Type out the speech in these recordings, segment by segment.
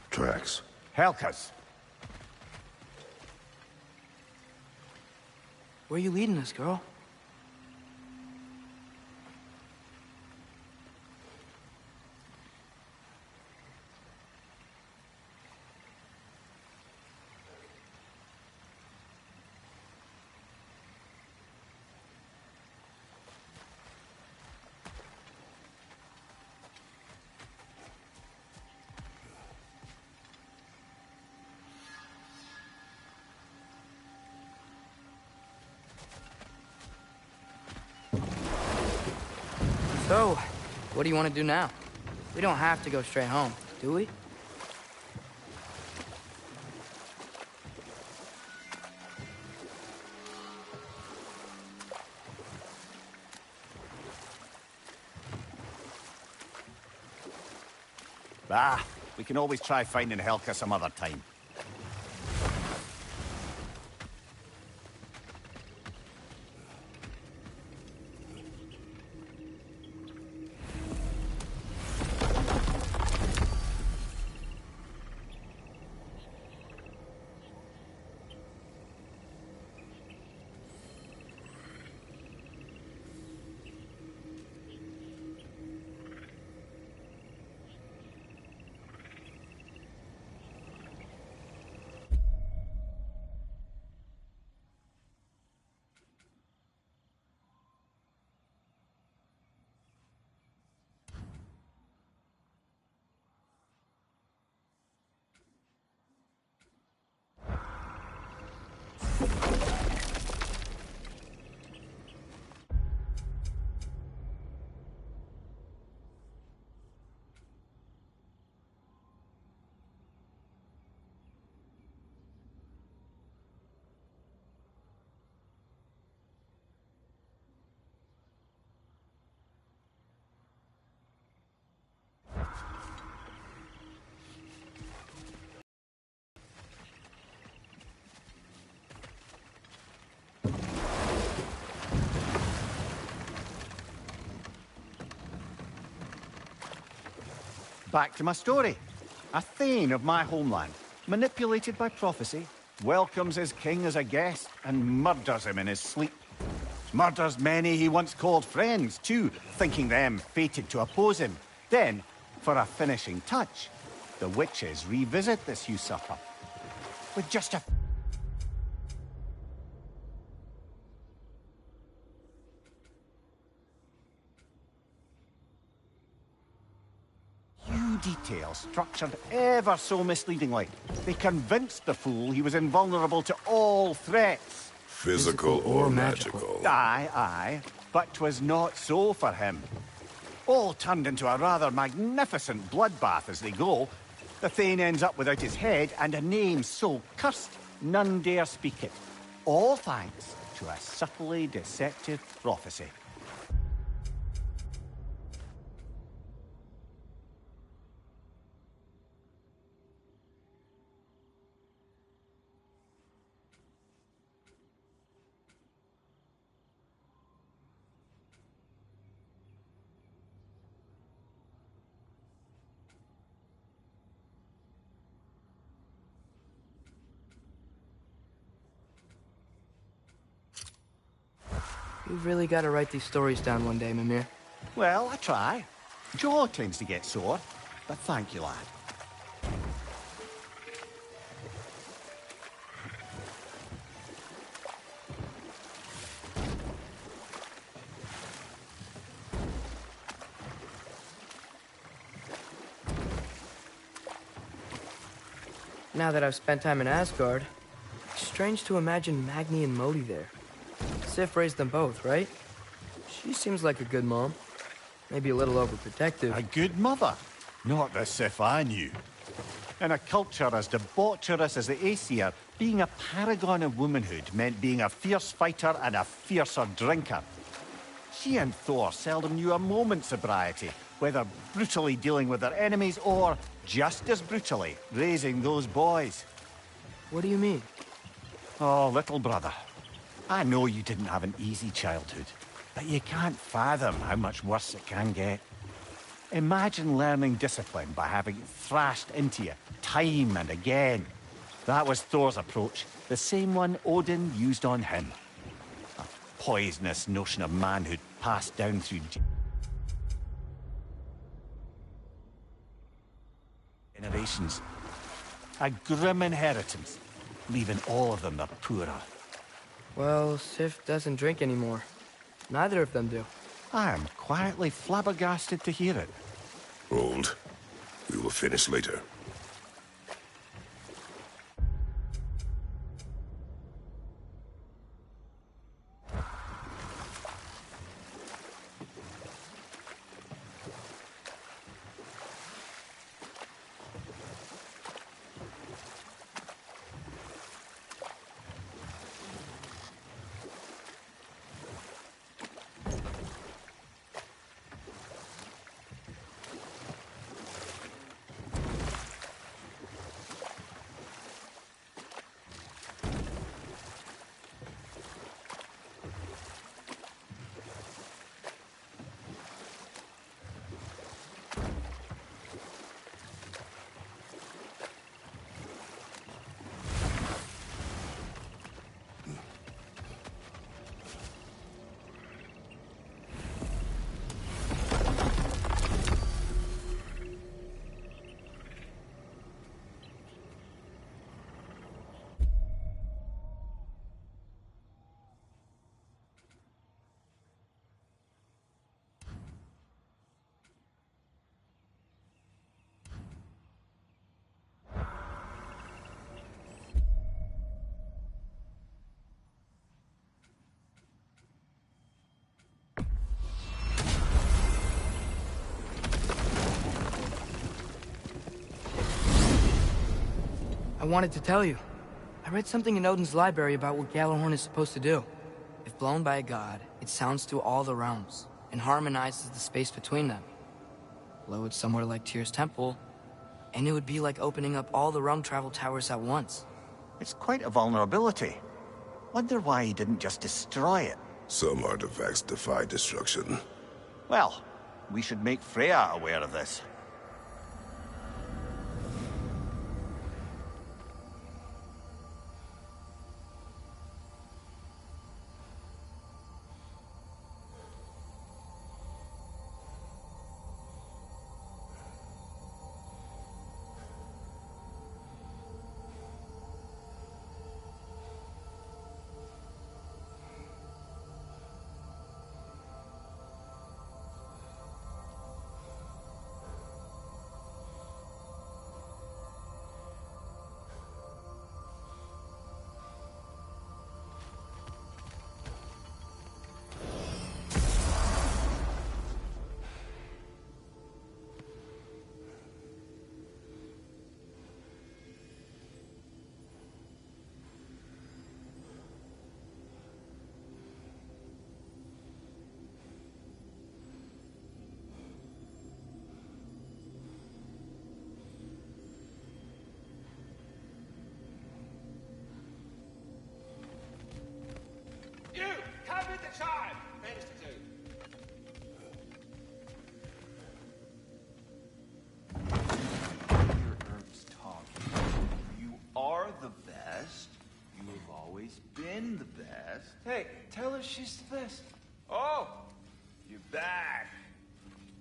Tracks. Helkas. Where are you leading us, girl? So, what do you want to do now? We don't have to go straight home, do we? Bah, we can always try finding Helka some other time. Back to my story. A Thane of my homeland, manipulated by prophecy, welcomes his king as a guest and murders him in his sleep. Murders many he once called friends, too, thinking them fated to oppose him. Then, for a finishing touch, the witches revisit this usurper. With just a details structured ever so misleadingly. They convinced the fool he was invulnerable to all threats. Physical or magical. Aye, but 'twas not so for him. All turned into a rather magnificent bloodbath as they go. The Thane ends up without his head and a name so cursed none dare speak it. All thanks to a subtly deceptive prophecy. You've really got to write these stories down one day, Mimir. Well, I try. Jaw tends to get sore, but thank you, lad. Now that I've spent time in Asgard, it's strange to imagine Magni and Modi there. Sif raised them both, right? She seems like a good mom. Maybe a little overprotective. A good mother. Not the Sif I knew. In a culture as debaucherous as the Aesir, being a paragon of womanhood meant being a fierce fighter and a fiercer drinker. She and Thor seldom knew a moment's sobriety, whether brutally dealing with their enemies or, just as brutally, raising those boys. What do you mean? Oh, little brother. I know you didn't have an easy childhood, but you can't fathom how much worse it can get. Imagine learning discipline by having it thrashed into you time and again. That was Thor's approach, the same one Odin used on him. A poisonous notion of manhood passed down through generations. A grim inheritance, leaving all of them the poorer. Well, Sif doesn't drink anymore. Neither of them do. I am quietly flabbergasted to hear it. Hold. We will finish later. I wanted to tell you. I read something in Odin's library about what Gjallarhorn is supposed to do. If blown by a god, it sounds through all the realms, and harmonizes the space between them. Blow it somewhere like Tyr's temple, and it would be like opening up all the realm travel towers at once. It's quite a vulnerability. Wonder why he didn't just destroy it. Some artifacts defy destruction. Well, we should make Freya aware of this. You! Come with the child! Things to do. Your herbs talking. You are the best. You have always been the best. Hey, tell her she's the best. Oh! You're back.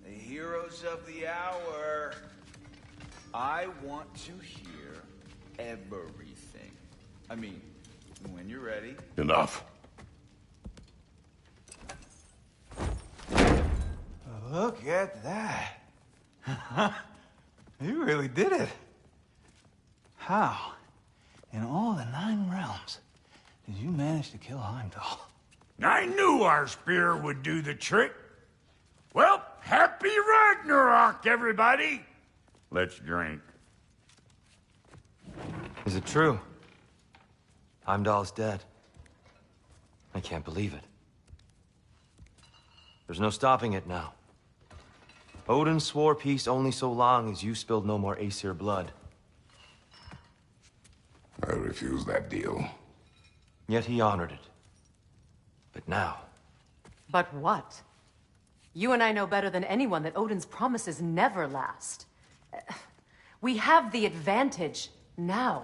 The heroes of the hour. I want to hear everything. I mean, when you're ready. Enough. Look at that. You really did it. How, in all the 9 realms, did you manage to kill Heimdall? I knew our spear would do the trick. Well, happy Ragnarok, everybody! Let's drink. Is it true? Heimdall's dead. I can't believe it. There's no stopping it now. Odin swore peace only so long as you spilled no more Aesir blood. I refuse that deal. Yet he honored it. But now... But what? You and I know better than anyone that Odin's promises never last. We have the advantage now.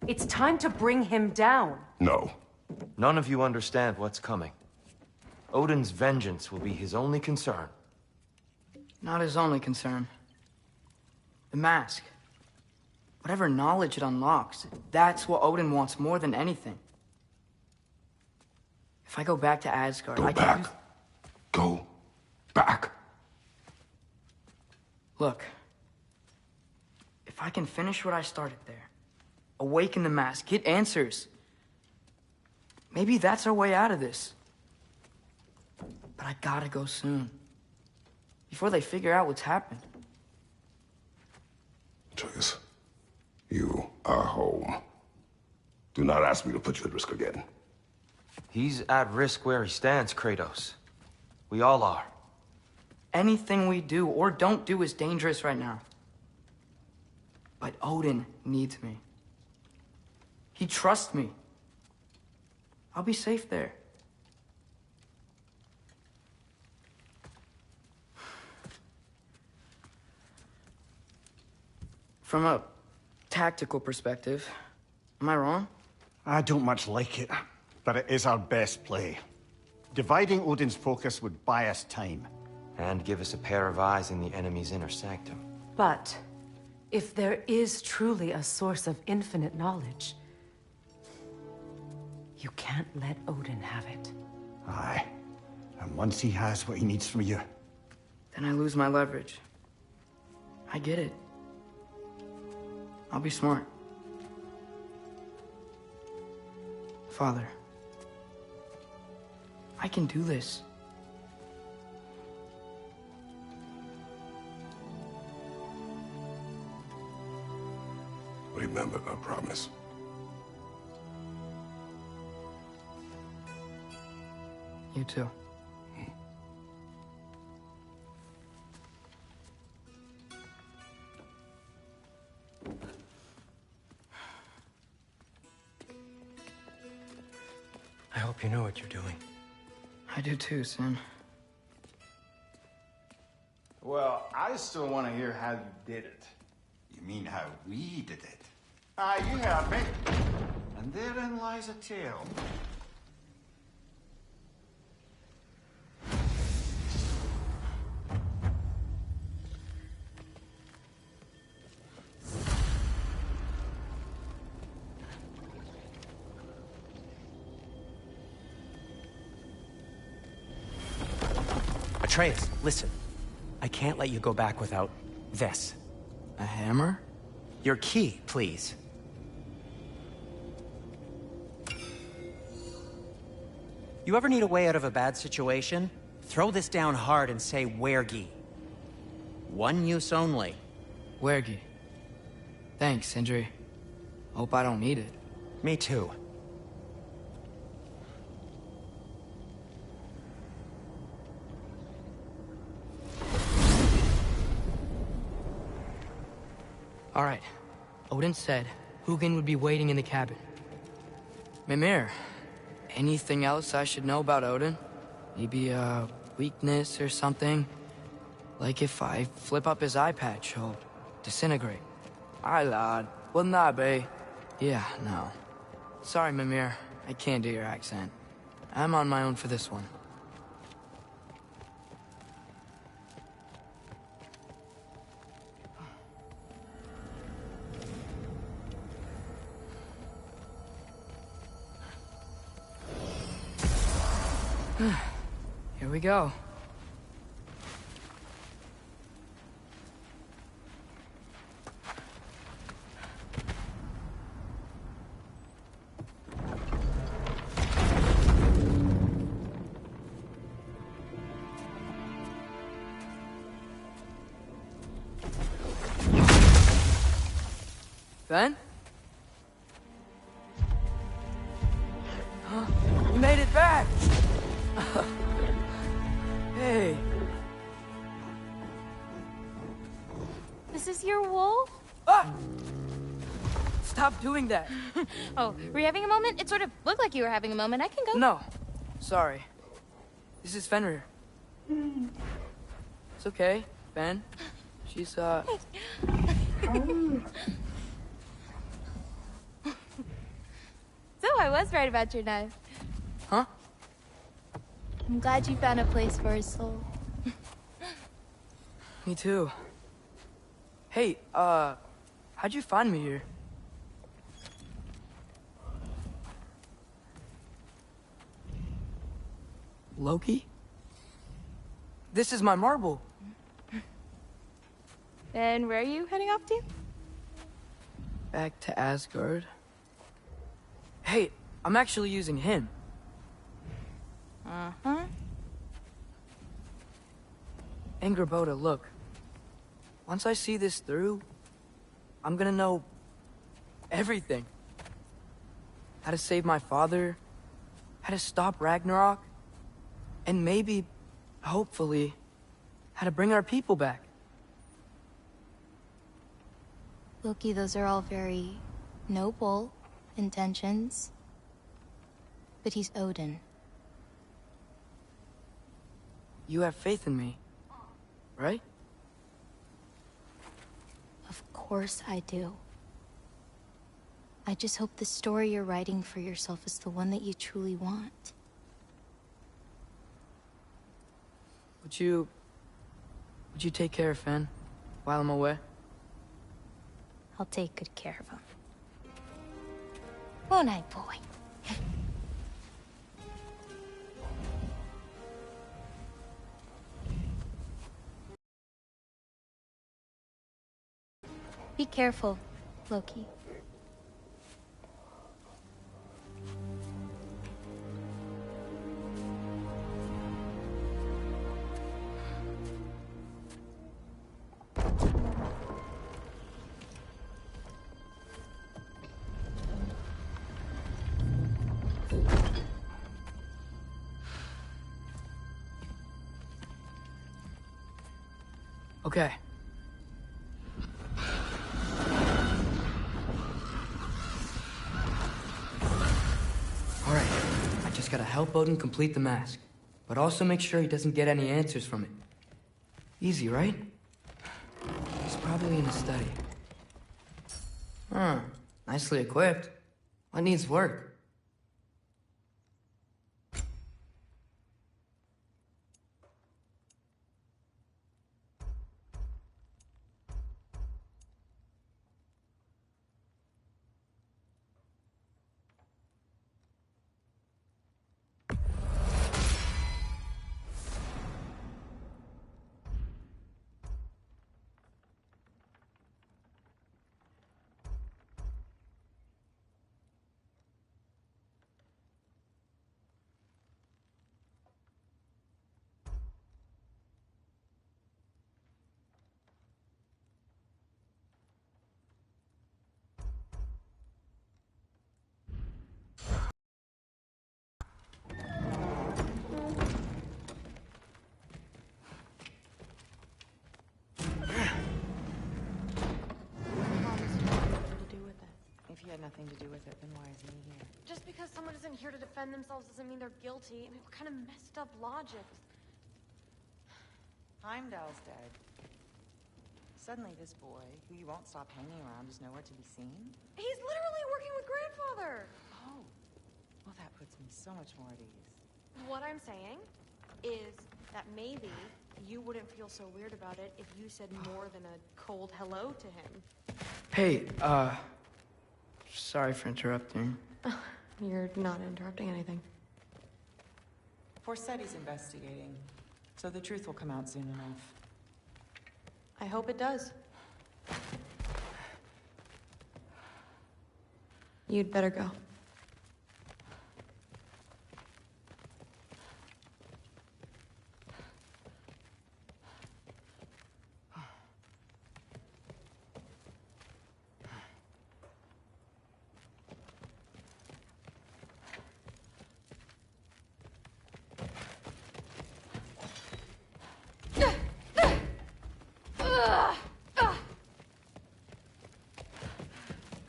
It's time to bring him down. No. None of you understand what's coming. Odin's vengeance will be his only concern. Not his only concern. The mask. Whatever knowledge it unlocks, that's what Odin wants more than anything. If I go back to Asgard, Go back. Go back. Look. If I can finish what I started there, awaken the mask, get answers, maybe that's our way out of this. But I gotta go soon. Before they figure out what's happened. Atreus, you are home. Do not ask me to put you at risk again. He's at risk where he stands, Kratos. We all are. Anything we do or don't do is dangerous right now. But Odin needs me. He trusts me. I'll be safe there. From a tactical perspective, am I wrong? I don't much like it, but it is our best play. Dividing Odin's focus would buy us time. And give us a pair of eyes in the enemy's inner sanctum. But if there is truly a source of infinite knowledge, you can't let Odin have it. Aye. And once he has what he needs from you... Then I lose my leverage. I get it. I'll be smart. Father, I can do this. Remember our promise. You too. I hope you know what you're doing. I do too, Sin. Well, I still want to hear how you did it. You mean how we did it? Aye, you heard me. And therein lies a tale. Atreus, listen. I can't let you go back without this. A hammer? Your key, please. You ever need a way out of a bad situation? Throw this down hard and say wergi. One use only. Wergi. Thanks, Sindri. Hope I don't need it. Me too. All right. Odin said Hugin would be waiting in the cabin. Mimir, anything else I should know about Odin? Maybe a weakness or something? Like if I flip up his eye patch, he'll disintegrate. Aye, lad. Wouldn't that be? Yeah, no. Sorry, Mimir. I can't do your accent. I'm on my own for this one. Here we go. Ben? Huh? You made it back! Hey. This is your wolf? Ah! Stop doing that. Oh, were you having a moment? It sort of looked like you were having a moment. I can go. No. Sorry. This is Fenrir. It's okay, Ben. She's, So I was right about your knife. Huh? I'm glad you found a place for his soul. Me too. Hey, how'd you find me here? Loki? This is my marble. And where are you heading off to? Back to Asgard. Hey, I'm actually using him. Uh-huh. Angerboda, look. Once I see this through, I'm gonna know everything. How to save my father, how to stop Ragnarok, and maybe, hopefully, how to bring our people back. Loki, those are all very noble intentions. But he's Odin. You have faith in me, right? Of course I do. I just hope the story you're writing for yourself is the one that you truly want. Would you take care of Finn while I'm away? I'll take good care of him. Won't I, boy? Be careful, Loki. Okay. All right, I just gotta help Odin complete the mask, but also make sure he doesn't get any answers from it. Easy, right? He's probably in his study. Huh, nicely equipped. What needs work? If he had nothing to do with it, then why isn't he here? Just because someone isn't here to defend themselves doesn't mean they're guilty. I mean, what kind of messed up logic? Heimdall's dead. Suddenly this boy, who you won't stop hanging around, is nowhere to be seen? He's literally working with Grandfather! Oh. Well, that puts me so much more at ease. What I'm saying is that maybe you wouldn't feel so weird about it if you said more than a cold hello to him. Hey, sorry for interrupting. You're not interrupting anything. Forseti's investigating, so the truth will come out soon enough. I hope it does. You'd better go.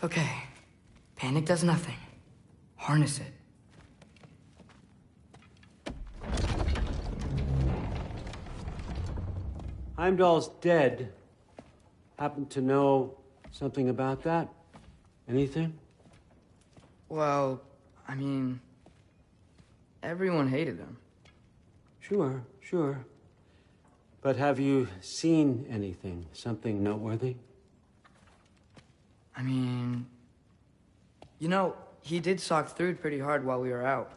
Okay. Panic does nothing. Harness it. Heimdall's dead. Happen to know something about that? Anything? Well, I mean, everyone hated him. Sure, sure. But have you seen anything? Something noteworthy? I mean, you know, he did sock Thrud pretty hard while we were out.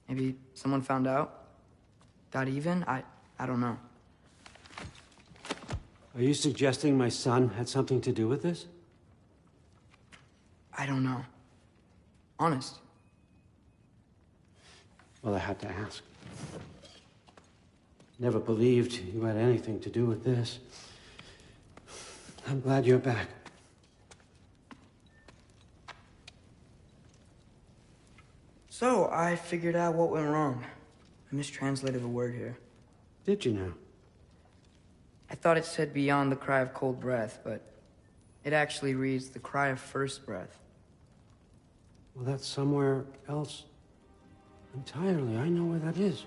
Maybe someone found out? Got even? I don't know. Are you suggesting my son had something to do with this? I don't know. Honest. Well, I had to ask. Never believed you had anything to do with this. I'm glad you're back. So, I figured out what went wrong. I mistranslated a word here. Did you now? I thought it said beyond the cry of cold breath, but it actually reads the cry of first breath. Well, that's somewhere else entirely. I know where that is.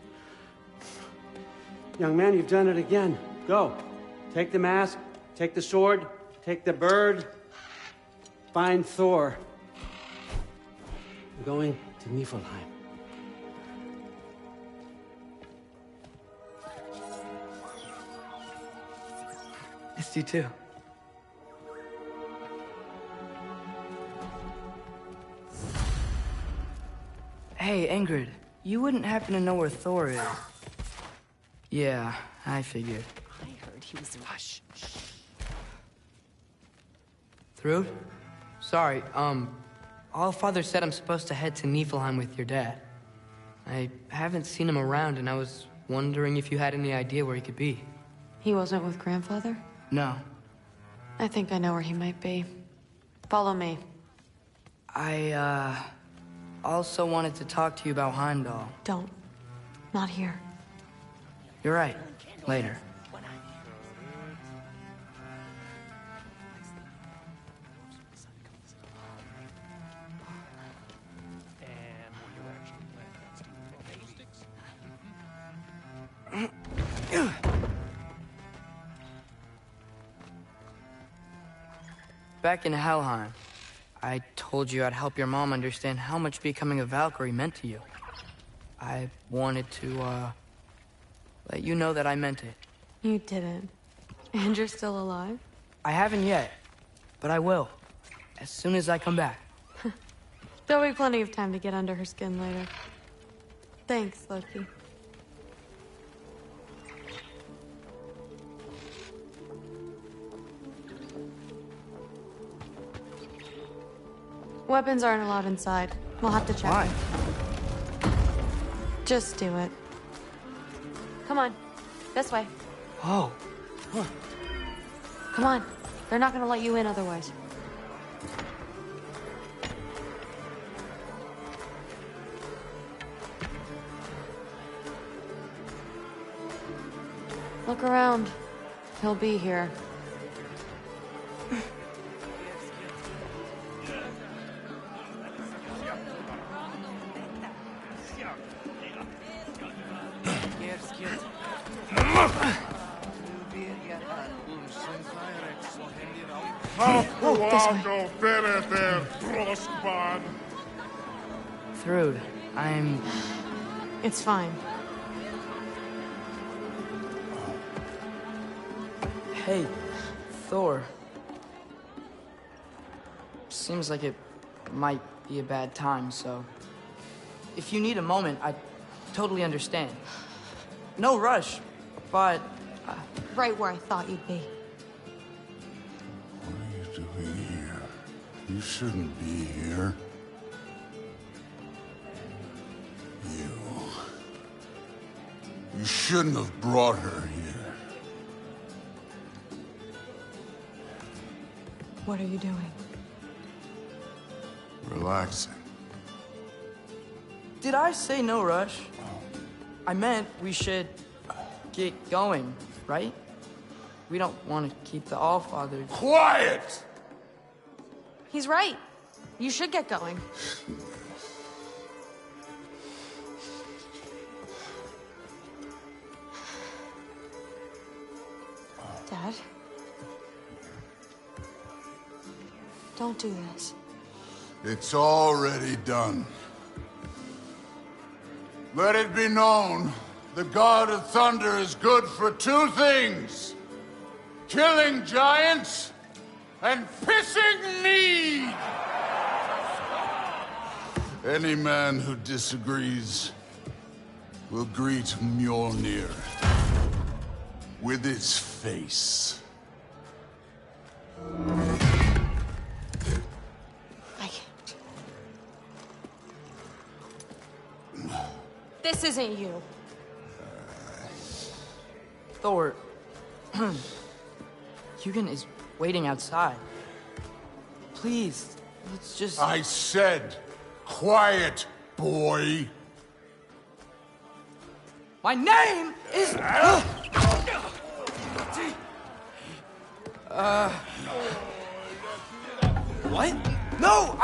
Young man, you've done it again. Go. Take the mask, take the sword, take the bird. Find Thor. I'm going to Niflheim. Missed you too. Hey, Ingrid, you wouldn't happen to know where Thor is? Yeah, I figured. I heard he was... Hush. Thrud? Sorry, Allfather said I'm supposed to head to Niflheim with your dad. I haven't seen him around, and I was wondering if you had any idea where he could be. He wasn't with Grandfather? No. I think I know where he might be. Follow me. I, also wanted to talk to you about Heimdall. Don't. Not here. You're right. Later. Back in Helheim, I told you I'd help your mom understand how much becoming a Valkyrie meant to you. I wanted to, let you know that I meant it. You didn't. And you're still alive? I haven't yet, but I will. As soon as I come back. There'll be plenty of time to get under her skin later. Thanks, Loki. Weapons aren't allowed inside. We'll have to check. Why? Just do it. Come on. This way. Oh. Huh. Come on. They're not gonna let you in otherwise. Look around. He'll be here. Thrud, I'm... It's fine. Hey, Thor. Seems like it might be a bad time, so... If you need a moment, I totally understand. No rush, but... Right where I thought you'd be. What are you doing here? You shouldn't be here. You shouldn't have brought her here. What are you doing? Relaxing. Did I say no rush? I meant we should get going, right? We don't want to keep the Allfather... Quiet! He's right. You should get going. Don't do this. It's already done. Let it be known, the God of Thunder is good for two things: killing giants and pissing me! Any man who disagrees will greet Mjolnir with its face. This isn't you. Thor, Hugin is waiting outside. Please, let's just... I said, quiet, boy. My name is... What? No,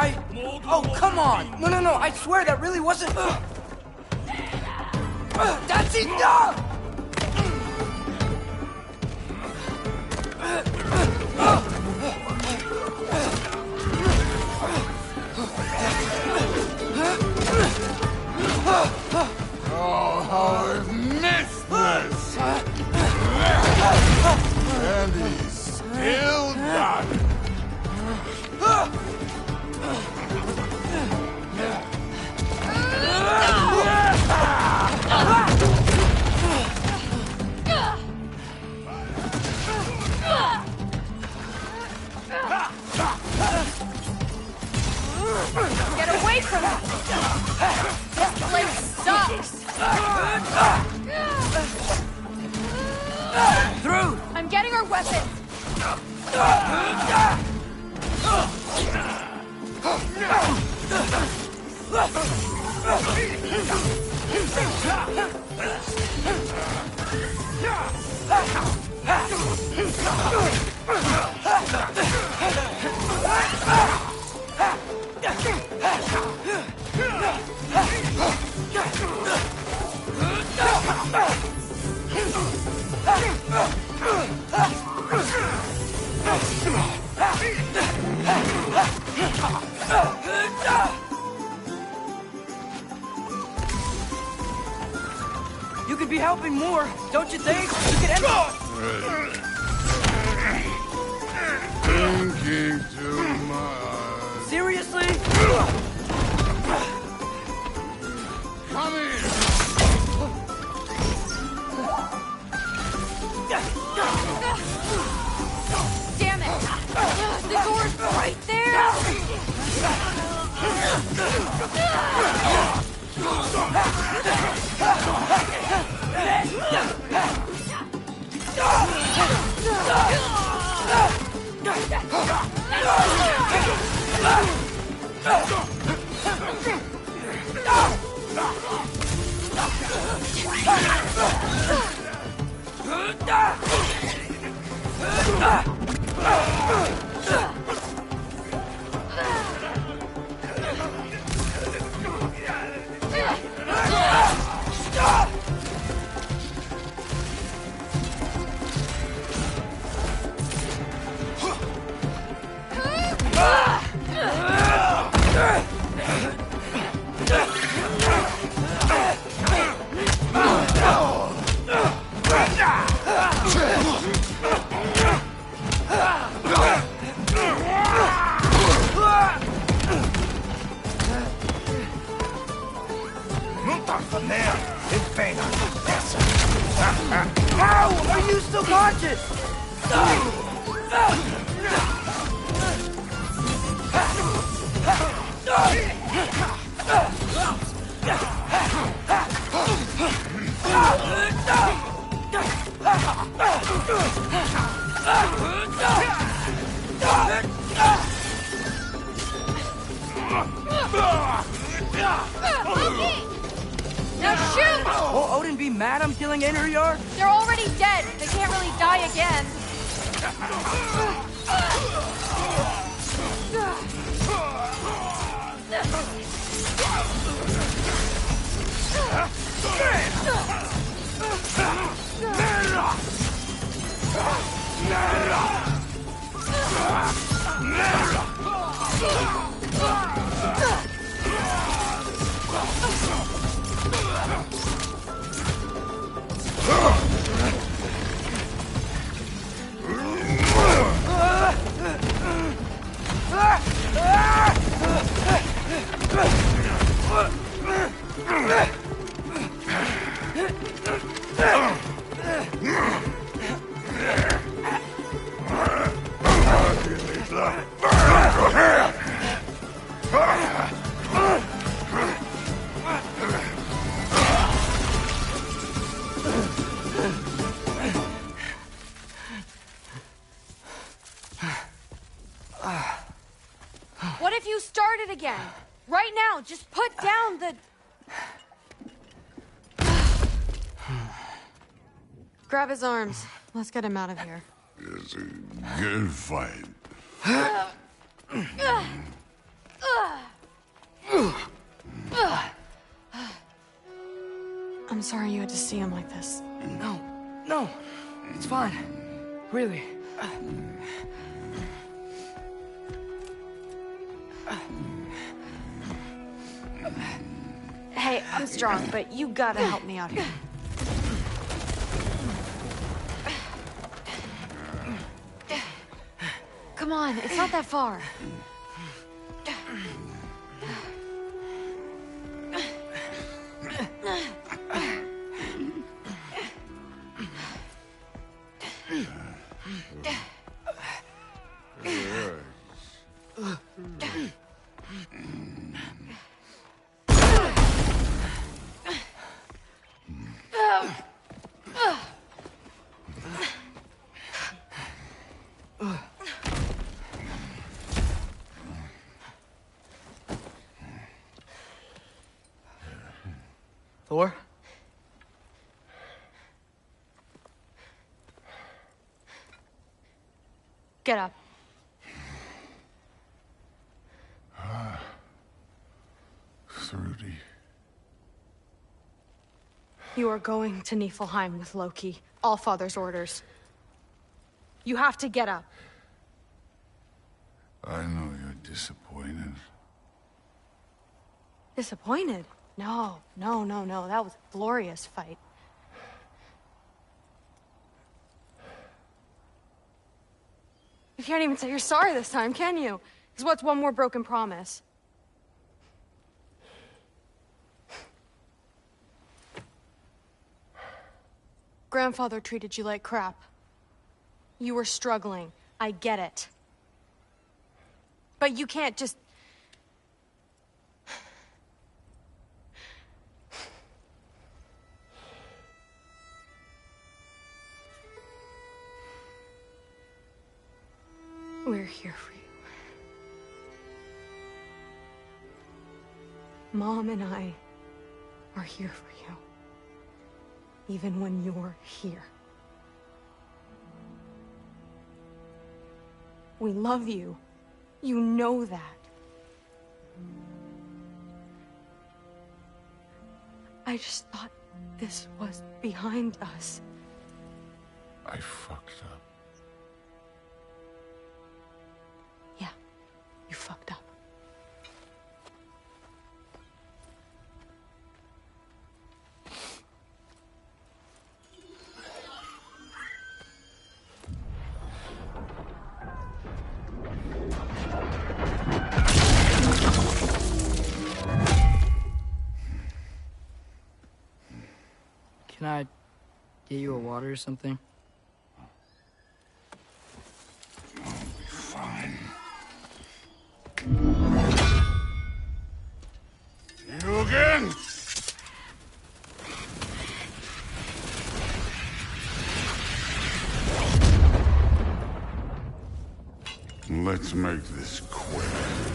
Oh, come on! No, I swear that really wasn't... That's enough! Oh, how I've missed this! And he's still got it. Get away from me! This place sucks! Through! I'm getting our weapons! You could be helping more, don't you think? You could end Thinking too much. Seriously? Come here! Damn it! The door's right there! How are you still conscious? Now shoot! Will Odin be mad I'm killing Einherjar? They're already dead. They can't really die again. What if you start it again? Right now, just put down the... Grab his arms. Let's get him out of here. It's a good fight. I'm sorry you had to see him like this. No, it's fine. Really. Hey, I'm strong, but you gotta help me out here. Come on, it's not that far. Thor? Get up. Thrudy. You are going to Niflheim with Loki. Allfather's orders. You have to get up. I know you're disappointed. Disappointed? No. That was a glorious fight. You can't even say you're sorry this time, can you? Because what's one more broken promise? Grandfather treated you like crap. You were struggling. I get it. But you can't just... We're here for you. Mom and I are here for you. Even when you're here. We love you. You know that. I just thought this was behind us. I fucked up. Yeah, you fucked up. Can I get you a water or something? I'll be fine. You again? Let's make this quick.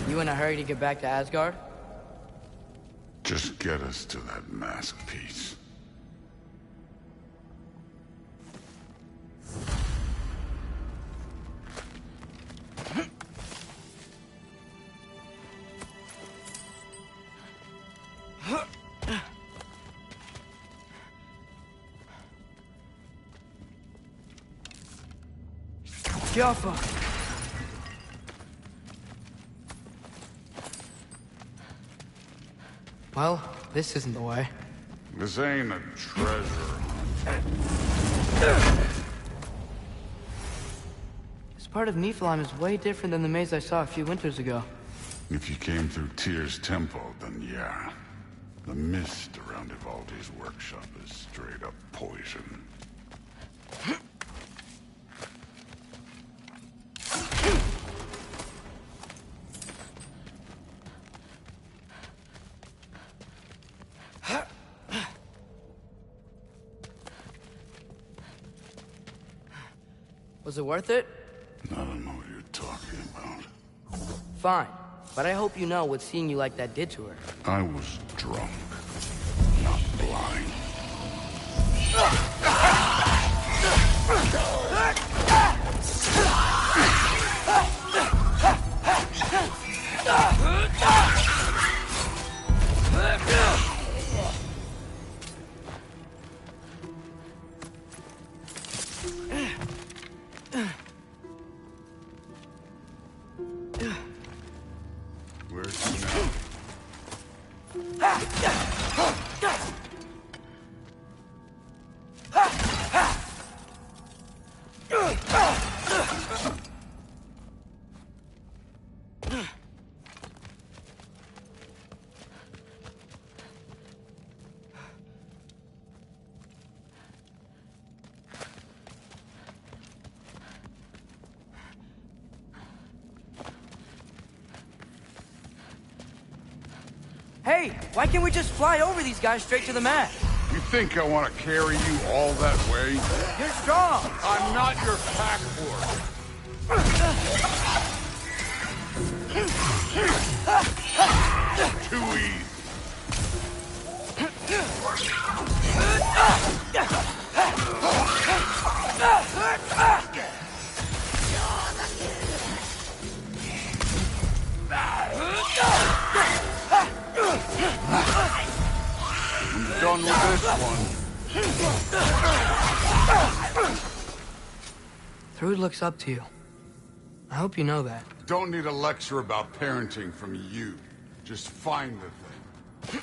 You in a hurry to get back to Asgard? Just get us to that mask piece. Jaffa! Well, this isn't the way. This ain't a treasure hunt. This part of Niflheim is way different than the maze I saw a few winters ago. If you came through Tyr's temple, then yeah. The mist around Ivaldi's workshop is straight up poison. Was it worth it? I don't know what you're talking about. Fine. But I hope you know what seeing you like that did to her. I was drunk, not blind. Where's he now? Hey, why can't we just fly over these guys straight to the mat? You think I want to carry you all that way? You're strong! I'm not your pack horse. Too easy. I'm done with this one. Thrud looks up to you. I hope you know that. Don't need a lecture about parenting from you. Just find the thing.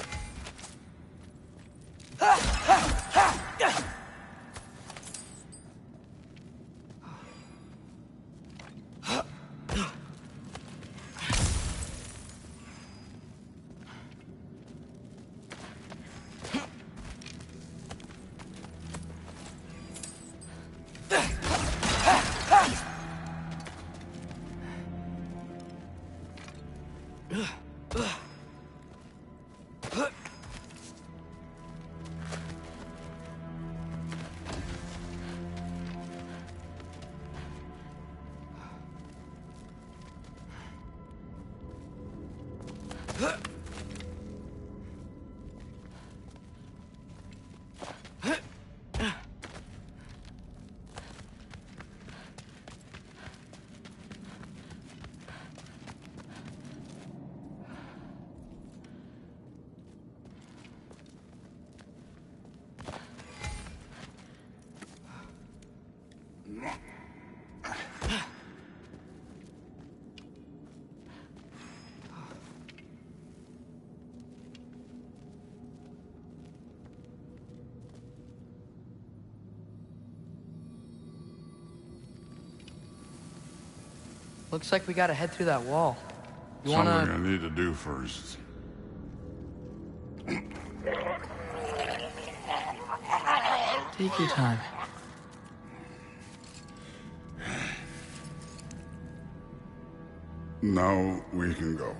Looks like we gotta head through that wall. You wanna... Something I need to do first. Take your time. Now we can go.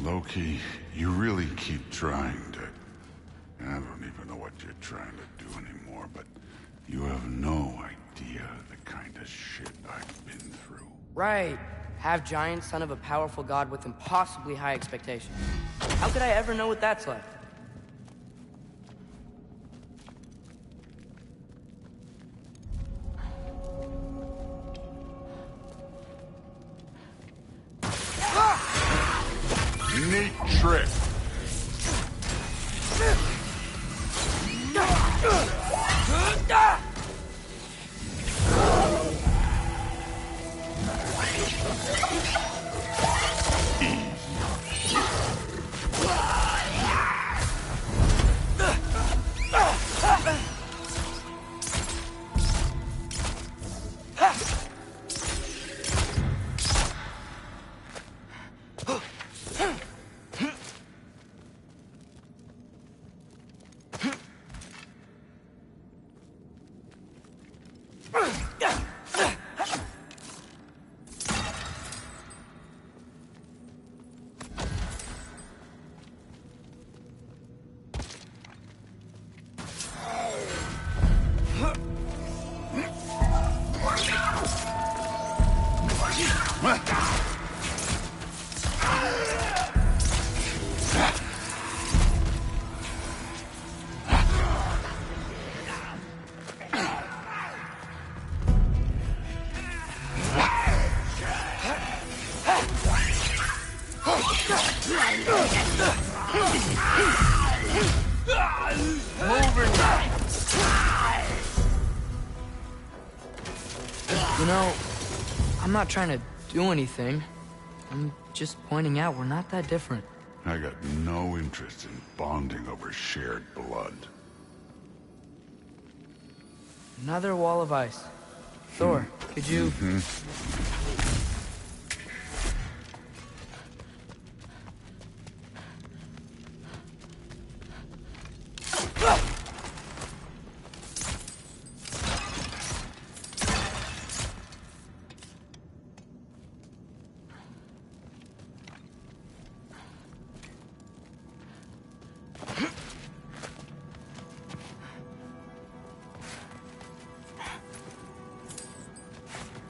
Loki, you really keep trying to... I don't even know what you're trying to do anymore, but you have no idea the kind of shit I've been through. Right. Half giant, son of a powerful god with impossibly high expectations. How could I ever know what that's like? Neat trick. You know, I'm not trying to do anything. I'm just pointing out we're not that different. I got no interest in bonding over shared blood. Another wall of ice. Thor, could you...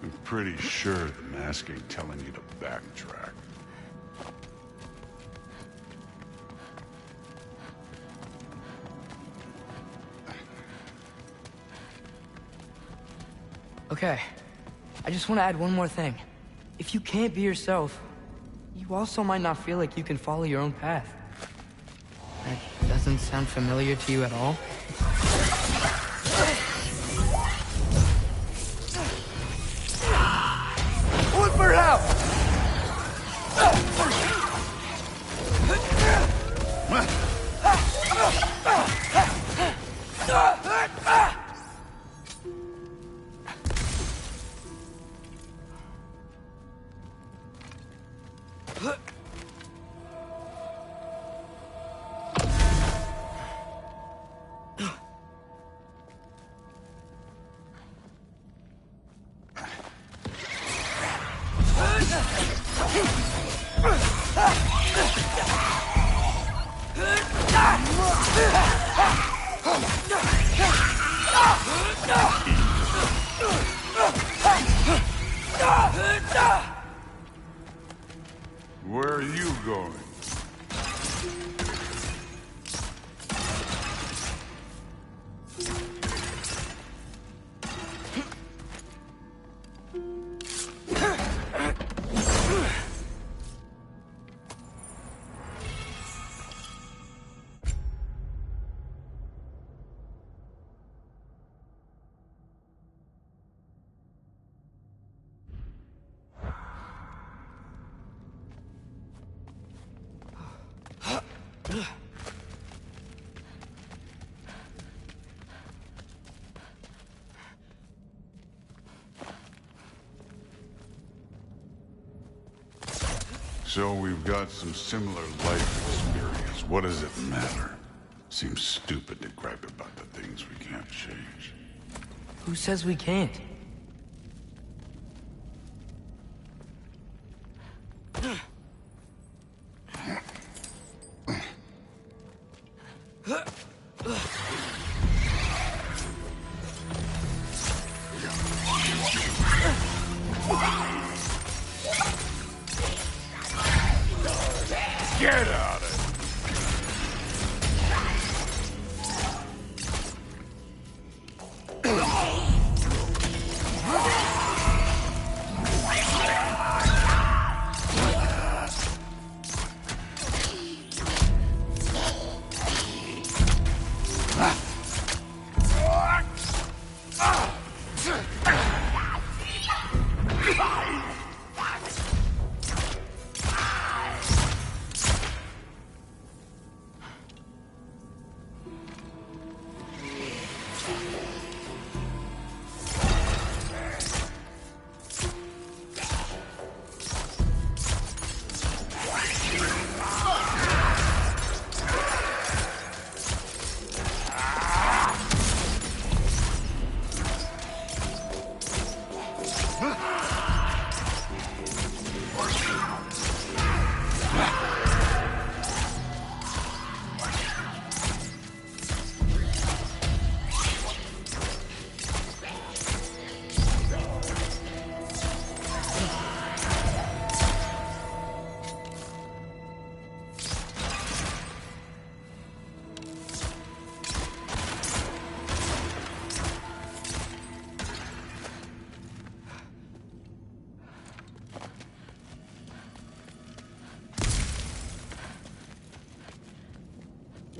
I'm pretty sure the mask ain't telling you to backtrack. Okay, I just want to add one more thing. If you can't be yourself, you also might not feel like you can follow your own path. That doesn't sound familiar to you at all? Look for help! Where are you going? So we've got some similar life experience. What does it matter? Seems stupid to gripe about the things we can't change. Who says we can't? Get out of it!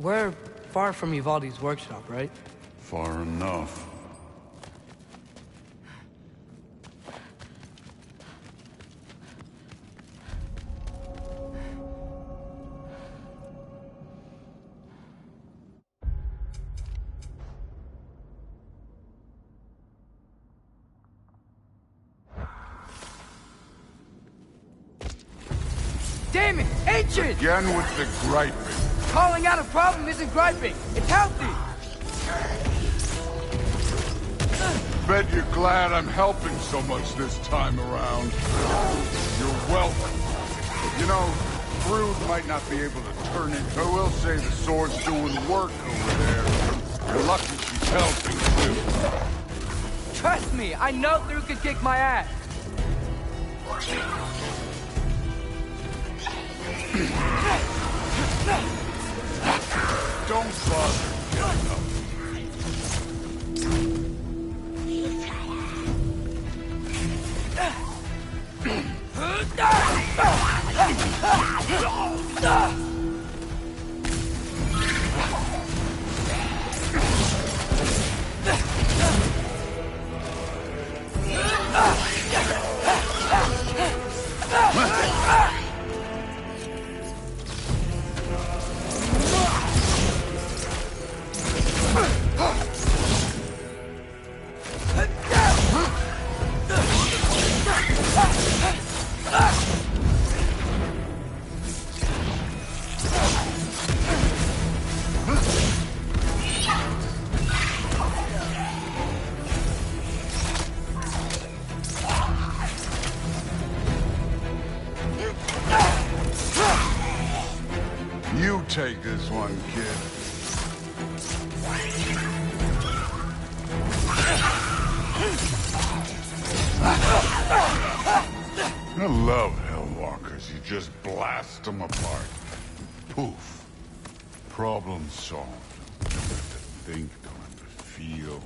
We're far from Uvaldi's workshop, right? Far enough. Damn it! Ancient! Again with the griping. Calling out a problem isn't griping. It's healthy. Bet you're glad I'm helping so much this time around. You're welcome. You know, Brood might not be able to turn it, but we'll say the sword's doing work over there. You're lucky she's helping, too. Trust me, I know Thru could kick my ass. Don't bother getting up. You take this one, kid. I love Hellwalkers. You just blast them apart. Poof. Problem solved. Don't have to think, don't have to feel.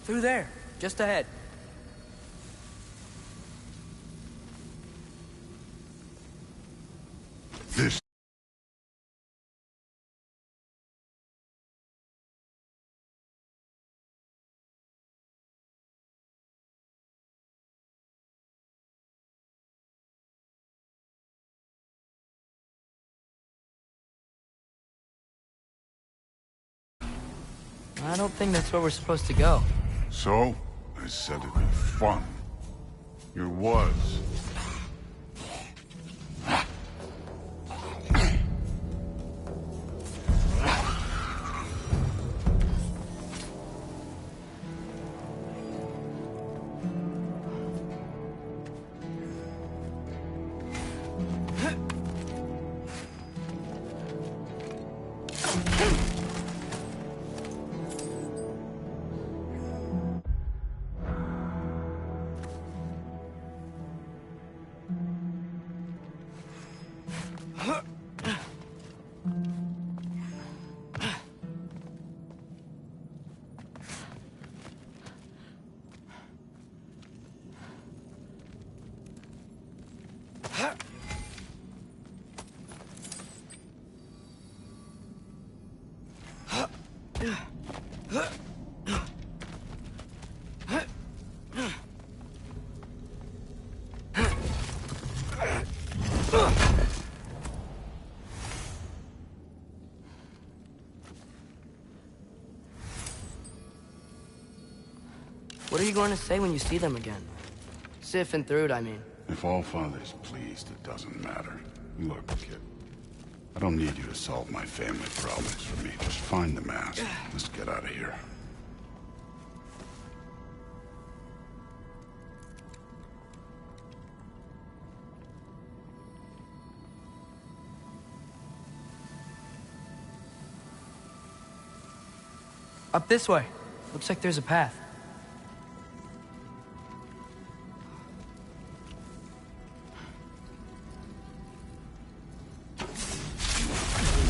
Through there, just ahead. This. I don't think that's where we're supposed to go. So, I said it'd be fun. It was. you going to say when you see them again? Sif and Thrud, I mean. If Allfather's pleased, it doesn't matter. Look, kid. I don't need you to solve my family problems for me. Just find the mask. Let's get out of here. Up this way. Looks like there's a path.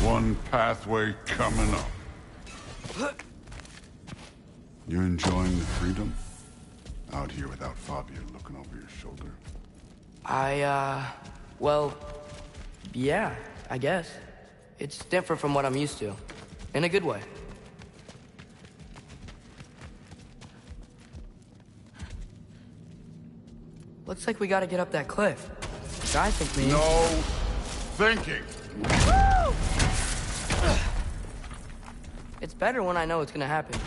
One pathway coming up. You enjoying the freedom? Out here without Fabio looking over your shoulder? Well, yeah, I guess. It's different from what I'm used to. In a good way. Looks like we gotta get up that cliff. Which I think means... No thinking! It's better when I know it's gonna happen.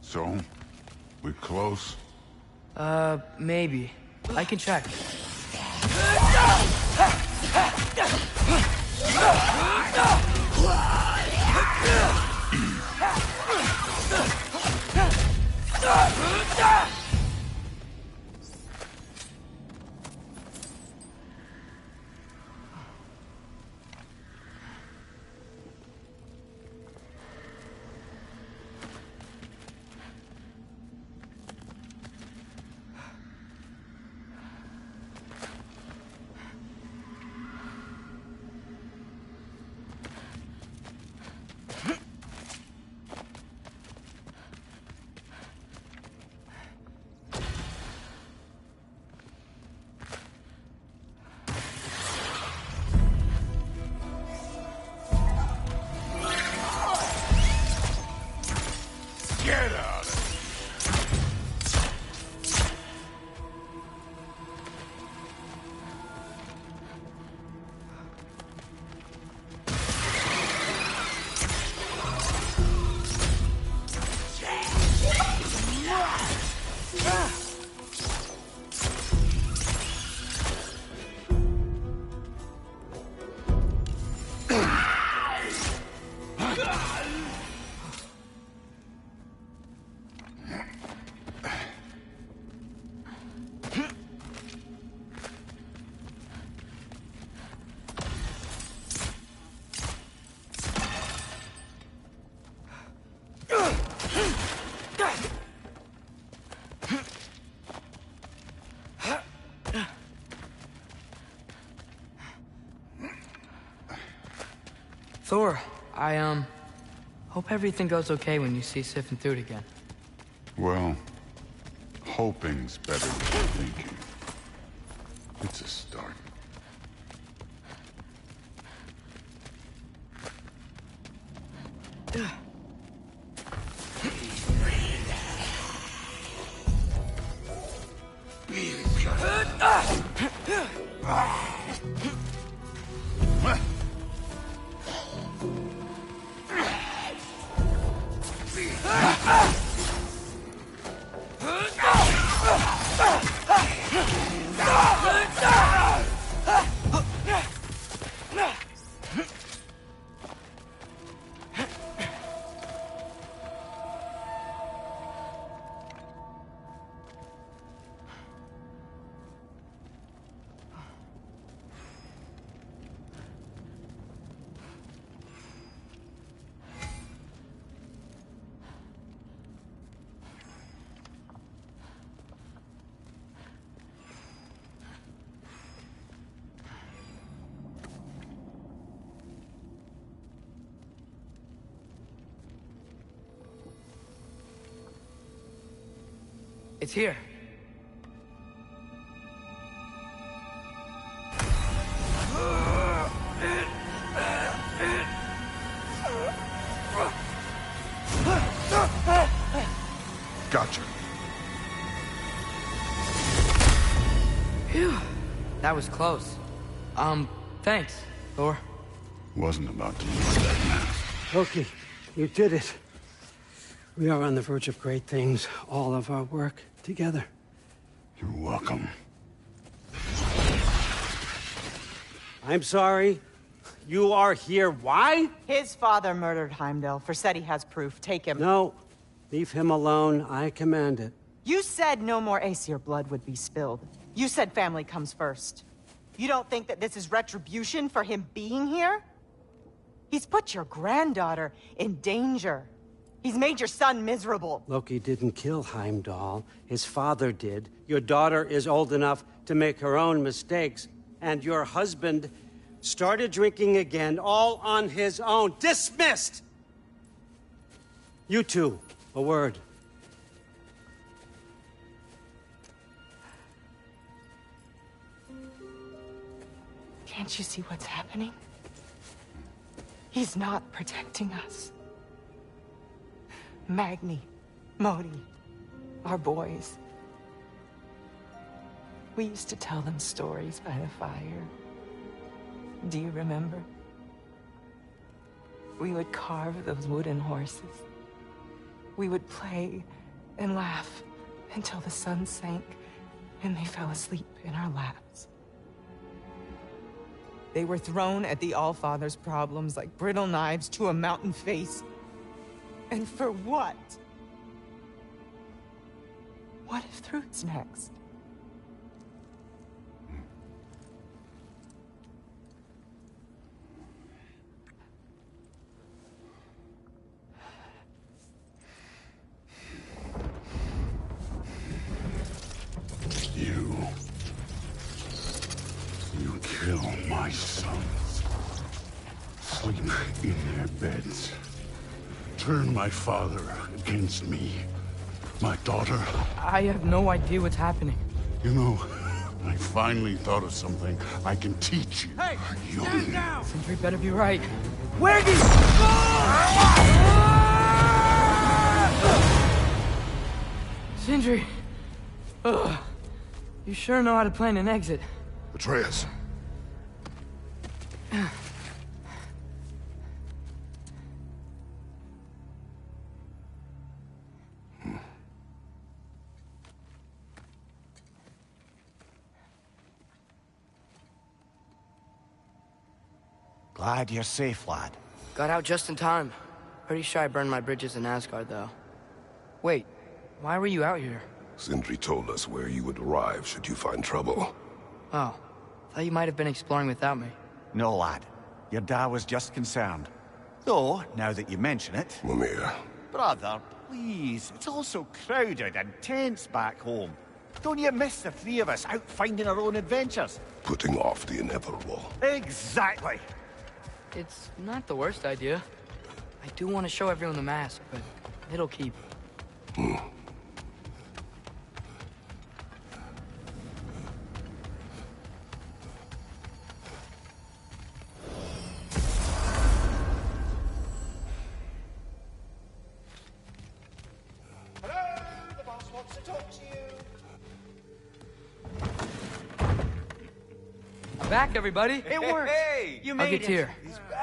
So, we close? Maybe. I can check. Thor, I, hope everything goes okay when you see Sif and Thrud again. Well, hoping's better than thinking. It's a start. It's here. That was close. Thanks, Thor. Wasn't about to use that mask. Loki, you did it. We are on the verge of great things. All of our work together. You're welcome. I'm sorry. You are here. Why? His father murdered Heimdall. Forseti has proof. Take him. No. Leave him alone. I command it. You said no more Aesir blood would be spilled. You said family comes first. You don't think that this is retribution for him being here? He's put your granddaughter in danger. He's made your son miserable. Loki didn't kill Heimdall. His father did. Your daughter is old enough to make her own mistakes. And your husband started drinking again, all on his own. Dismissed! You two, a word. Can't you see what's happening? He's not protecting us. Magni, Modi, our boys. We used to tell them stories by the fire. Do you remember? We would carve those wooden horses. We would play and laugh until the sun sank and they fell asleep in our laps. They were thrown at the Allfather's problems like brittle knives to a mountain face. And for what? What if Thrud's next? You kill my sons. Sleep in their beds. Turn my father against me. My daughter. I have no idea what's happening. You know, I finally thought of something I can teach you. Hey, you. stand down! Sindri better be right. Where did Sindri! Ugh. You sure know how to plan an exit. Atreus. Glad you're safe, lad. Got out just in time. Pretty sure I burned my bridges in Asgard, though. Wait, why were you out here? Sindri told us where you would arrive should you find trouble. Oh, thought you might have been exploring without me. No, lad. Your dad was just concerned. Though, now that you mention it... Mimir. Brother, please. It's all so crowded and tense back home. Don't you miss the three of us out finding our own adventures? Putting off the inevitable. Exactly. It's not the worst idea. I do want to show everyone the mask, but it'll keep. Back, everybody. It worked. Hey, you I'll made get it. here.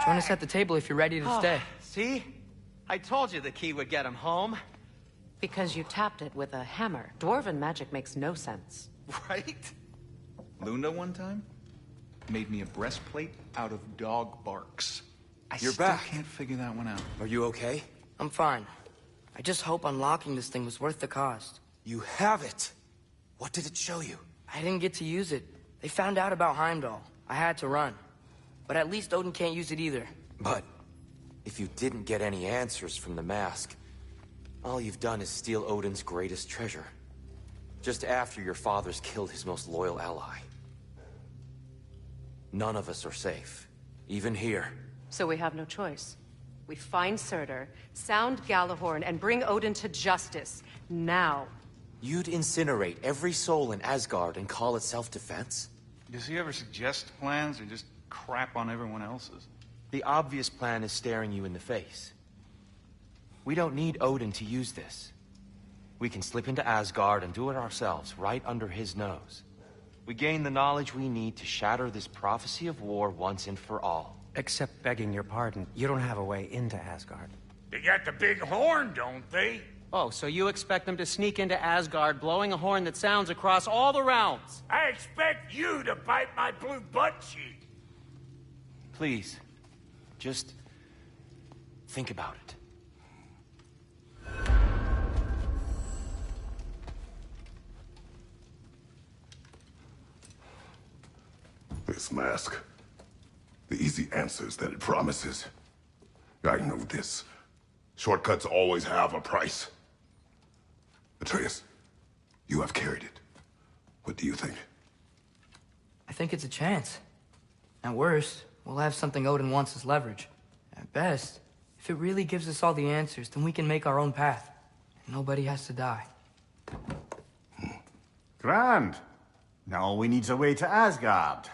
Join us at the table if you're ready to stay. See? I told you the key would get him home. Because you tapped it with a hammer. Dwarven magic makes no sense. Right? Luna one time made me a breastplate out of dog barks. You're still back. Can't figure that one out. Are you okay? I'm fine. I just hope unlocking this thing was worth the cost. You have it. What did it show you? I didn't get to use it. They found out about Heimdall. I had to run. But at least Odin can't use it either. But if you didn't get any answers from the mask, all you've done is steal Odin's greatest treasure. Just after your father's killed his most loyal ally. None of us are safe. Even here. So we have no choice. We find Surtur, sound Galahorn, and bring Odin to justice. Now. You'd incinerate every soul in Asgard and call it self-defense? Does he ever suggest plans or just crap on everyone else's? The obvious plan is staring you in the face. We don't need Odin to use this. We can slip into Asgard and do it ourselves, right under his nose. We gain the knowledge we need to shatter this prophecy of war once and for all. Except begging your pardon, you don't have a way into Asgard. They got the big horn, don't they? Oh, so you expect them to sneak into Asgard blowing a horn that sounds across all the realms? I expect you to bite my blue butt cheek. Please, just think about it. This mask. The easy answers that it promises. I know this. Shortcuts always have a price. Atreus, you have carried it. What do you think? I think it's a chance. At worst, we'll have something Odin wants as leverage. At best, if it really gives us all the answers, then we can make our own path. And nobody has to die. Grand. Now all we need's a way to Asgard.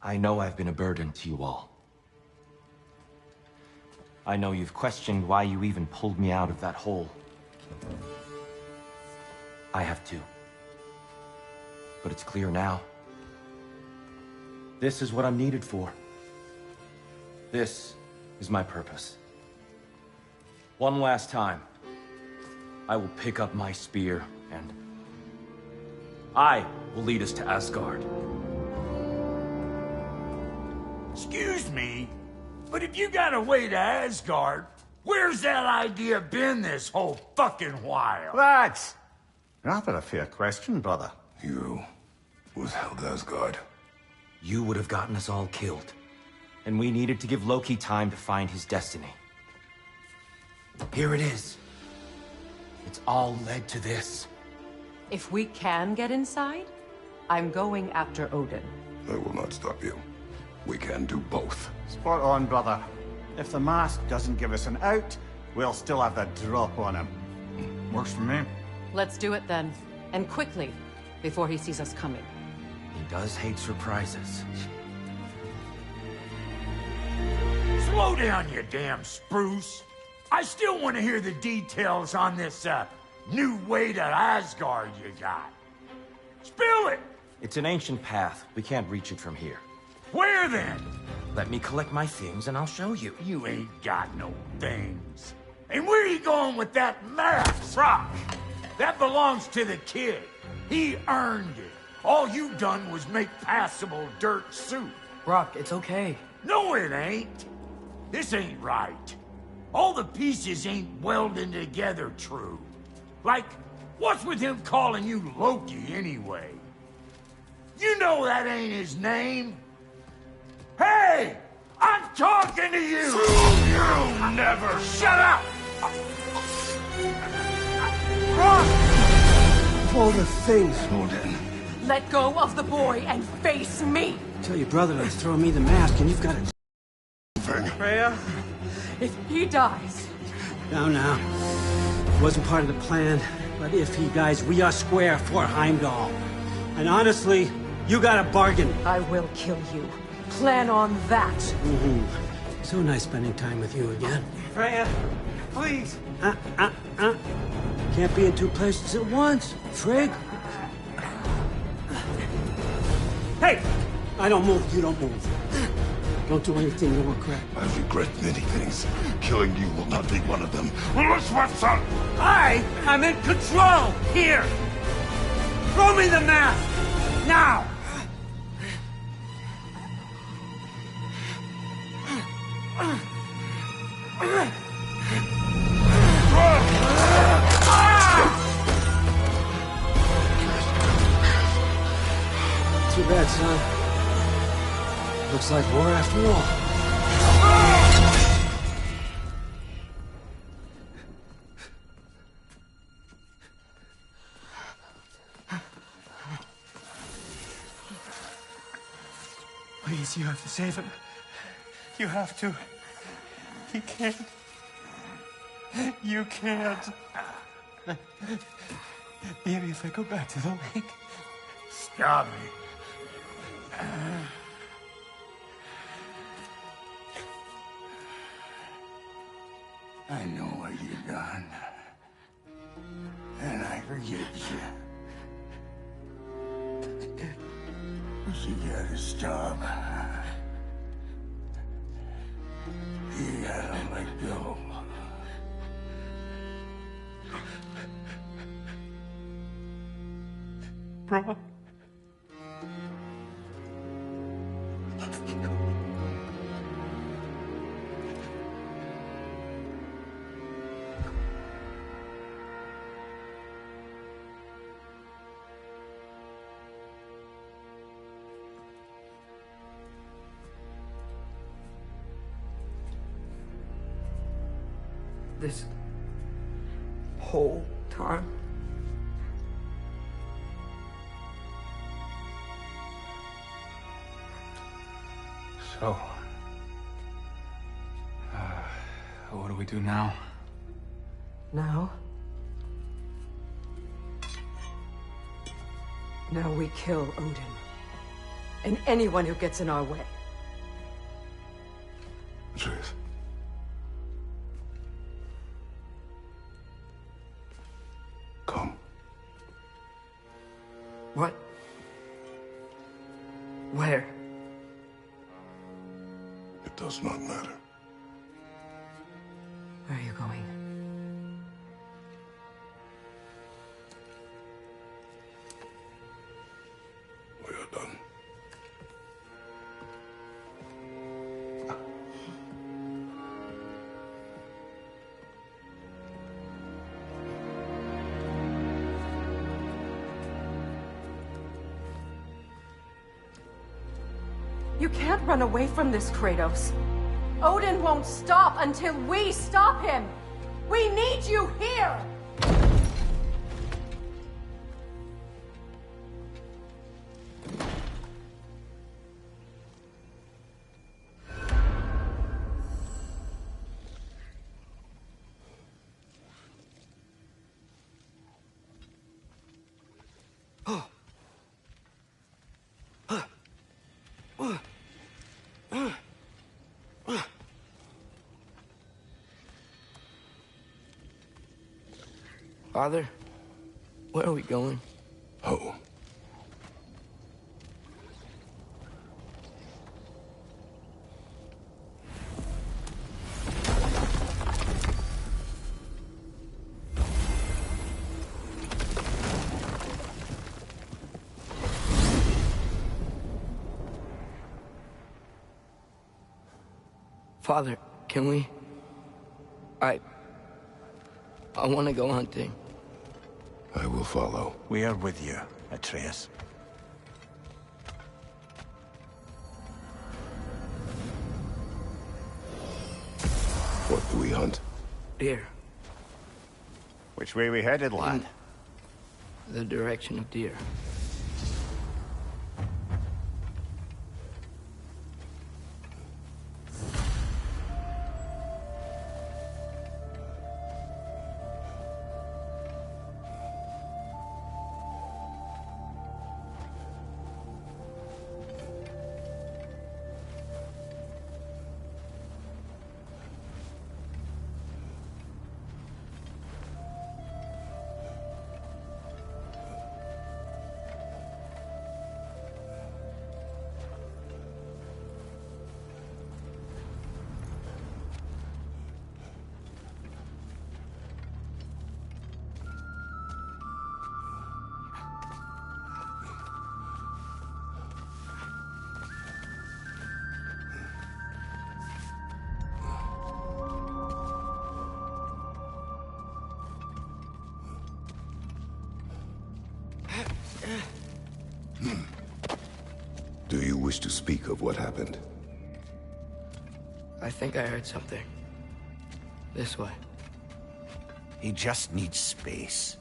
I know I've been a burden to you all. I know you've questioned why you even pulled me out of that hole. I have too. But it's clear now. This is what I'm needed for. This is my purpose. One last time, I will pick up my spear and I will lead us to Asgard. Excuse me, but if you got a way to Asgard, where's that idea been this whole fucking while? That's rather a fair question, brother. You withheld Asgard. You would have gotten us all killed. And we needed to give Loki time to find his destiny. Here it is. It's all led to this. If we can get inside, I'm going after Odin. I will not stop you. We can do both. Spot on, brother. If the mask doesn't give us an out, we'll still have the drop on him. Works for me. Let's do it then. And quickly, before he sees us coming. He does hate surprises. Slow down, you damn spruce. I still want to hear the details on this, new way to Asgard you got. Spill it! It's an ancient path. We can't reach it from here. Where then? Let me collect my things and I'll show you. You ain't got no things. And where are you going with that mask? Rock, that belongs to the kid. He earned it. All you done was make passable dirt soup. Brock, it's okay. No, it ain't. This ain't right. All the pieces ain't welding together true. Like, what's with him calling you Loki anyway? You know that ain't his name. Hey! I'm talking to you! You never shut up! Of all the things, Odin. Let go of the boy and face me! Tell your brother to throw me the mask and you've got it. Freya, if he dies... Now. It wasn't part of the plan, but if he dies, we are square for Heimdall. And honestly, you got a bargain. I will kill you. Plan on that. Mm-hmm. So nice spending time with you again. Freya, please. Can't be in two places at once, Frigg. Hey! I don't move, you don't move. Don't do anything you regret. I regret many things. Killing you will not be one of them. Listen! I am in control here! Throw me the mask! Now! Too bad, son. Looks like war after all. Please, you have to save him. You have to. He can't. You can't. Maybe if I go back to the lake. Stop me. I know what you've done. And I forgive you. But you gotta stop. You gotta let go. Bro. This whole time? So, what do we do now? Now? Now we kill Odin. And anyone who gets in our way. Atreus. Come. What? Where? It does not matter. Where are you going? We are done. You can't run away from this, Kratos. Odin won't stop until we stop him! We need you here! Father, where are we going? Home. Father, can we... I want to go hunting. I will follow. We are with you, Atreus. What do we hunt? Deer. Which way we headed, lad? The direction of deer. Do you wish to speak of what happened? I think I heard something. This way. He just needs space.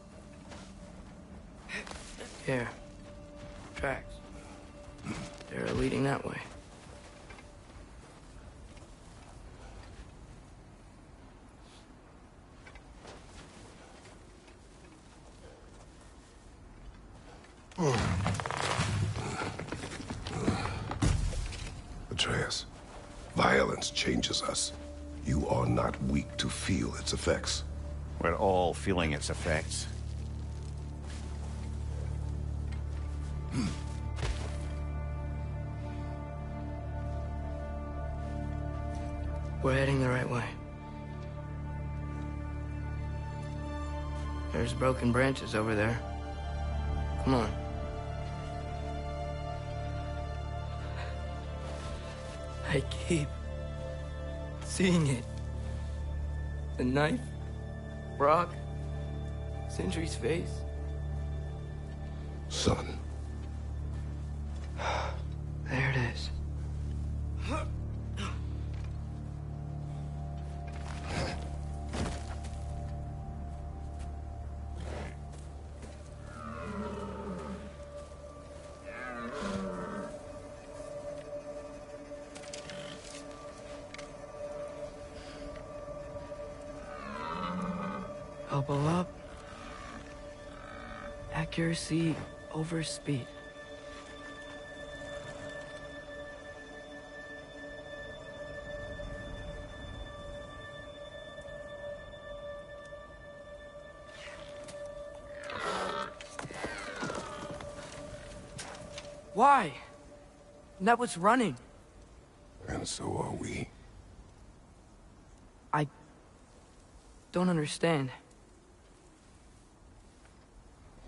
Here. Tracks. They're leading that way. Atreus, violence changes us. You are not weak to feel its effects. We're all feeling its effects. We're heading the right way. There's broken branches over there. Come on. I keep seeing it. The knife, Brock, Sindri's face. Son. There it is. Elbow up. Accuracy over speed. Why? That was running. And so are we. I don't understand.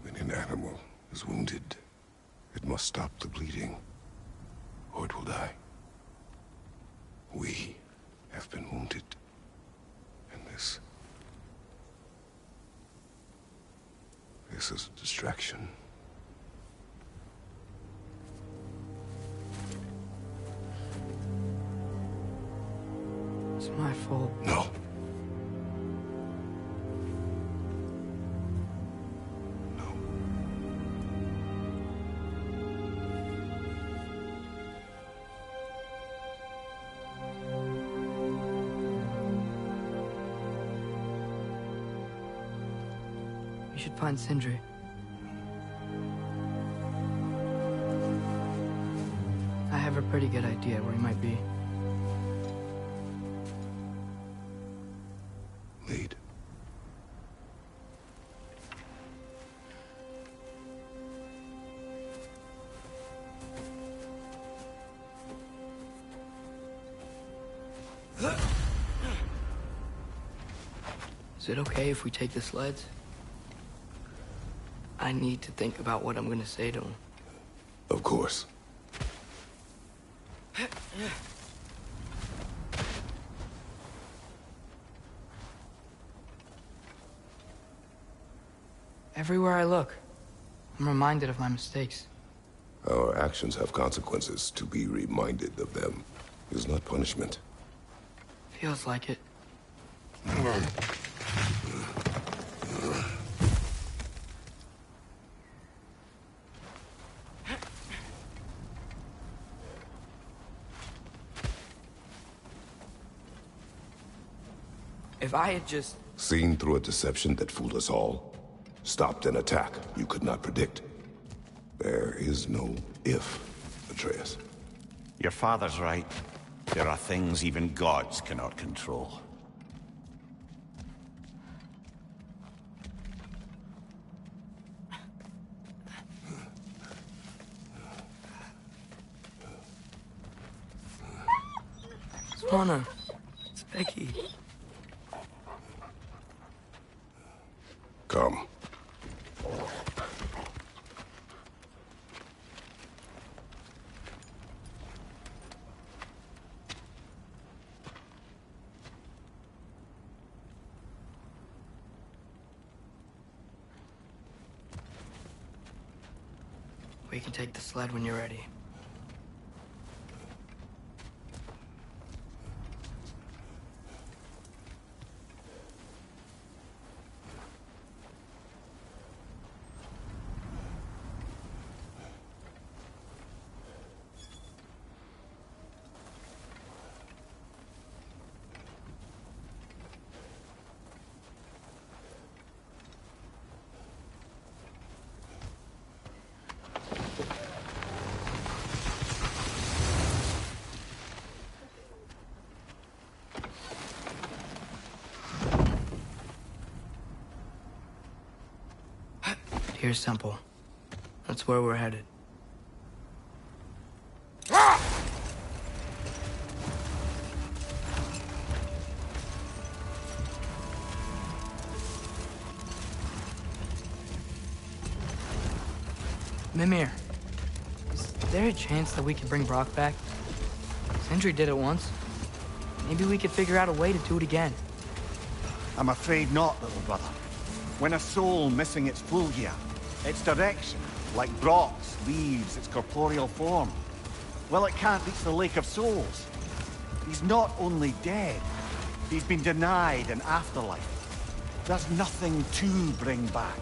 When an animal is wounded, it must stop the bleeding, or it will die. We have been wounded, and this is a distraction. It's my fault. No. We should find Sindri. I have a pretty good idea where he might be. Lead. Is it okay if we take the sleds? I need to think about what I'm gonna say to him. Of course. Everywhere I look, I'm reminded of my mistakes. Our actions have consequences. To be reminded of them is not punishment. Feels like it. If I had just... Seen through a deception that fooled us all. Stopped an attack you could not predict. There is no if, Atreus. Your father's right. There are things even gods cannot control. Swana, it's Becky. Come. We can take the sled when you're ready. Here's Temple. That's where we're headed. Mimir, is there a chance that we could bring Brock back? Sindri did it once. Maybe we could figure out a way to do it again. I'm afraid not, little brother. When a soul missing its fulgia, its direction, like Brock's, leaves its corporeal form, well, it can't reach the Lake of Souls. He's not only dead, he's been denied an afterlife. There's nothing to bring back.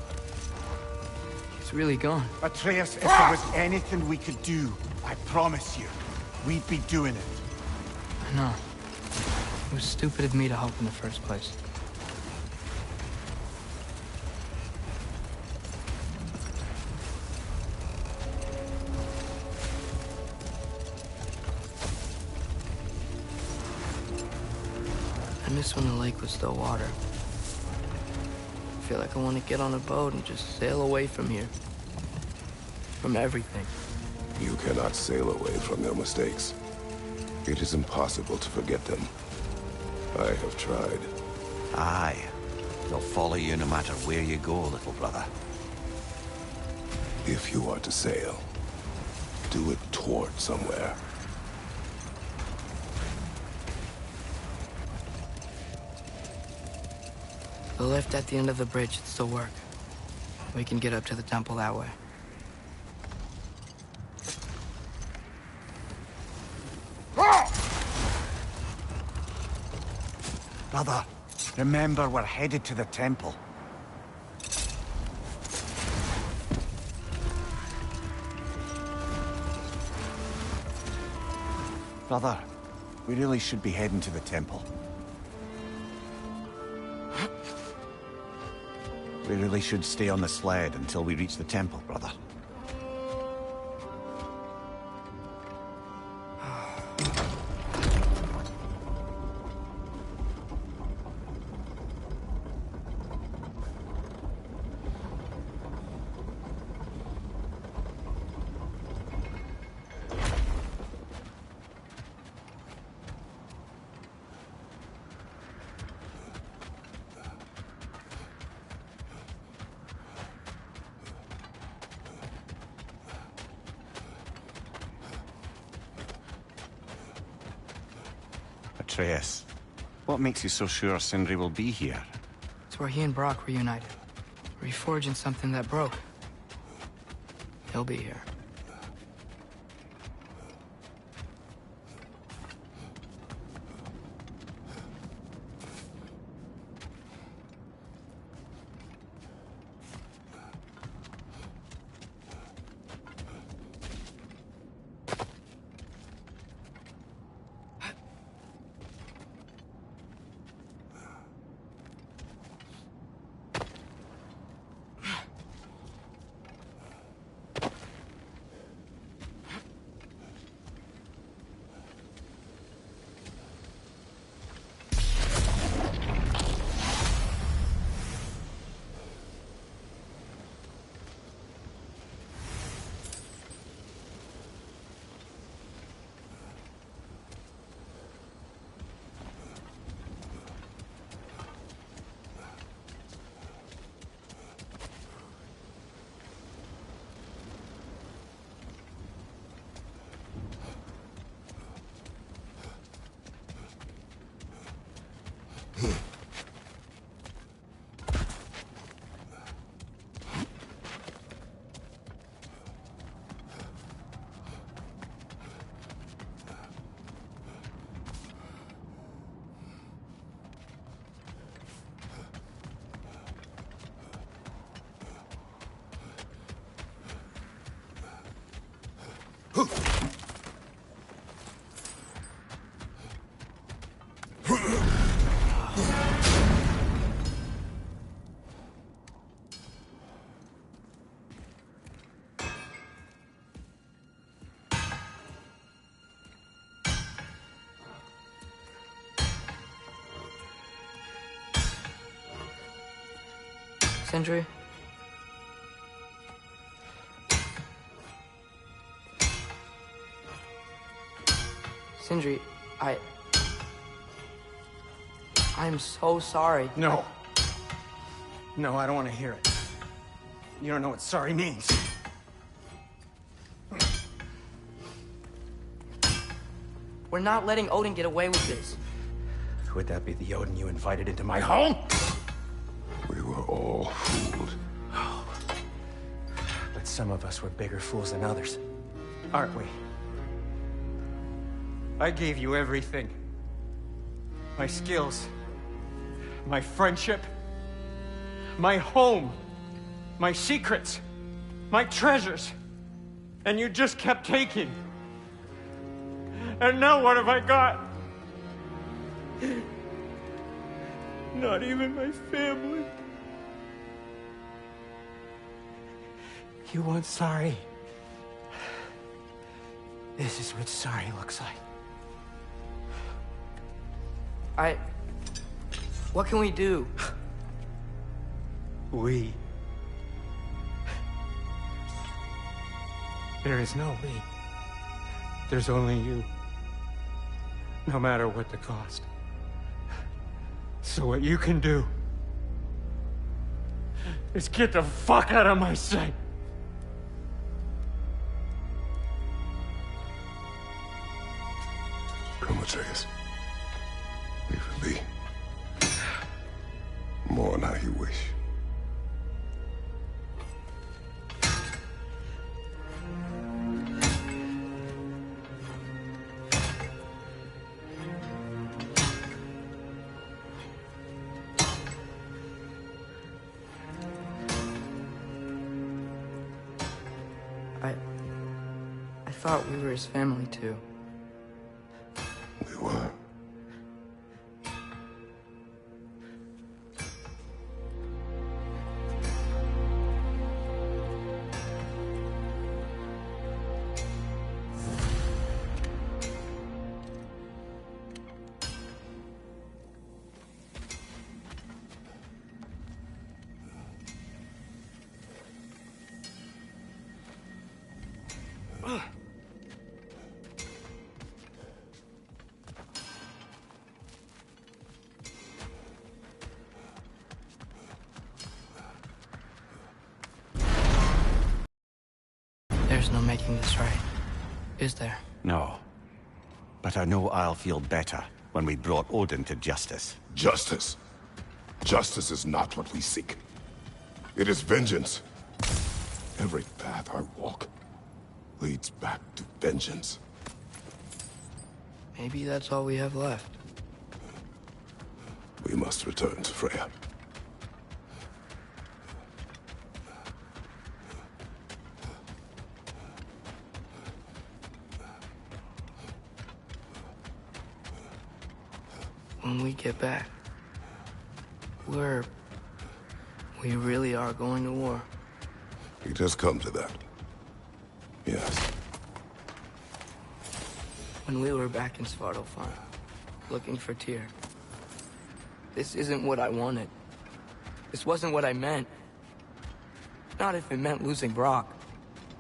He's really gone. Atreus, if there was anything we could do, I promise you, we'd be doing it. I know. It was stupid of me to help in the first place. I miss when the lake was still water. I feel like I want to get on a boat and just sail away from here. From everything. You cannot sail away from your mistakes. It is impossible to forget them. I have tried. Aye. They'll follow you no matter where you go, little brother. If you are to sail, do it toward somewhere. The lift at the end of the bridge should still work. We can get up to the temple that way. Brother, remember we're headed to the temple. Brother, we really should be heading to the temple. We really should stay on the sled until we reach the temple, brother. Atreus, what makes you so sure Sindri will be here? It's where he and Brock reunited. Reforging something that broke. He'll be here. Sindri? Sindri, I'm so sorry. No. No, I don't want to hear it. You don't know what sorry means. We're not letting Odin get away with this. Would that be the Odin you invited into my home? We were all fooled. But some of us were bigger fools than others, aren't we? I gave you everything. My skills, my friendship, my home, my secrets, my treasures. And you just kept taking. And now what have I got? Not even my family. You want sorry? This is what sorry looks like. What can we do? We. There is no we. There's only you. No matter what the cost. So what you can do is get the fuck out of my sight. Come, Atreus. Leave it be. Mourn how you wish. I thought we were his family too. We were. There's no making this right, is there? No. But I know I'll feel better when we brought Odin to justice. Justice. Justice is not what we seek. It is vengeance. Every path I walk leads back to vengeance. Maybe that's all we have left. We must return to Freya. When we get back, we really are going to war. It has come to that. Yes. When we were back in Svartalfheim, looking for Tyr, this isn't what I wanted. This wasn't what I meant. Not if it meant losing Brock.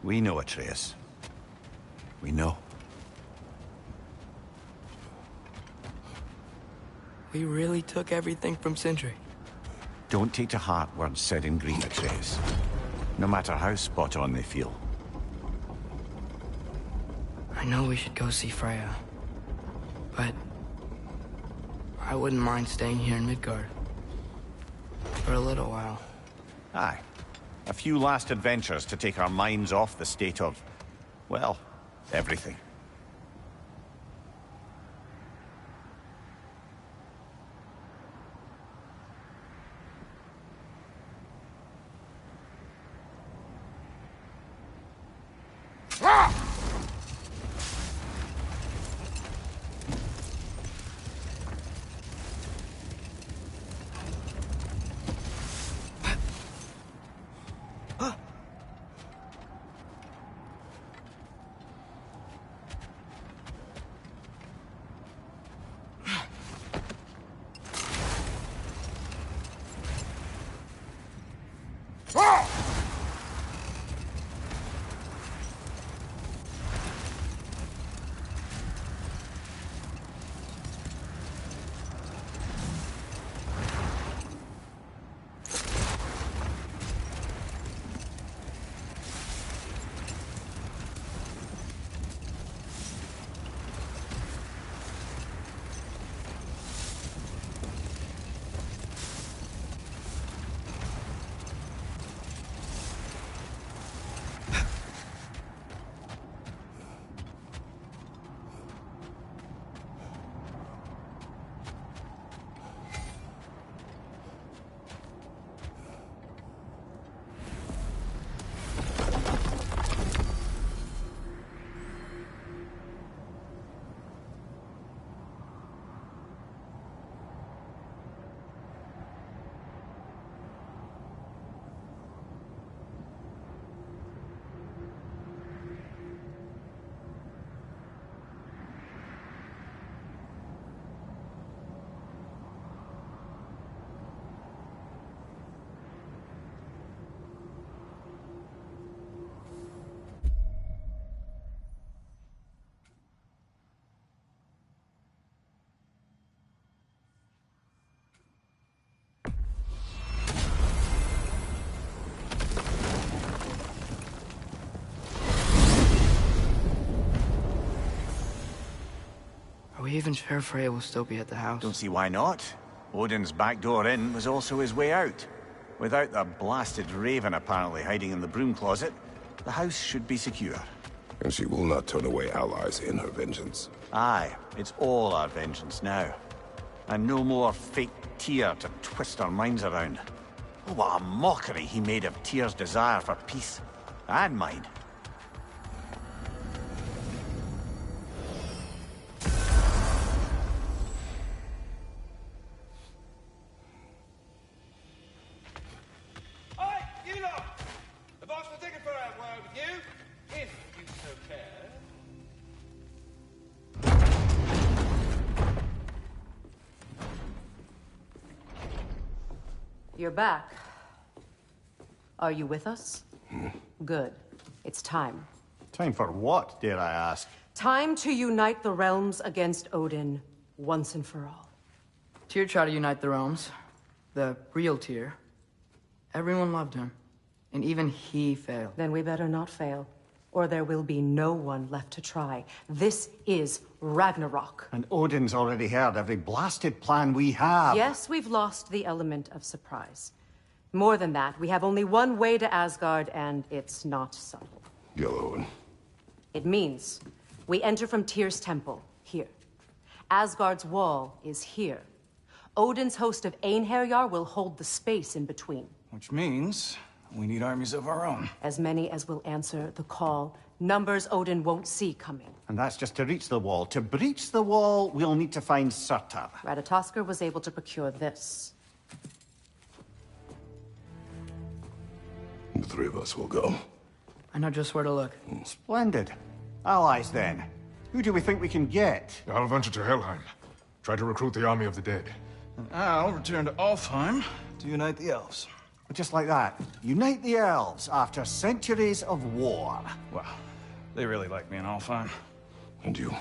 We know, Atreus. We know. We really took everything from Sindri. Don't take to heart words said in grief, Atreus. No matter how spot on they feel. I know we should go see Freya, but I wouldn't mind staying here in Midgard. For a little while. Aye. A few last adventures to take our minds off the state of, well, everything. even sure Freya will still be at the house? Don't see why not. Odin's back door in was also his way out. Without the blasted raven apparently hiding in the broom closet, the house should be secure. And she will not turn away allies in her vengeance. Aye, it's all our vengeance now. And no more fake Tyr to twist our minds around. Oh, what a mockery he made of Tyr's desire for peace. And mine. Oi, you lot! The boss will take it for a word with you, if you so care. You're back. Are you with us? Good. It's time. Time for what, dare I ask? Time to unite the realms against Odin, once and for all. Tyr tried to unite the realms. The real Tyr. Everyone loved him. And even he failed. Then we better not fail, or there will be no one left to try. This is Ragnarok. And Odin's already heard every blasted plan we have. Yes, we've lost the element of surprise. More than that, we have only one way to Asgard, and it's not subtle. Yellow. It means we enter from Tyr's temple, here. Asgard's wall is here. Odin's host of Einherjar will hold the space in between. Which means we need armies of our own. As many as will answer the call. Numbers Odin won't see coming. And that's just to reach the wall. To breach the wall, we'll need to find Surtur. Ratatoskr was able to procure this. The three of us will go. I know just where to look. Splendid. Allies, then. Who do we think we can get? I'll venture to Helheim. Try to recruit the army of the dead. And I'll return to Alfheim to unite the elves. Just like that. Unite the elves after centuries of war. Well, they really like me in Alfheim. And you?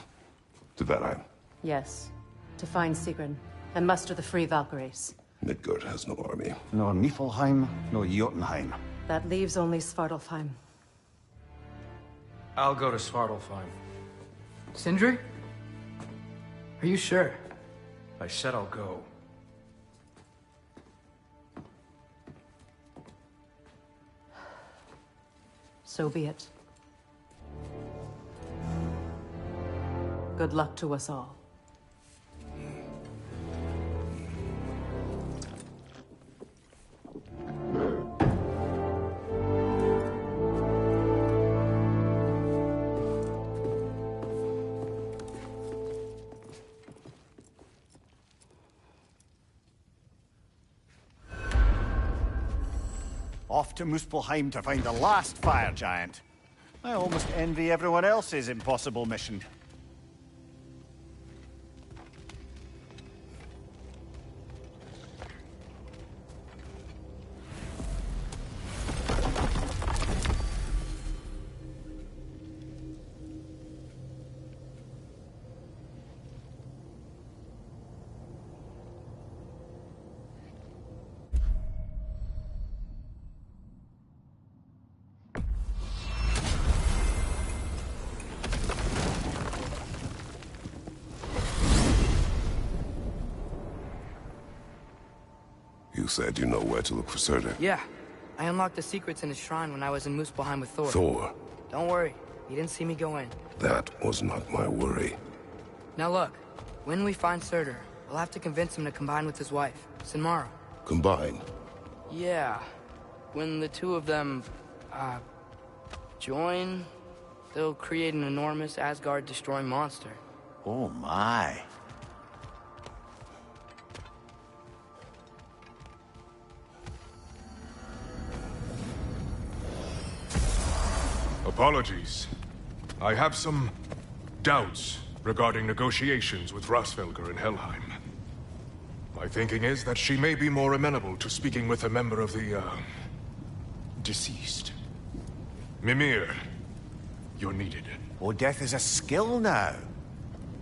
To Valheim? Yes. To find Sigrun and muster the free Valkyries. Midgard has no army. Nor Niflheim, nor Jotunheim. That leaves only Svartalfheim. I'll go to Svartalfheim. Sindri? Are you sure? I said I'll go. So be it. Good luck to us all. Off to Muspelheim to find the last fire giant. I almost envy everyone else's impossible mission. You said you know where to look for Surtur. Yeah. I unlocked the secrets in his shrine when I was in Muspelheim with Thor. Thor? Don't worry. He didn't see me go in. That was not my worry. Now look. When we find Surtur, we'll have to convince him to combine with his wife, Sinmara. Combine? Yeah. When the two of them, join, they'll create an enormous Asgard-destroying monster. Oh my. Apologies. I have some doubts regarding negotiations with Rasvelger in Helheim. My thinking is that she may be more amenable to speaking with a member of the, deceased. Mimir, you're needed. Oh, death is a skill now.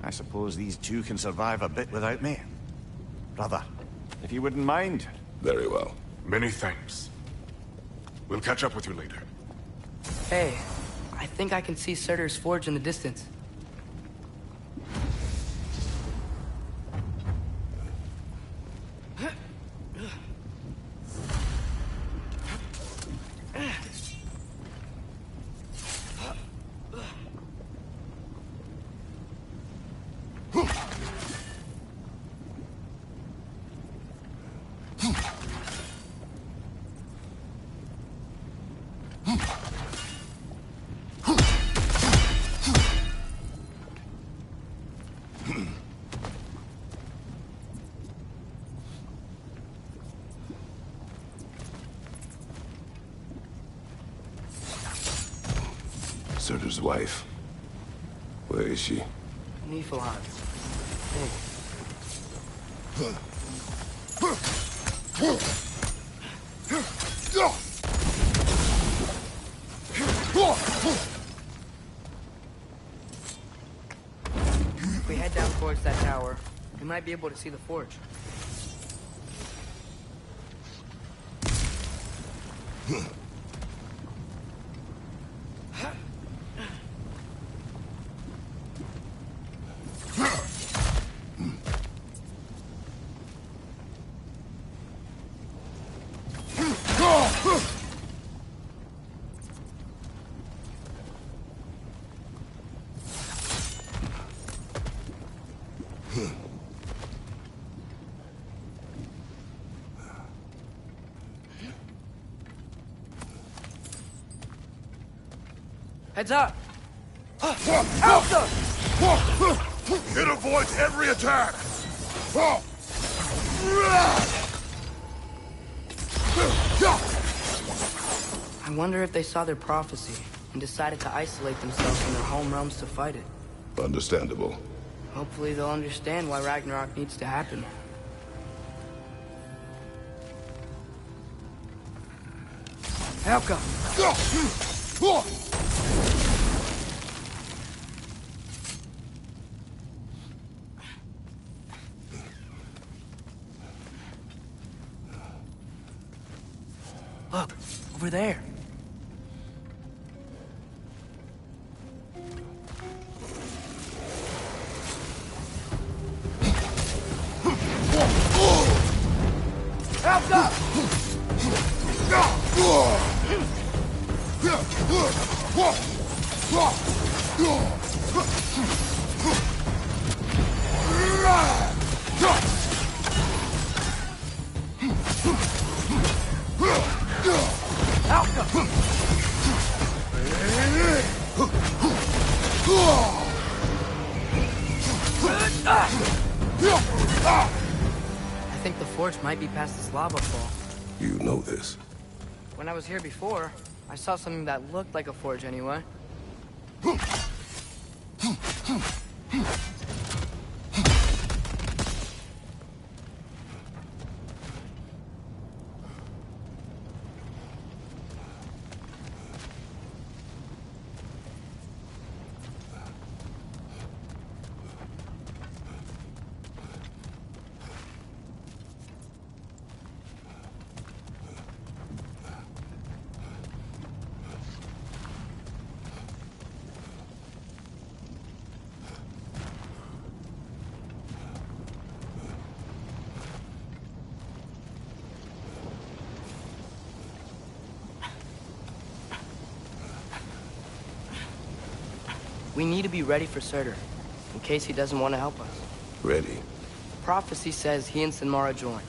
I suppose these two can survive a bit without me. Brother, if you wouldn't mind. Very well. Many thanks. We'll catch up with you later. Hey, I think I can see Surtur's forge in the distance. Surtur's wife. Where is she? Niflheim. If we head down towards that tower, we might be able to see the forge. Heads up! Alpha! It avoids every attack! I wonder if they saw their prophecy and decided to isolate themselves from their home realms to fight it. Understandable. Hopefully they'll understand why Ragnarok needs to happen. Helka! Look, over there. Helka! I think the forge might be past this lava fall. You know this. When I was here before, I saw something that looked like a forge anyway. We need to be ready for Surtur, in case he doesn't want to help us. Ready. Prophecy says he and Sinmara join,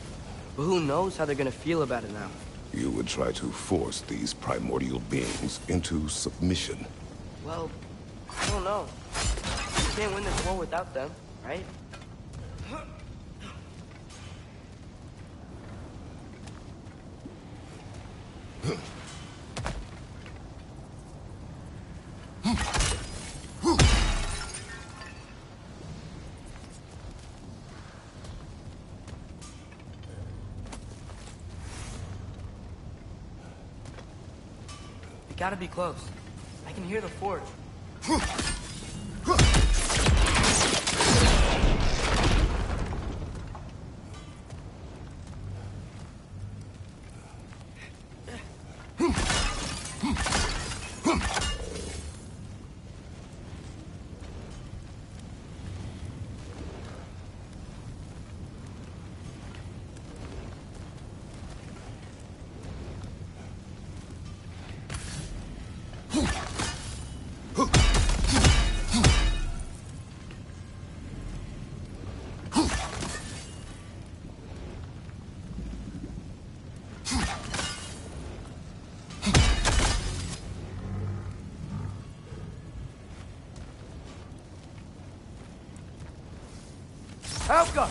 but who knows how they're gonna feel about it now. You would try to force these primordial beings into submission. Well, I don't know. We can't win this war without them, right? Gotta be close. I can hear the forge. Helka!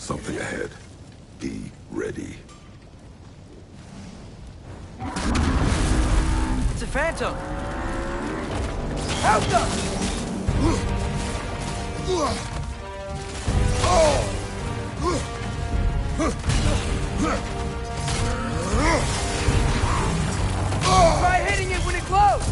Something ahead. Be ready. It's a phantom! Help them! Try hitting it when it glows!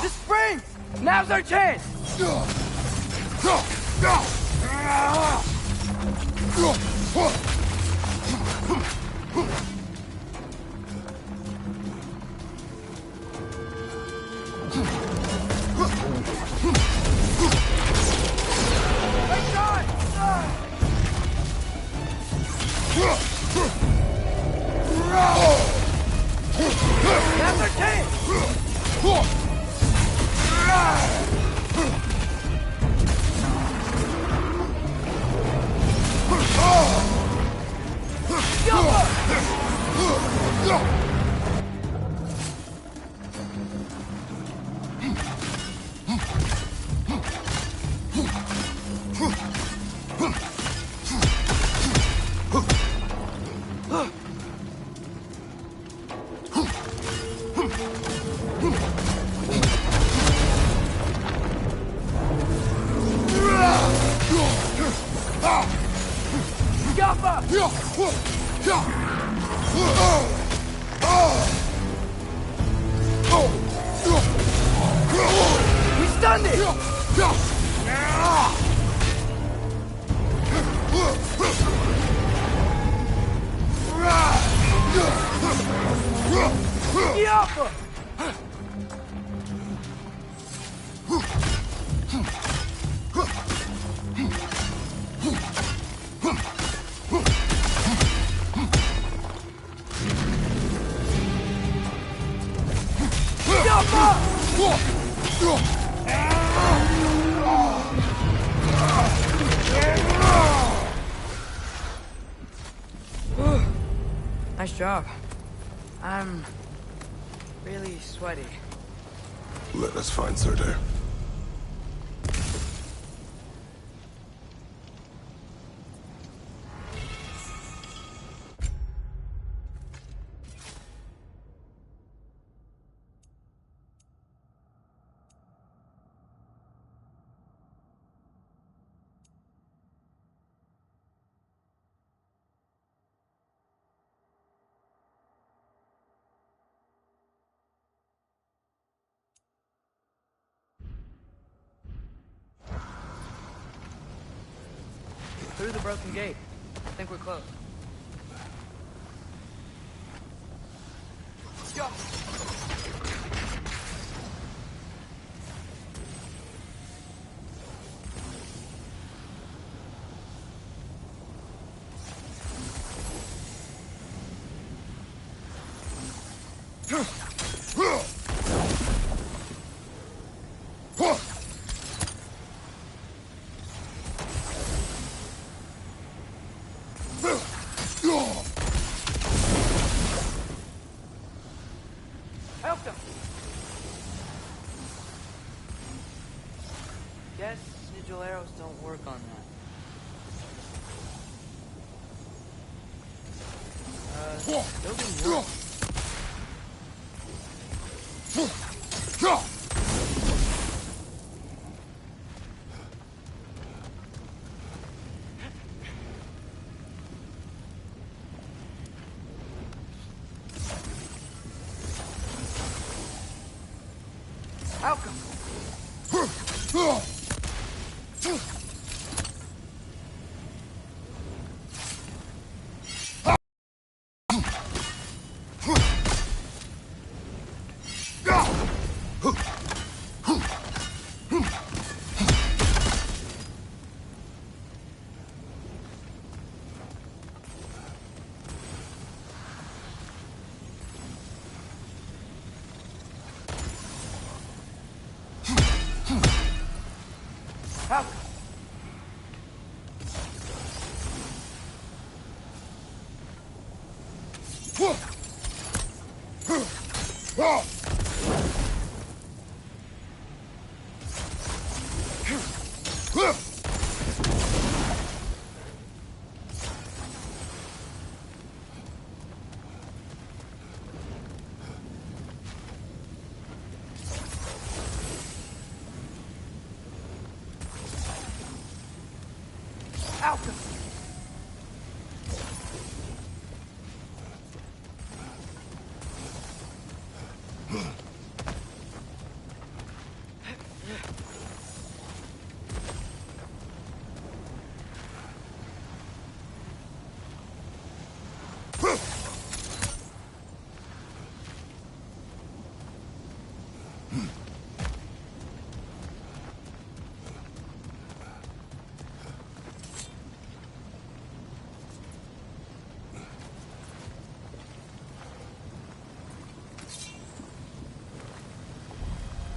The springs! Now's our chance! Now's our chance! We stunned it! Yappa! Nice job. I'm really sweaty. Let us find Surtur. Through the broken gate. I think we're close. Go! Help them! Guess sigil arrows don't work on that. Building work. Outcome.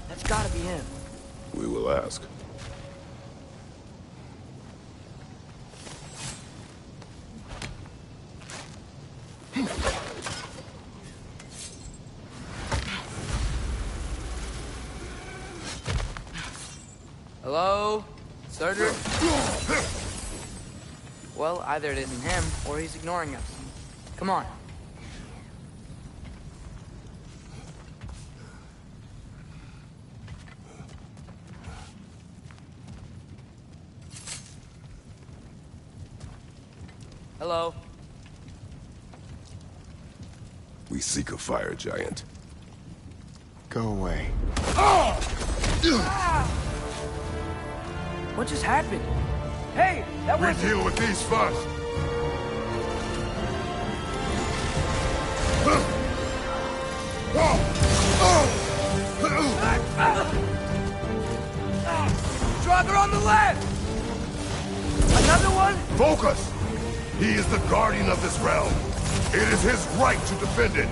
That's gotta be him. We will ask. Hello? Surtur? Well, either it isn't him, or he's ignoring us. Come on. Hello? We seek a fire giant. Go away. What just happened? Hey, that We was... deal with these first. Draugr on the left! Another one? Focus! He is the guardian of this realm. It is his right to defend it.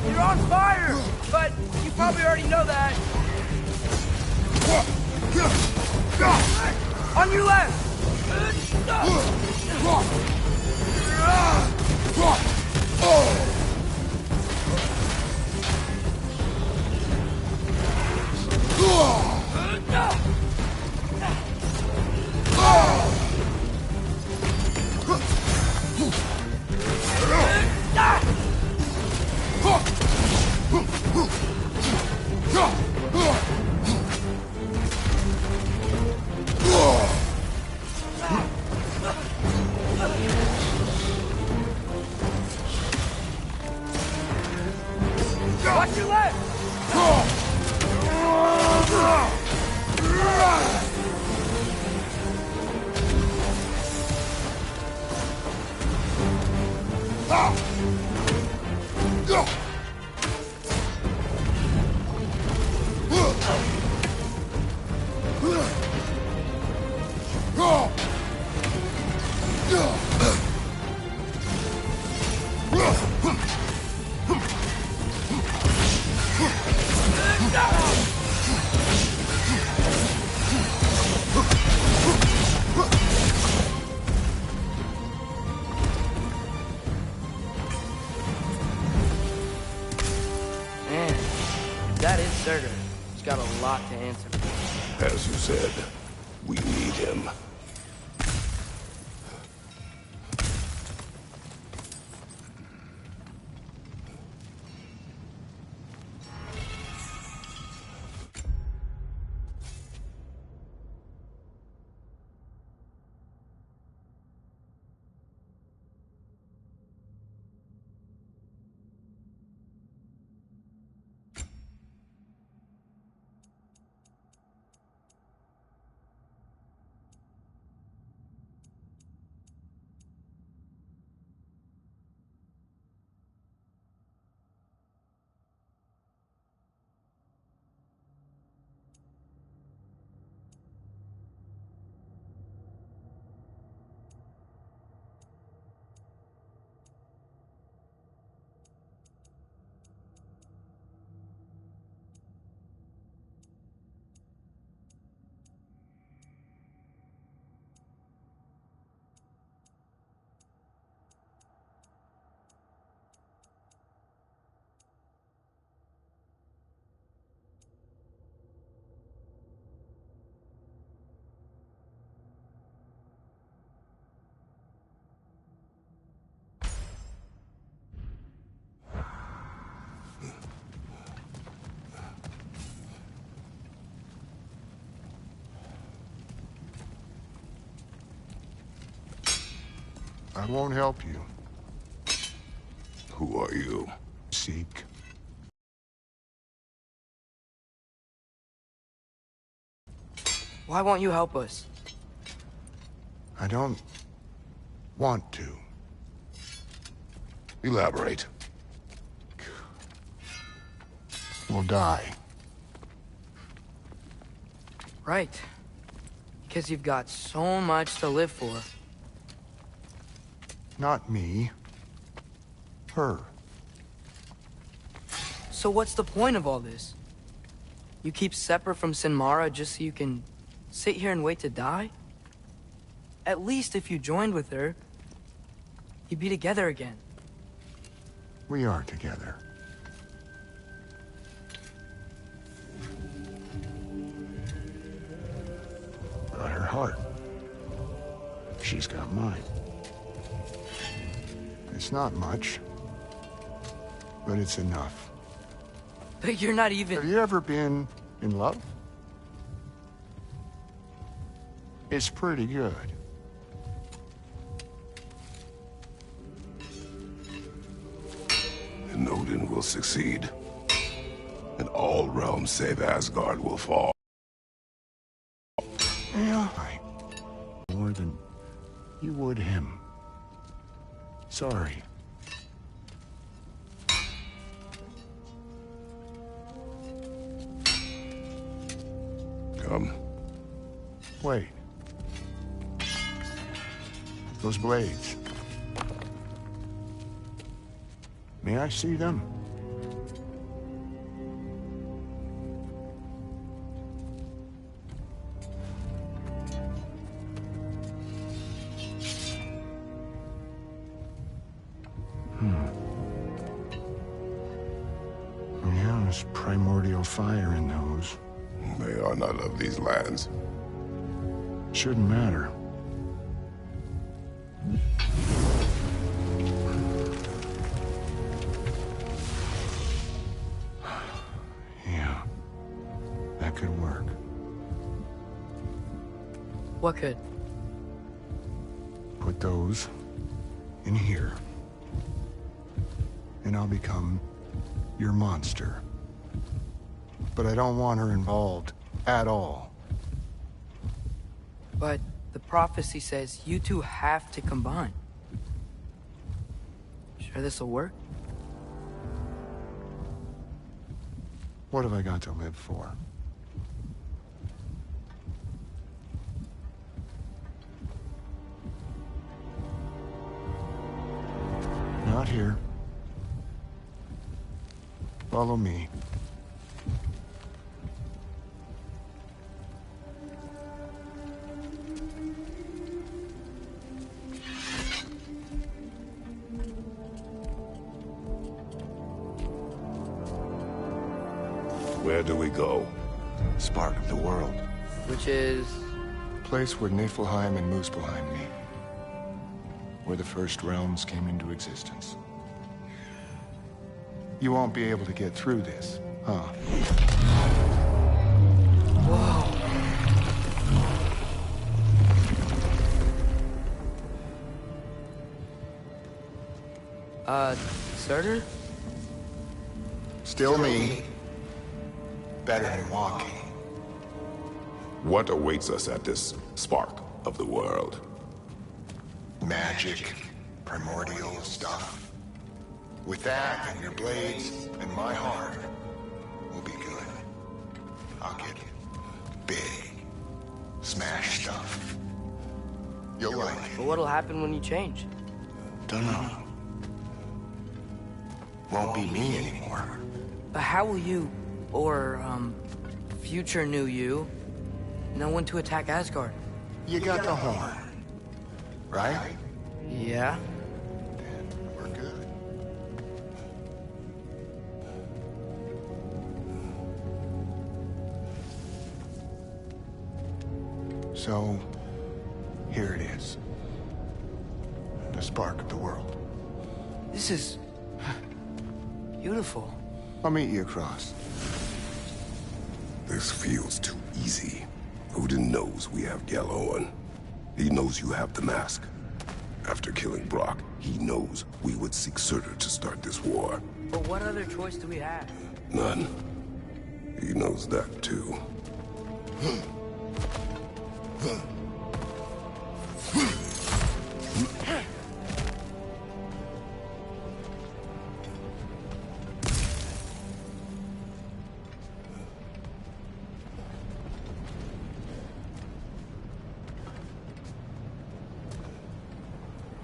You're on fire! But you probably already know that. On your left! Watch your left! Man, if that is Surtur, he's got a lot to answer for. As you said, we need him. I won't help you. Who are you? Seek. Why won't you help us? I don't want to. Elaborate. We'll die. Right. Because you've got so much to live for. Not me. Her. So what's the point of all this? You keep separate from Sinmara just so you can sit here and wait to die? At least if you joined with her, you'd be together again. We are together. Got her heart. She's got mine. It's not much, but it's enough. But you're not even... Have you ever been in love? It's pretty good. And Odin will succeed. And all realms save Asgard will fall. Yeah. More than you would him. Sorry. Come. Wait. Those blades. May I see them? Yeah, there's primordial fire in those. They are not of these lands. Shouldn't matter. Yeah, that could work. What could? Put those in here. And I'll become your monster. But I don't want her involved at all. But the prophecy says you two have to combine. Sure this'll work? What have I got to live for? Not here. Follow me. Where do we go? Spark of the world. Which is... Place where Niflheim and Muspelheim meet. Where the first realms came into existence. You won't be able to get through this, huh? Whoa. Surtur? Still me. Better than walking. What awaits us at this spark of the world? Magic, primordial stuff. With that and your blades and my heart, we'll be good. I'll get big. Smash stuff. You'll like it. But what'll happen when you change? Dunno. Won't be me anymore. But how will you, or, future new you, know when to attack Asgard? You got the horn, right? Yeah? Then we're good. So, here it is. The spark of the world. This is... beautiful. I'll meet you across. This feels too easy. Odin knows we have Yellowin. He knows you have the mask. After killing Brock, he knows we would seek Surtur to start this war. But what other choice do we have? None. He knows that too.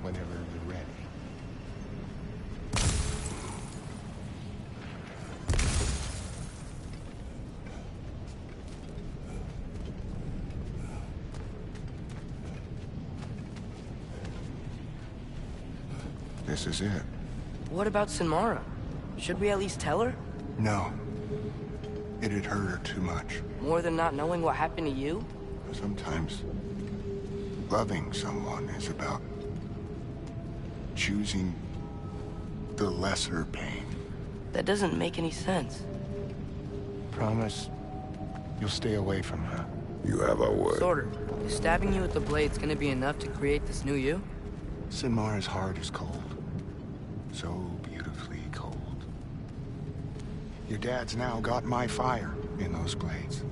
Whenever you're ready. This is it. What about Sinmara? Should we at least tell her? No. It'd hurt her too much. More than not knowing what happened to you? Sometimes loving someone is about choosing the lesser pain. That doesn't make any sense. Promise you'll stay away from her. You have our word. Sort of. Is stabbing you with the blade's gonna be enough to create this new you? Sinmara's heart is cold. So beautifully cold. Your dad's now got my fire in those blades.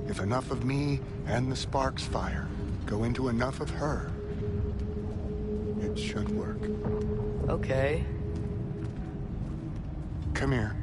If enough of me and the spark's fire go into enough of her, it should work. Okay. Come here.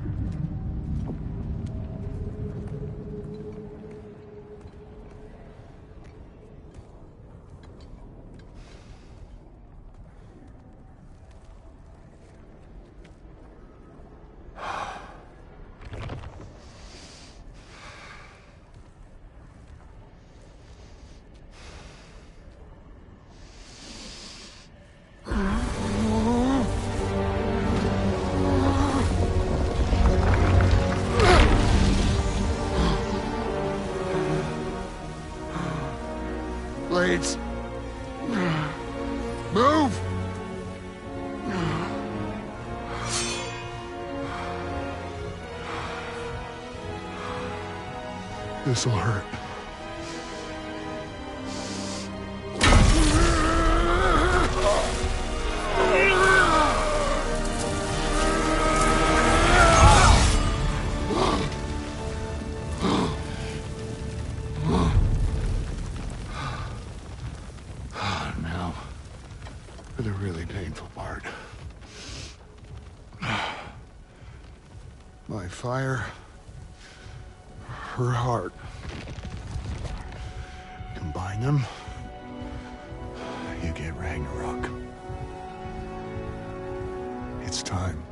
Blades. Move! This'll hurt. Now, for the really painful part. My fire, her heart. Combine them, you get Ragnarok. It's time.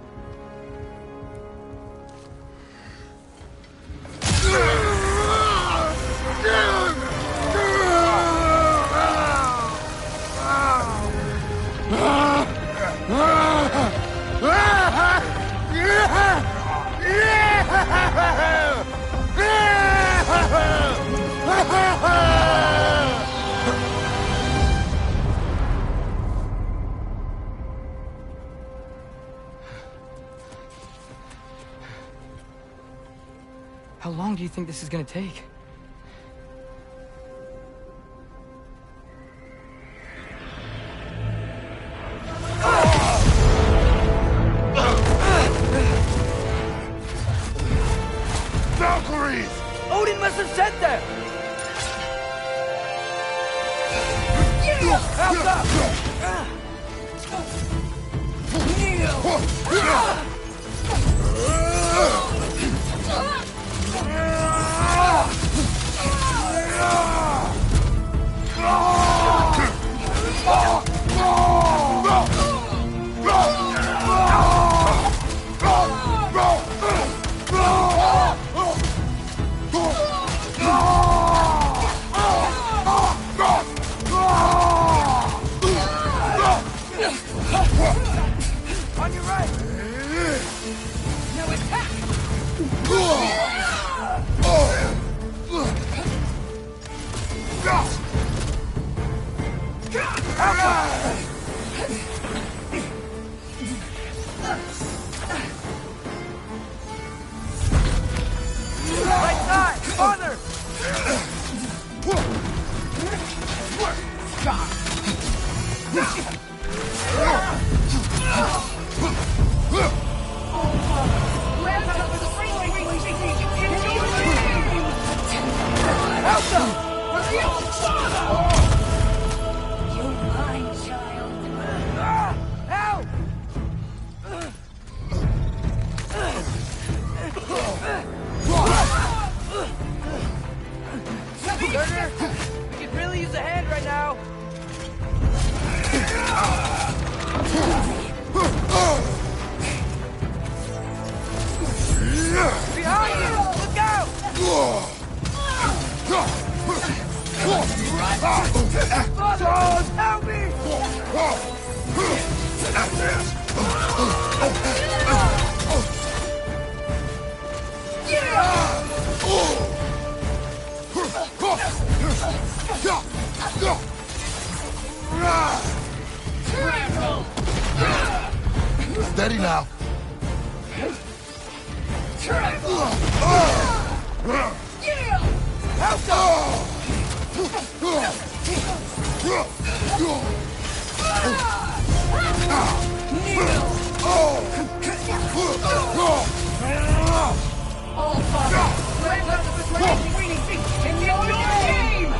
How long do you think this is gonna take? Valkyries! Odin must have sent them! Help up! On your right! Now attack! Right side! Farther! You're mine, child. Help! Turner, we could really use a hand right now. Behind you! Look out! Father, help me! Steady now. All Father, grant us the great winning in your name!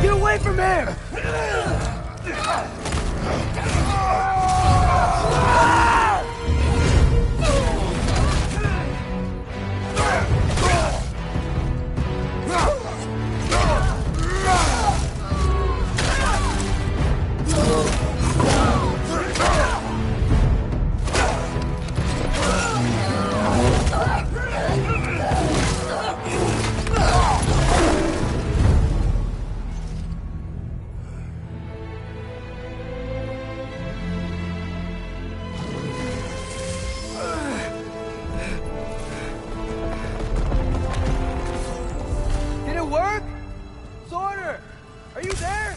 Get away from him! Did it work? Sorter! Are you there?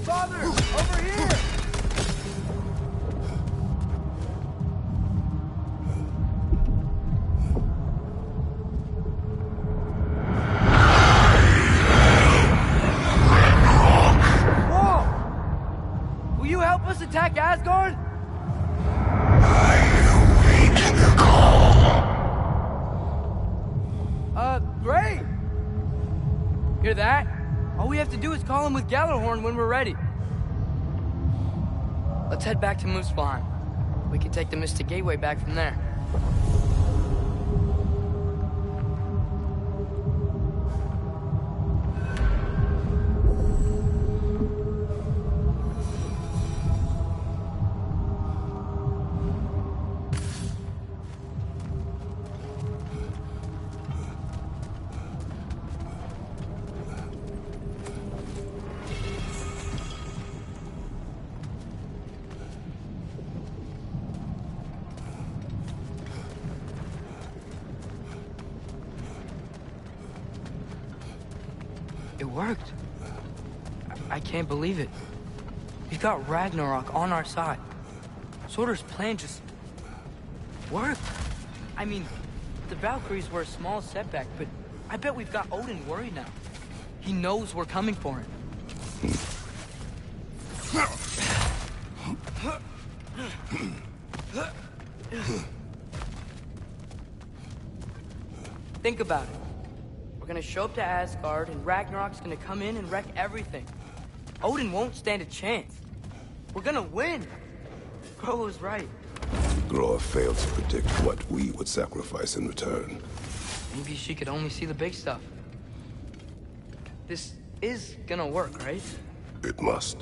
Father! Over here! Whoa! Will you help us attack Asgard? Great! Hear that? All we have to do is call him with Gjallarhorn when we're ready. Let's head back to Muspelheim. We can take the Mystic Gateway back from there. It worked. I can't believe it. We've got Ragnarok on our side. Sorter's plan just worked. I mean, the Valkyries were a small setback, but I bet we've got Odin worried now. He knows we're coming for him. Think about it. We're gonna show up to Asgard, and Ragnarok's gonna come in and wreck everything. Odin won't stand a chance. We're gonna win. Bro was right. Groa failed to predict what we would sacrifice in return. Maybe she could only see the big stuff. This is gonna work, right? It must.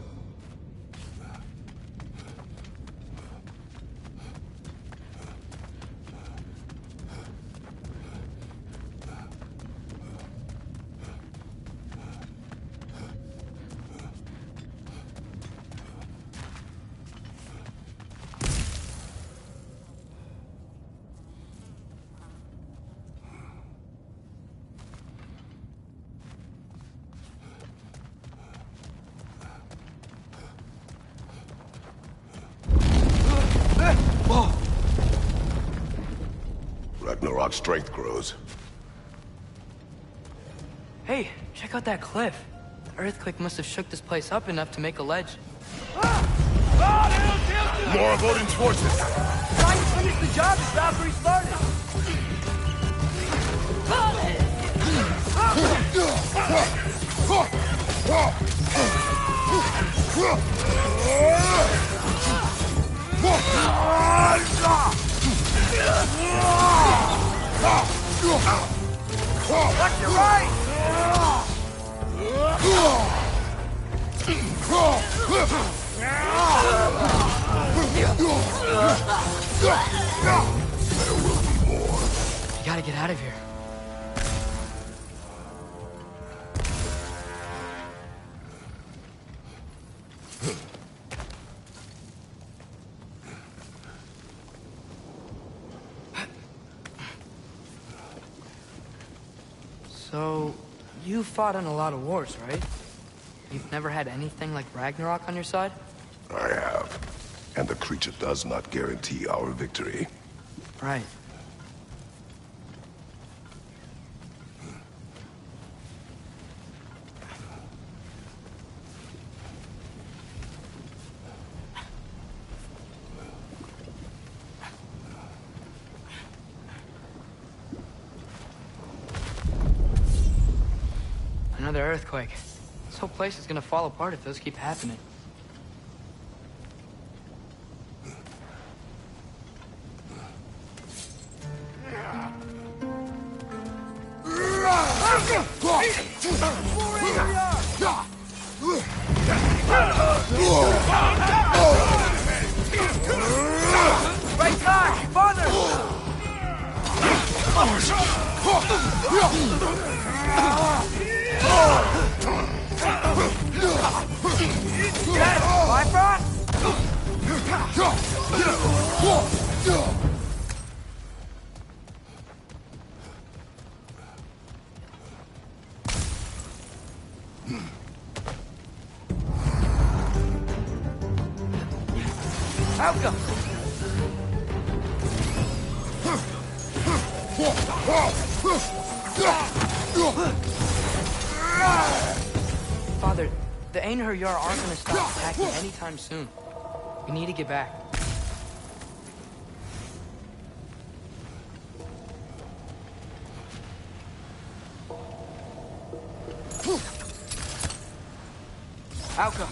Ragnarok's strength grows. Hey, check out that cliff. The earthquake must have shook this place up enough to make a ledge. More of Odin's forces! Trying to finish the job as Valkyrie started! Watch your right! There will be more. You gotta get out of here. So, you fought in a lot of wars, right? You've never had anything like Ragnarok on your side? I have. And the creature does not guarantee our victory. Right. Another earthquake. This whole place is gonna fall apart if those keep happening. Right side! Farther! Bifrost? Outcome! Father, the Einherjar aren't gonna stop attacking anytime soon. We need to get back. Outcome.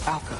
Alka.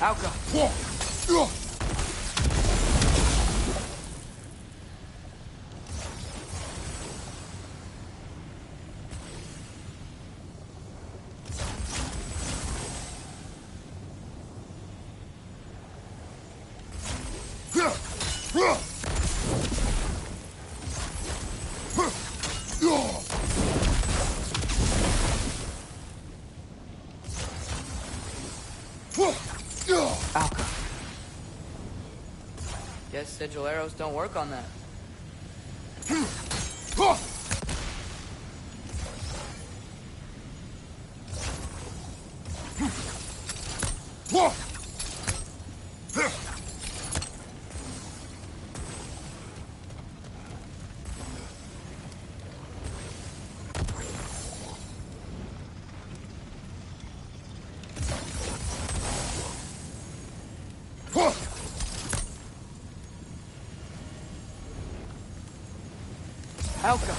Alka. guess sigil arrows don't work on that. Helka!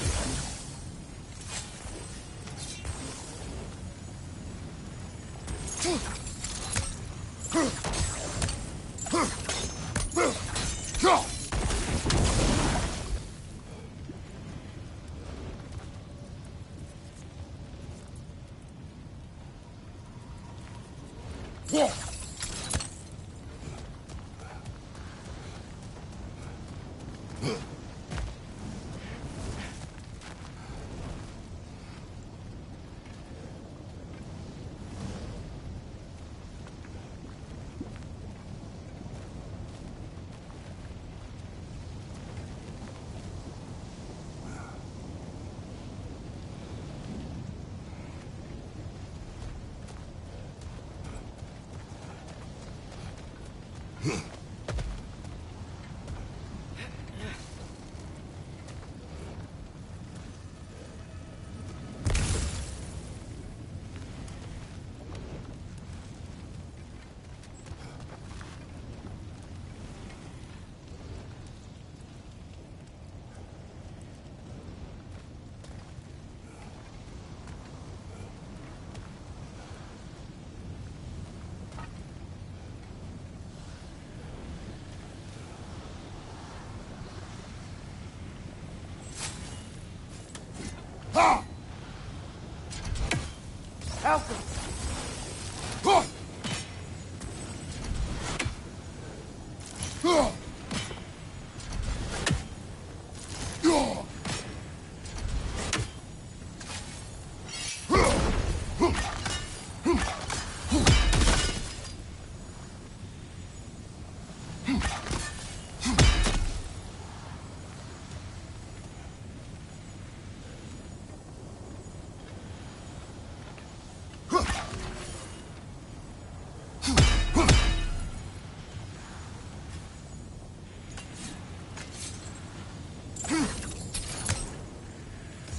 Helka!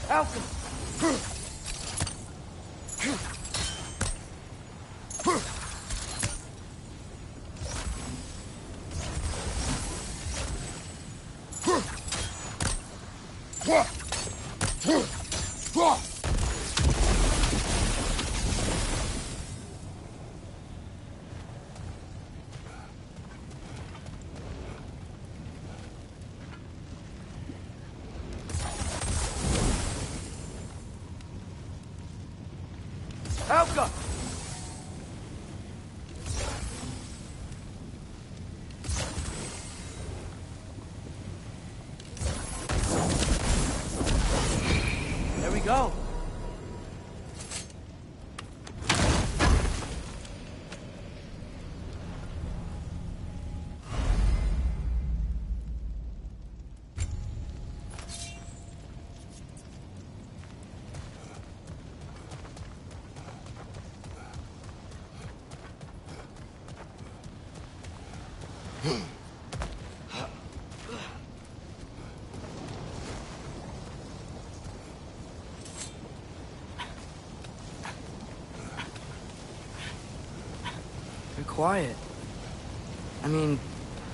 Helka! Helka! There we go. You're quiet. I mean,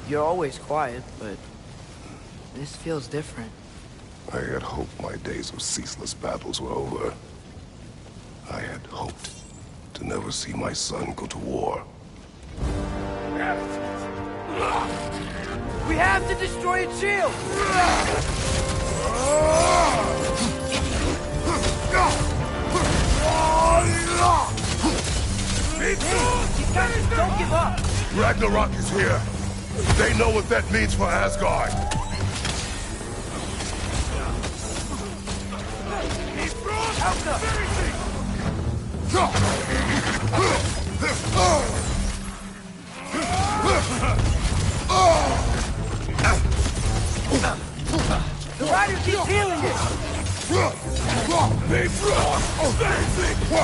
you're always quiet, but this feels different. I had hoped my days of ceaseless battles were over. I had hoped to never see my son go to war. We have to destroy its shield! Don't give up! Ragnarok is here. They know what that means for Asgard. We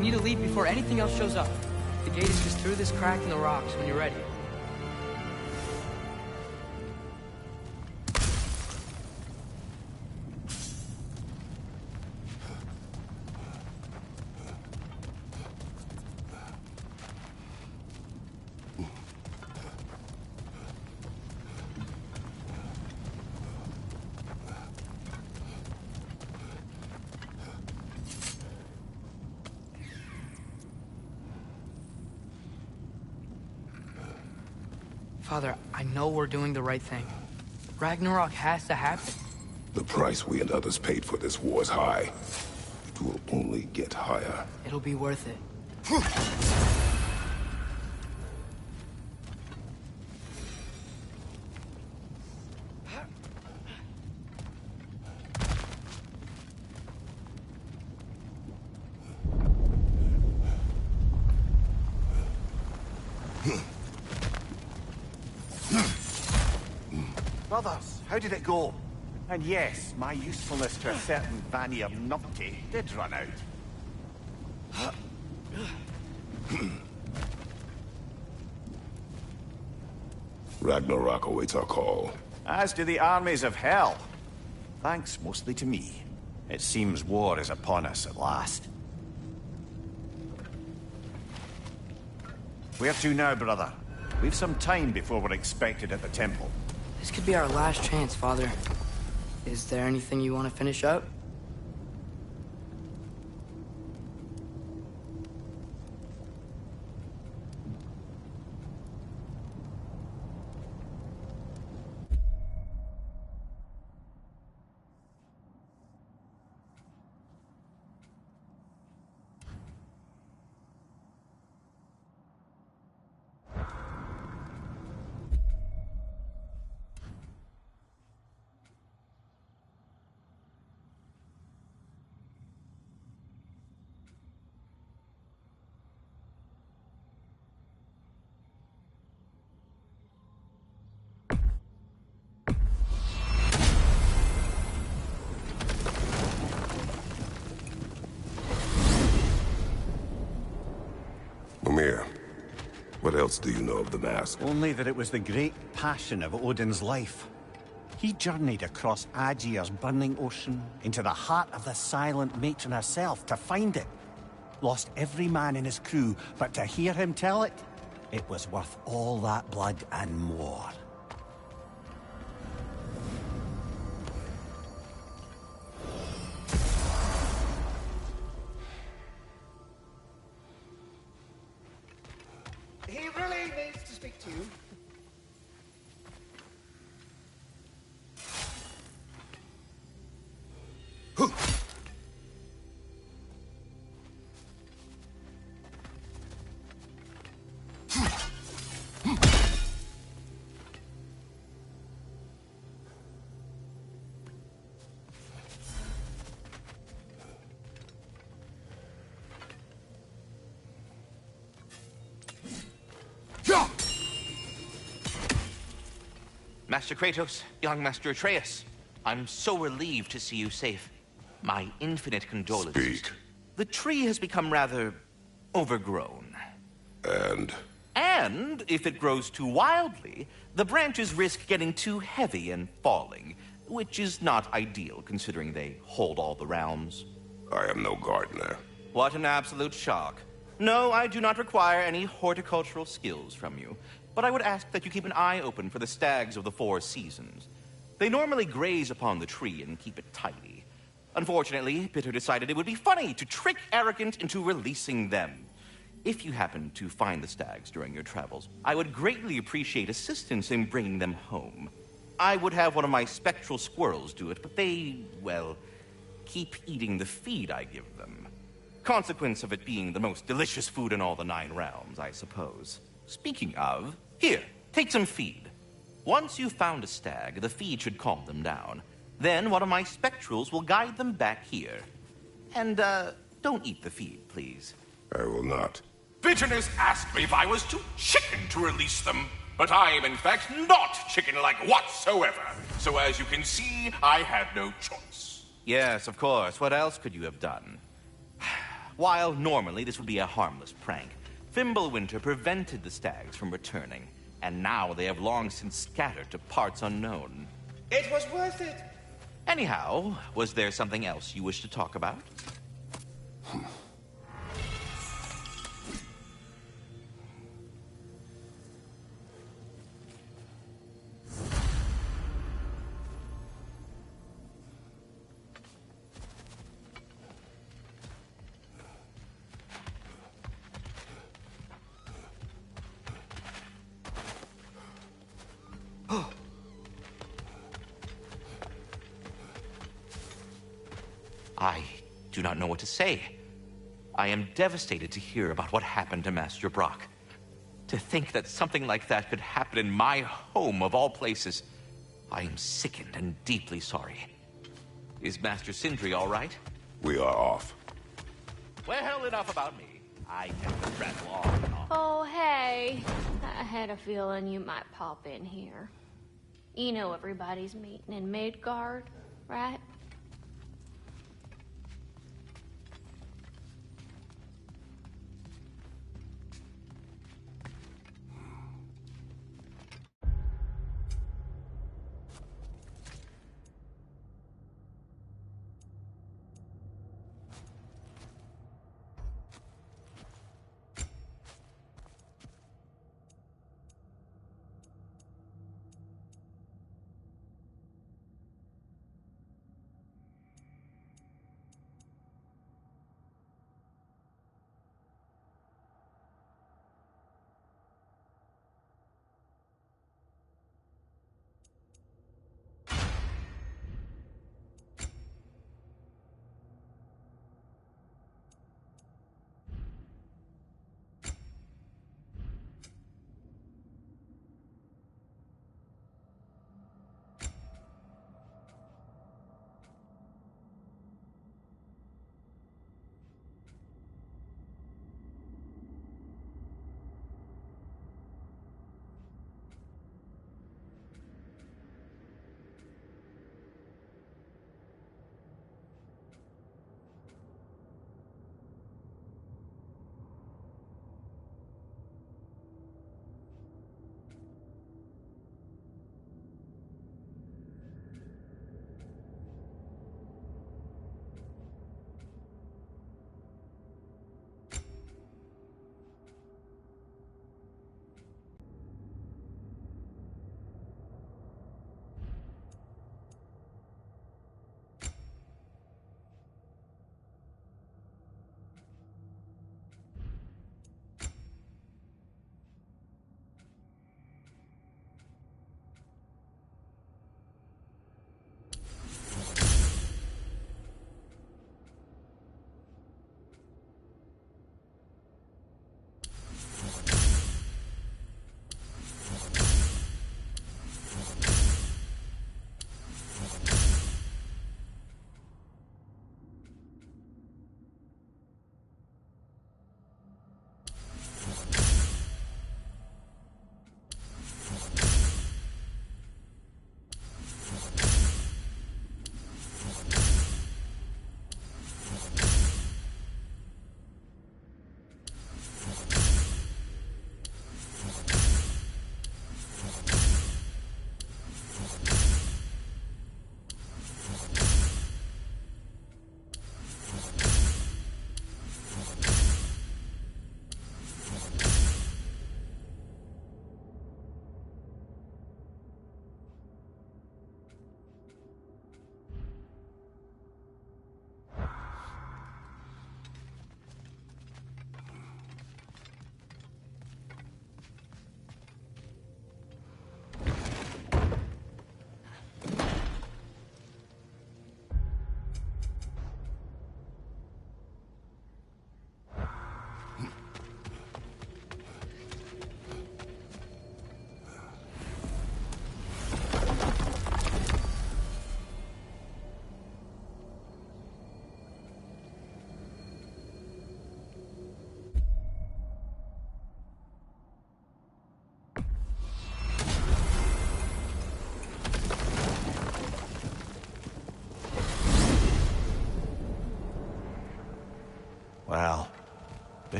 need to leave before anything else shows up. The gate is just through this crack in the rocks when you're ready. Father, I know we're doing the right thing. Ragnarok has to happen. The price we and others paid for this war is high. It will only get higher. It'll be worth it. Brothers, how did it go? And yes, my usefulness to a certain Vanir numpty did run out. Ragnarok awaits our call. As do the armies of hell. Thanks mostly to me. It seems war is upon us at last. Where to now, brother? We've some time before we're expected at the temple. This could be our last chance, Father. Is there anything you want to finish up? Mimir, what else do you know of the mask? Only that it was the great passion of Odin's life. He journeyed across Aegir's burning ocean into the heart of the silent matron herself to find it. Lost every man in his crew, but to hear him tell it, it was worth all that blood and more. He really needs to speak to you. Master Kratos, young Master Atreus, I'm so relieved to see you safe. My infinite condolences. Speak. The tree has become rather overgrown. And if it grows too wildly, the branches risk getting too heavy and falling, which is not ideal considering they hold all the realms. I am no gardener. What an absolute shock. No, I do not require any horticultural skills from you, but I would ask that you keep an eye open for the stags of the four seasons. They normally graze upon the tree and keep it tidy. Unfortunately, Bitter decided it would be funny to trick Arrogant into releasing them. If you happen to find the stags during your travels, I would greatly appreciate assistance in bringing them home. I would have one of my spectral squirrels do it, but they, well, keep eating the feed I give them. Consequence of it being the most delicious food in all the 9 realms, I suppose. Speaking of, here, take some feed. Once you've found a stag, the feed should calm them down. Then one of my spectrals will guide them back here. And, don't eat the feed, please. I will not. Bitterness asked me if I was too chicken to release them, but I am in fact not chicken-like whatsoever. So as you can see, I had no choice. Yes, of course. What else could you have done? While normally this would be a harmless prank, Fimbulwinter prevented the stags from returning, and now they have long since scattered to parts unknown. It was worth it. Anyhow, was there something else you wish to talk about? I do not know what to say. I am devastated to hear about what happened to Master Brock. To think that something like that could happen in my home of all places, I am sickened and deeply sorry. Is Master Sindri all right? We are off. Well, enough about me. I tend to prattle on and on. Oh, hey. I had a feeling you might pop in here. You know everybody's meeting in Midgard, right?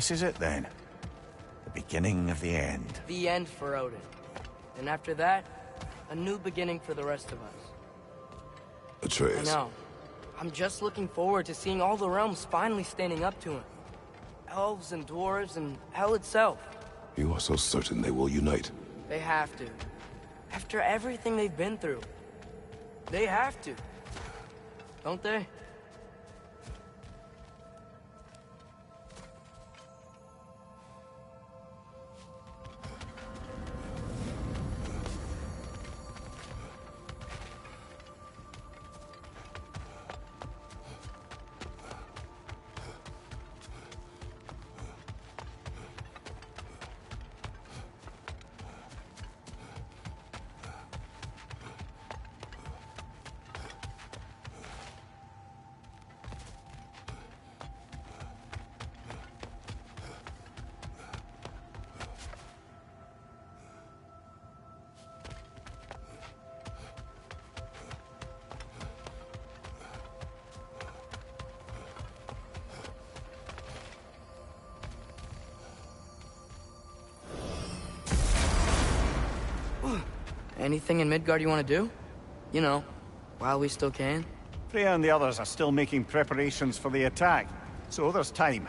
This is it then. The beginning of the end. The end for Odin. And after that, a new beginning for the rest of us. Atreus. I know. I'm just looking forward to seeing all the realms finally standing up to him. Elves and dwarves and hell itself. You are so certain they will unite? They have to. After everything they've been through. They have to. Don't they? Anything in Midgard you want to do? You know, while we still can. Freya and the others are still making preparations for the attack, so there's time.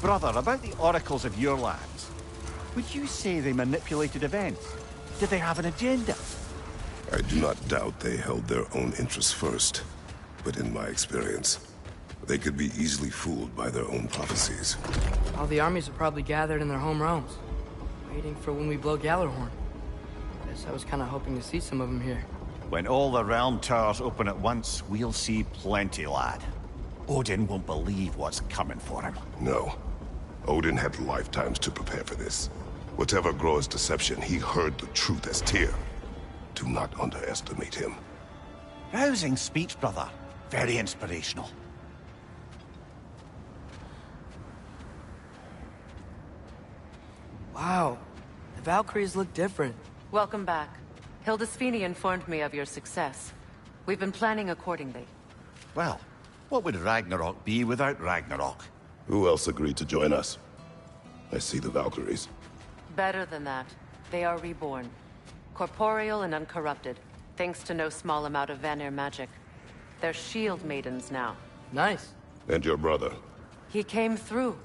Brother, about the oracles of your lands, would you say they manipulated events? Did they have an agenda? I do not doubt they held their own interests first. But in my experience, they could be easily fooled by their own prophecies. All the armies are probably gathered in their home realms, waiting for when we blow Gallarhorn. Guess I was kind of hoping to see some of them here. When all the realm towers open at once, we'll see plenty, lad. Odin won't believe what's coming for him. No. Odin had lifetimes to prepare for this. Whatever Groa's deception, he heard the truth as Tyr. Do not underestimate him. Rousing speech, brother. Very inspirational. Wow. The Valkyries look different. Welcome back. Hildisvini informed me of your success. We've been planning accordingly. Well, what would Ragnarok be without Ragnarok? Who else agreed to join us? I see the Valkyries. Better than that. They are reborn. Corporeal and uncorrupted, thanks to no small amount of Vanir magic. They're shield maidens now. Nice. And your brother? He came through.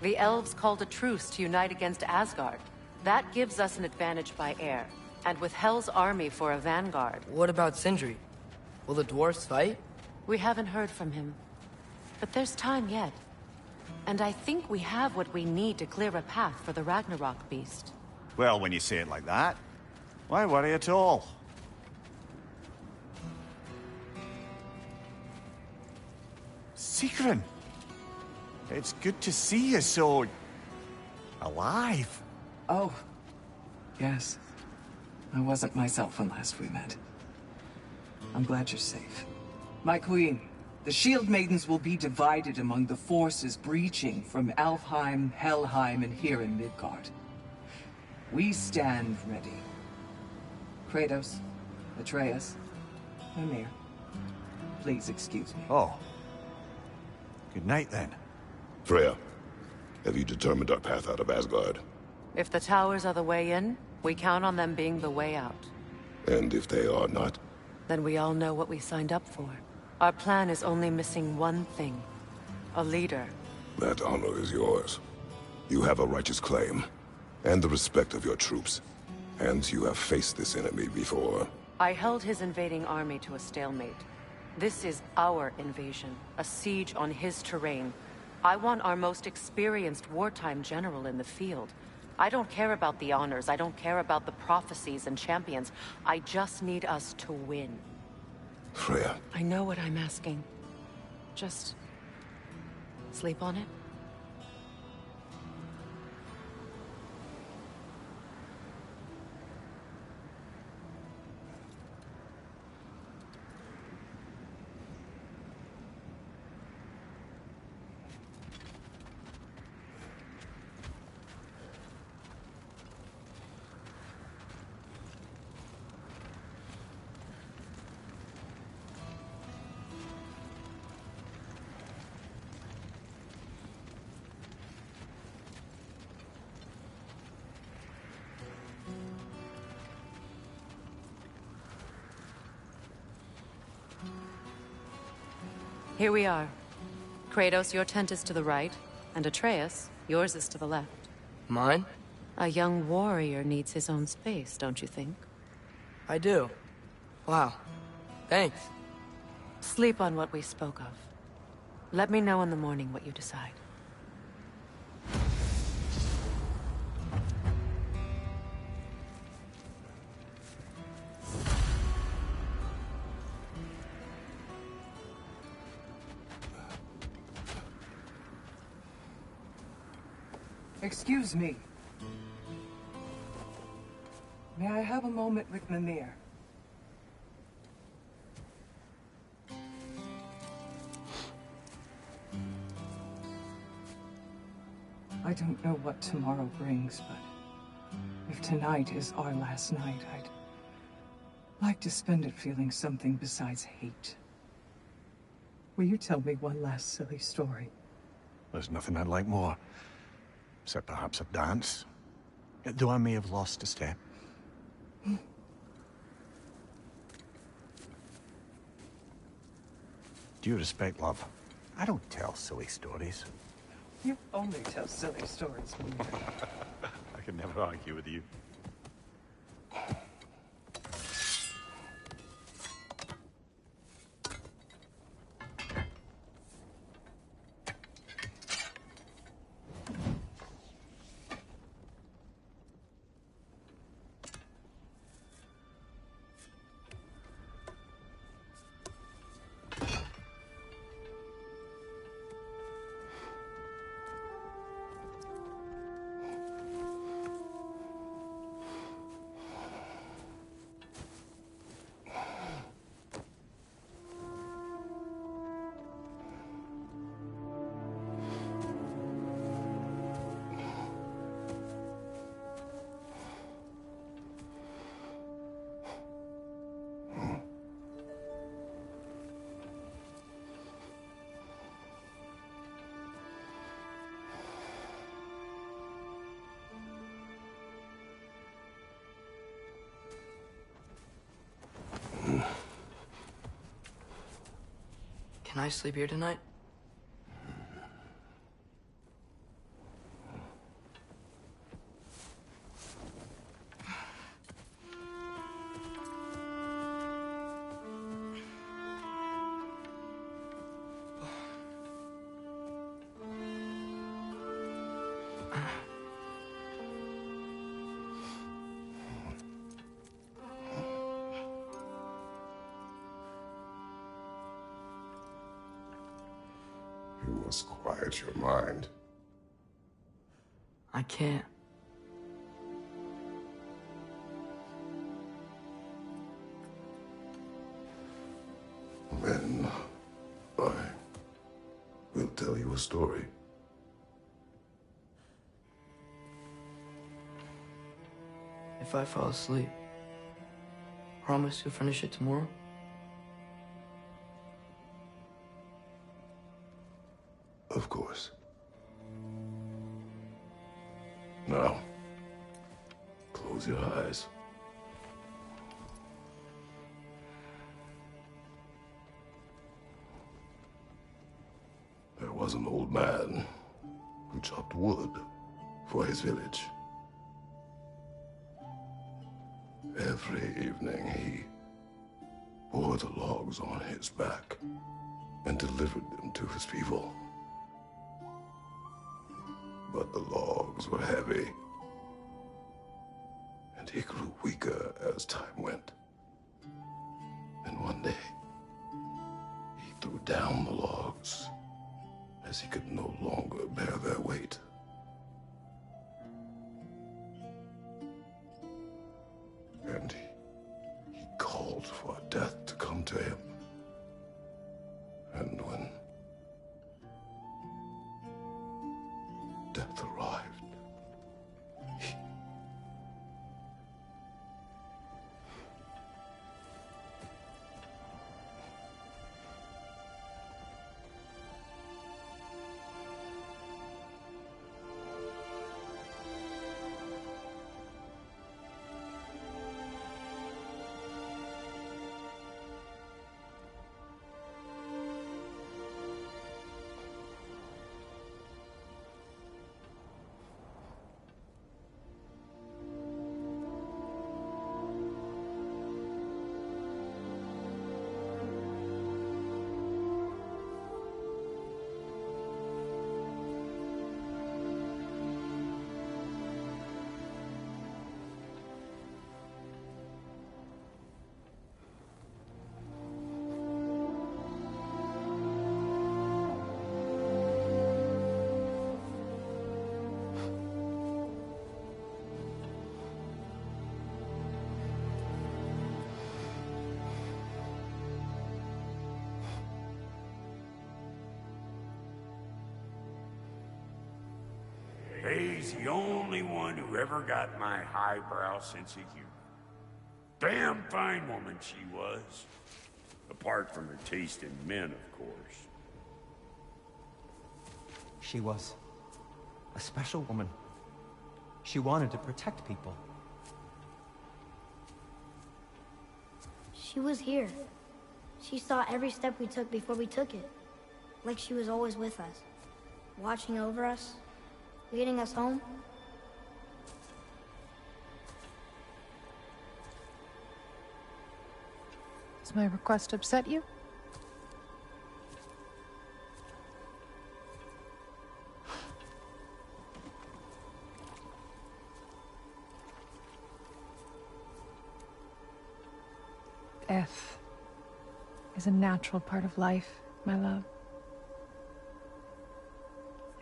The elves called a truce to unite against Asgard. That gives us an advantage by air. And with Hell's army for a vanguard. What about Sindri? Will the dwarves fight? We haven't heard from him. But there's time yet. And I think we have what we need to clear a path for the Ragnarok beast. Well, when you say it like that, why worry at all? Sigrun! It's good to see you so... alive. Oh, yes. I wasn't myself when last we met. I'm glad you're safe. My queen, the Shield Maidens will be divided among the forces breaching from Alfheim, Helheim, and here in Midgard. We stand ready. Kratos, Atreus, Mimir, please excuse me. Oh. Good night, then. Freya, have you determined our path out of Asgard? If the towers are the way in, we count on them being the way out. And if they are not? Then we all know what we signed up for. Our plan is only missing one thing. A leader. That honor is yours. You have a righteous claim, and the respect of your troops. And you have faced this enemy before. I held his invading army to a stalemate. This is our invasion, a siege on his terrain. I want our most experienced wartime general in the field. I don't care about the honors, I don't care about the prophecies and champions. I just need us to win. Freya. I know what I'm asking. Just... sleep on it? Here we are. Kratos, your tent is to the right, and Atreus, yours is to the left. Mine? A young warrior needs his own space, don't you think? I do. Wow. Thanks. Sleep on what we spoke of. Let me know in the morning what you decide. Excuse me. May I have a moment with Mimir? I don't know what tomorrow brings, but if tonight is our last night, I'd like to spend it feeling something besides hate. Will you tell me one last silly story? There's nothing I'd like more. Except perhaps a dance. Though I may have lost a step. Due respect, love, I don't tell silly stories. You only tell silly stories, Mimir. I can never argue with you. Can I sleep here tonight? must quiet your mind. I can't. Then I will tell you a story. If I fall asleep, promise you'll finish it tomorrow? Of course. Now, close your eyes. There was an old man who chopped wood for his village. Every evening he bore the logs on his back and delivered them to his people. But the logs were heavy, and he grew weaker as time went. And one day, he threw down the logs as he could no longer bear their weight. And he called for death to come to him. And when death arrived, He's the only one who ever got my highbrow sense of humor. Damn fine woman she was. Apart from her taste in men, of course. She was a special woman. She wanted to protect people. She was here. She saw every step we took before we took it. Like she was always with us. Watching over us. Leading us home. Does my request upset you? Death is a natural part of life, my love.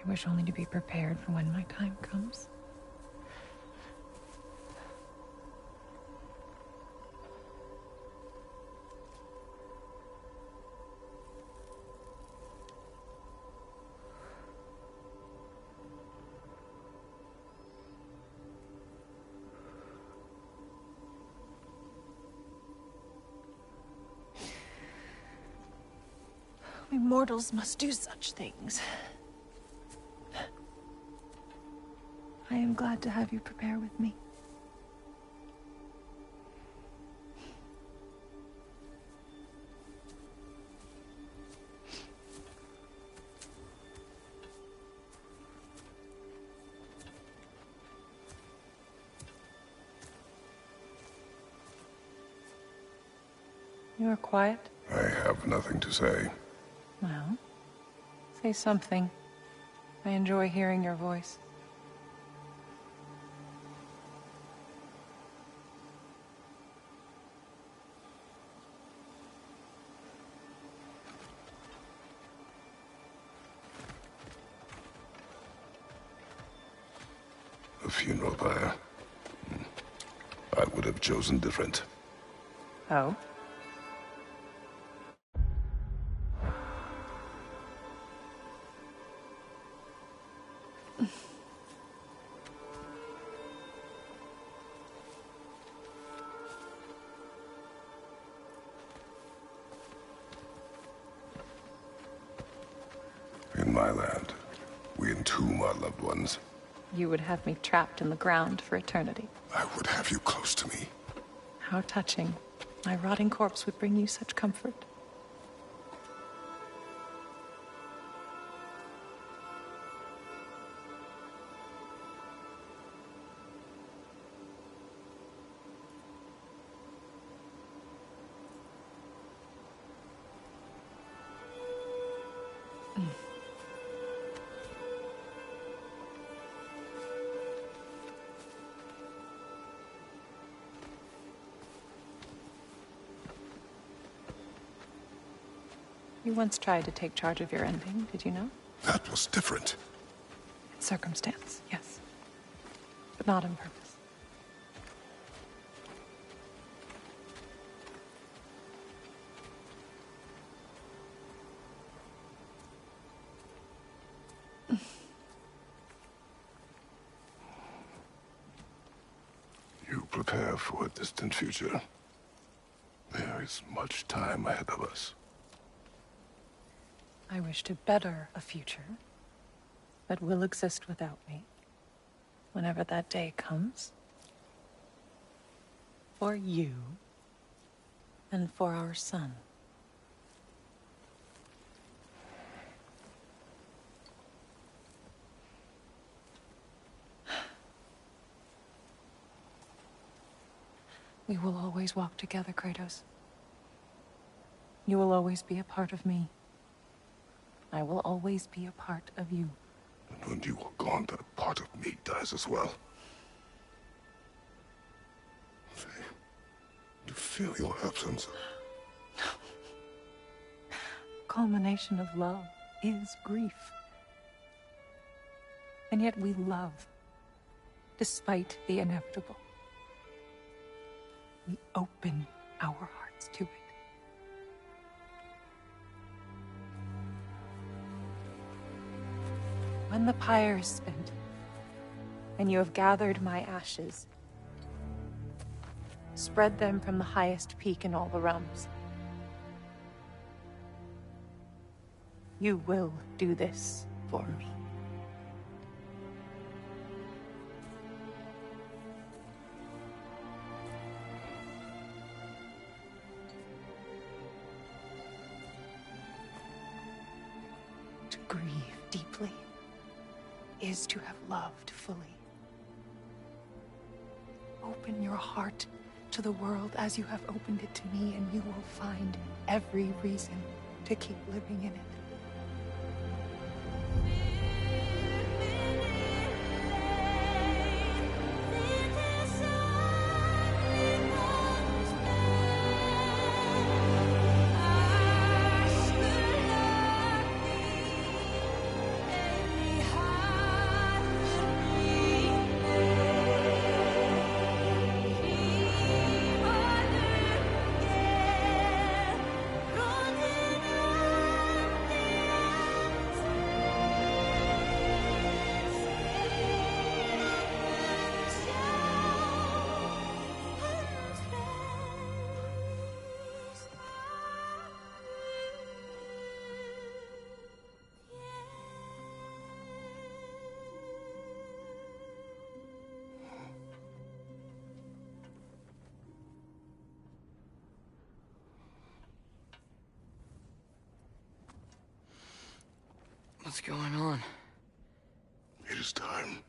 I wish only to be prepared for when my time comes. We mortals must do such things. I am glad to have you prepare with me. You are quiet? I have nothing to say. Well, say something. I enjoy hearing your voice. a funeral pyre. I would have chosen different. Oh? In my land, we entomb our loved ones. You would have me trapped in the ground for eternity. I would have you close to me. How touching. My rotting corpse would bring you such comfort. You once tried to take charge of your ending, did you know? That was different. It's circumstance, yes. But not on purpose. You prepare for a distant future. There is much time ahead of us. I wish to better a future that will exist without me, whenever that day comes. For you, and for our son. We will always walk together, Kratos. You will always be a part of me. I will always be a part of you. And when you are gone, that part of me dies as well. You feel your absence. Culmination of love is grief. And yet we love, despite the inevitable. We open our hearts to it. When the pyre is spent, and you have gathered my ashes, spread them from the highest peak in all the realms. You will do this for me. To grieve deeply is to have loved fully. Open your heart to the world as you have opened it to me, and you will find every reason to keep living in it. What's going on? It is time.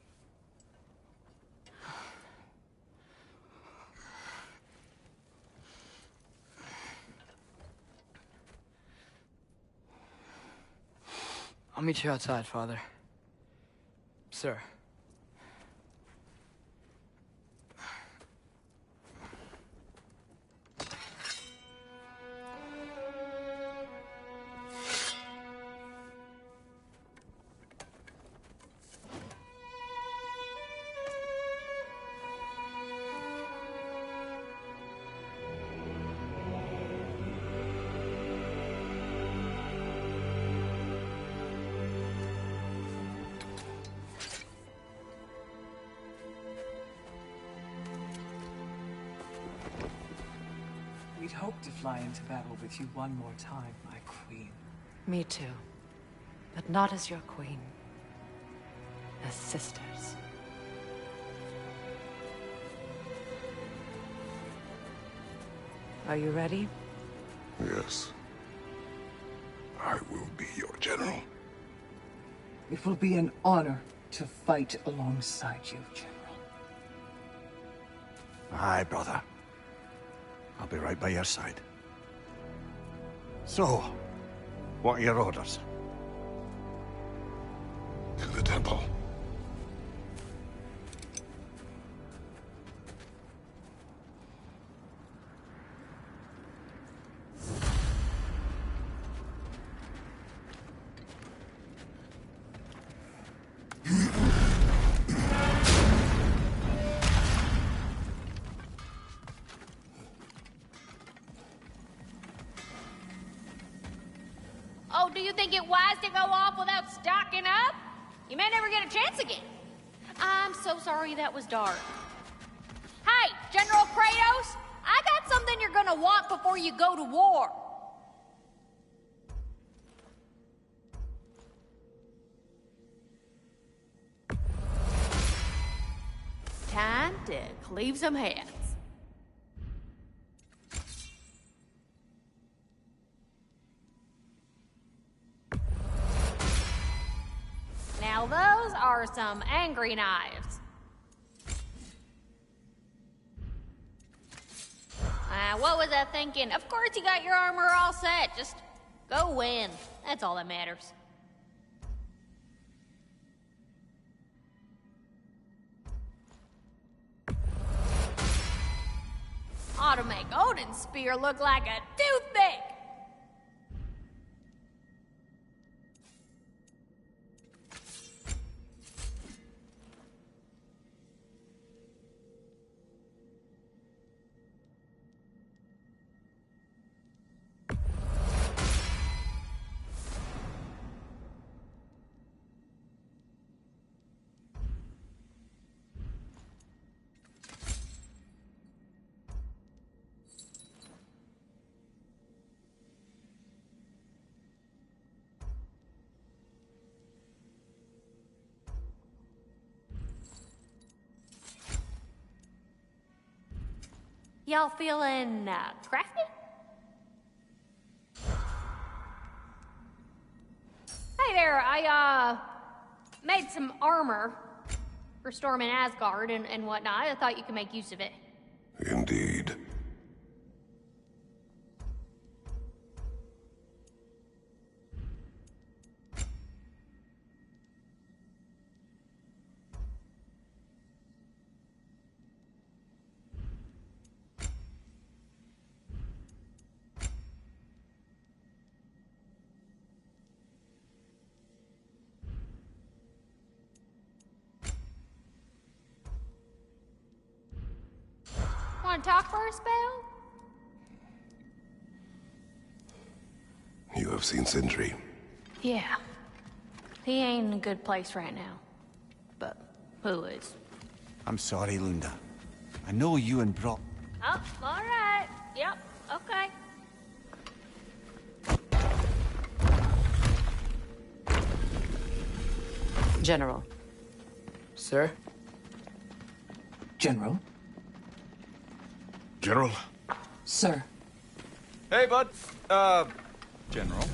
I'll meet you outside, Father. Sir. We'd hoped to fly into battle with you one more time, my queen. Me too. But not as your queen. As sisters. Are you ready? Yes. I will be your general. It will be an honor to fight alongside you, General. Aye, brother. I'll be right by your side. So, what are your orders? To the temple. Oh, do you think it wise to go off without stocking up? You may never get a chance again. I'm so sorry that was dark. Hey, General Kratos, I got something you're gonna want before you go to war. Time to cleave some heads. Now those are some angry knives. What was I thinking? Of course you got your armor all set. Just go win. That's all that matters. Ought to make Odin's spear look like a toothpick. Y'all feeling, crafty? Hey there, I, made some armor for storming Asgard and whatnot. I thought you could make use of it. Indeed. Want to talk for a spell? You have seen Sindri. Yeah. He ain't in a good place right now. But who is? I'm sorry, Lunda. I know you and Brock... Oh, all right. Yep, okay. General. Sir? General? General? Sir. Hey, bud. General.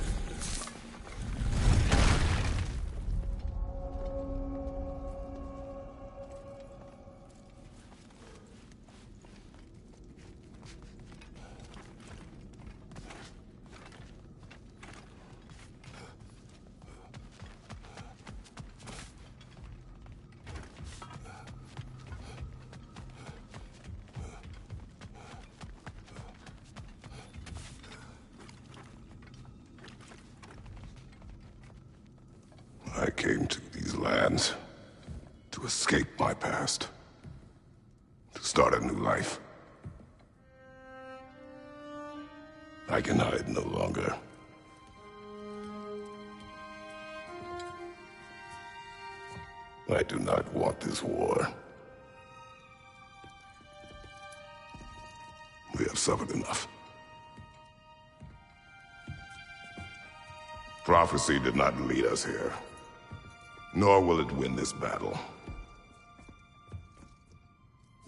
I came to these lands to escape my past, to start a new life. I can hide no longer. I do not want this war. We have suffered enough. Prophecy did not lead us here. Nor will it win this battle.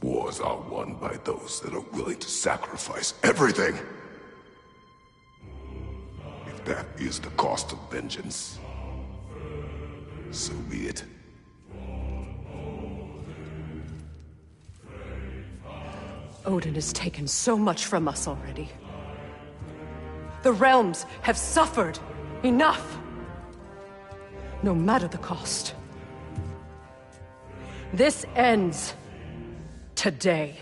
Wars are won by those that are willing to sacrifice everything. If that is the cost of vengeance, so be it. Odin has taken so much from us already. The realms have suffered enough. No matter the cost. This ends today.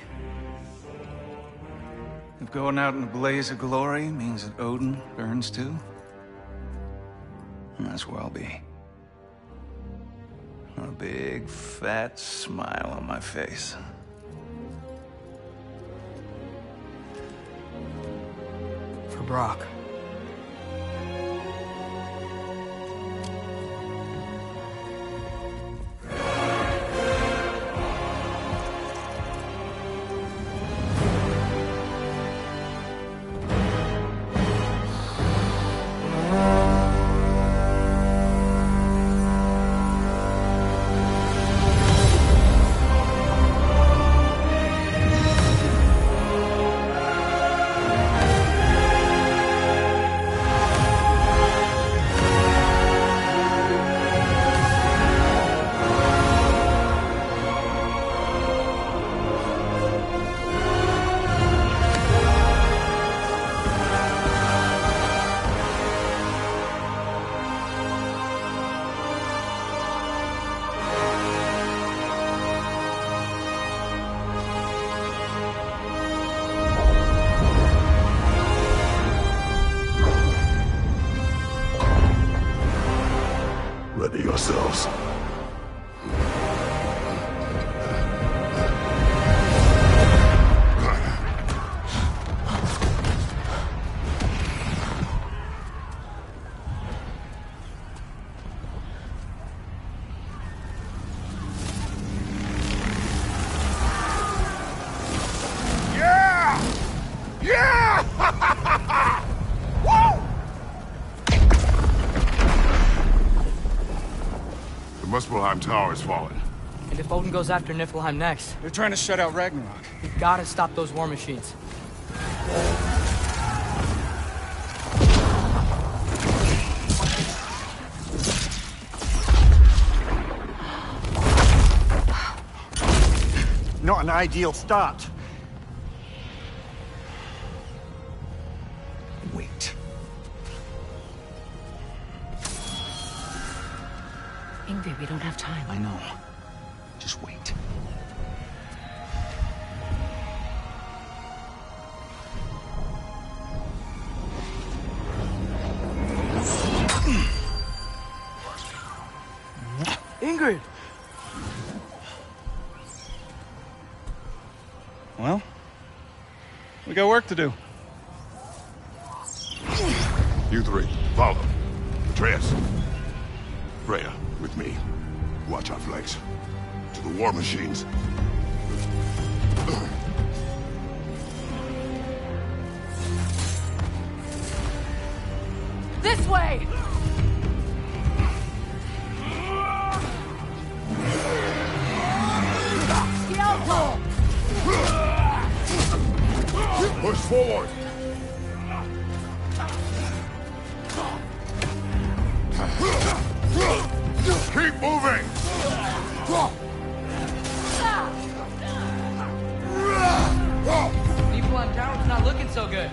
If going out in a blaze of glory means that Odin burns too, that's where I'll be. A big, fat smile on my face. For Brock. Ready yourselves. Muspelheim Tower has fallen. And if Odin goes after Niflheim next? They're trying to shut out Ragnarok. We've got to stop those war machines. Not an ideal start. Wait. Ingrid, we don't have time. I know. Just wait. Ingrid! Well, we got work to do. You three, follow. Atreus. Freya, with me. Watch our flanks. To the war machines. This way! Skeletal! Push forward! Keep moving! Niflheim Tower's not looking so good.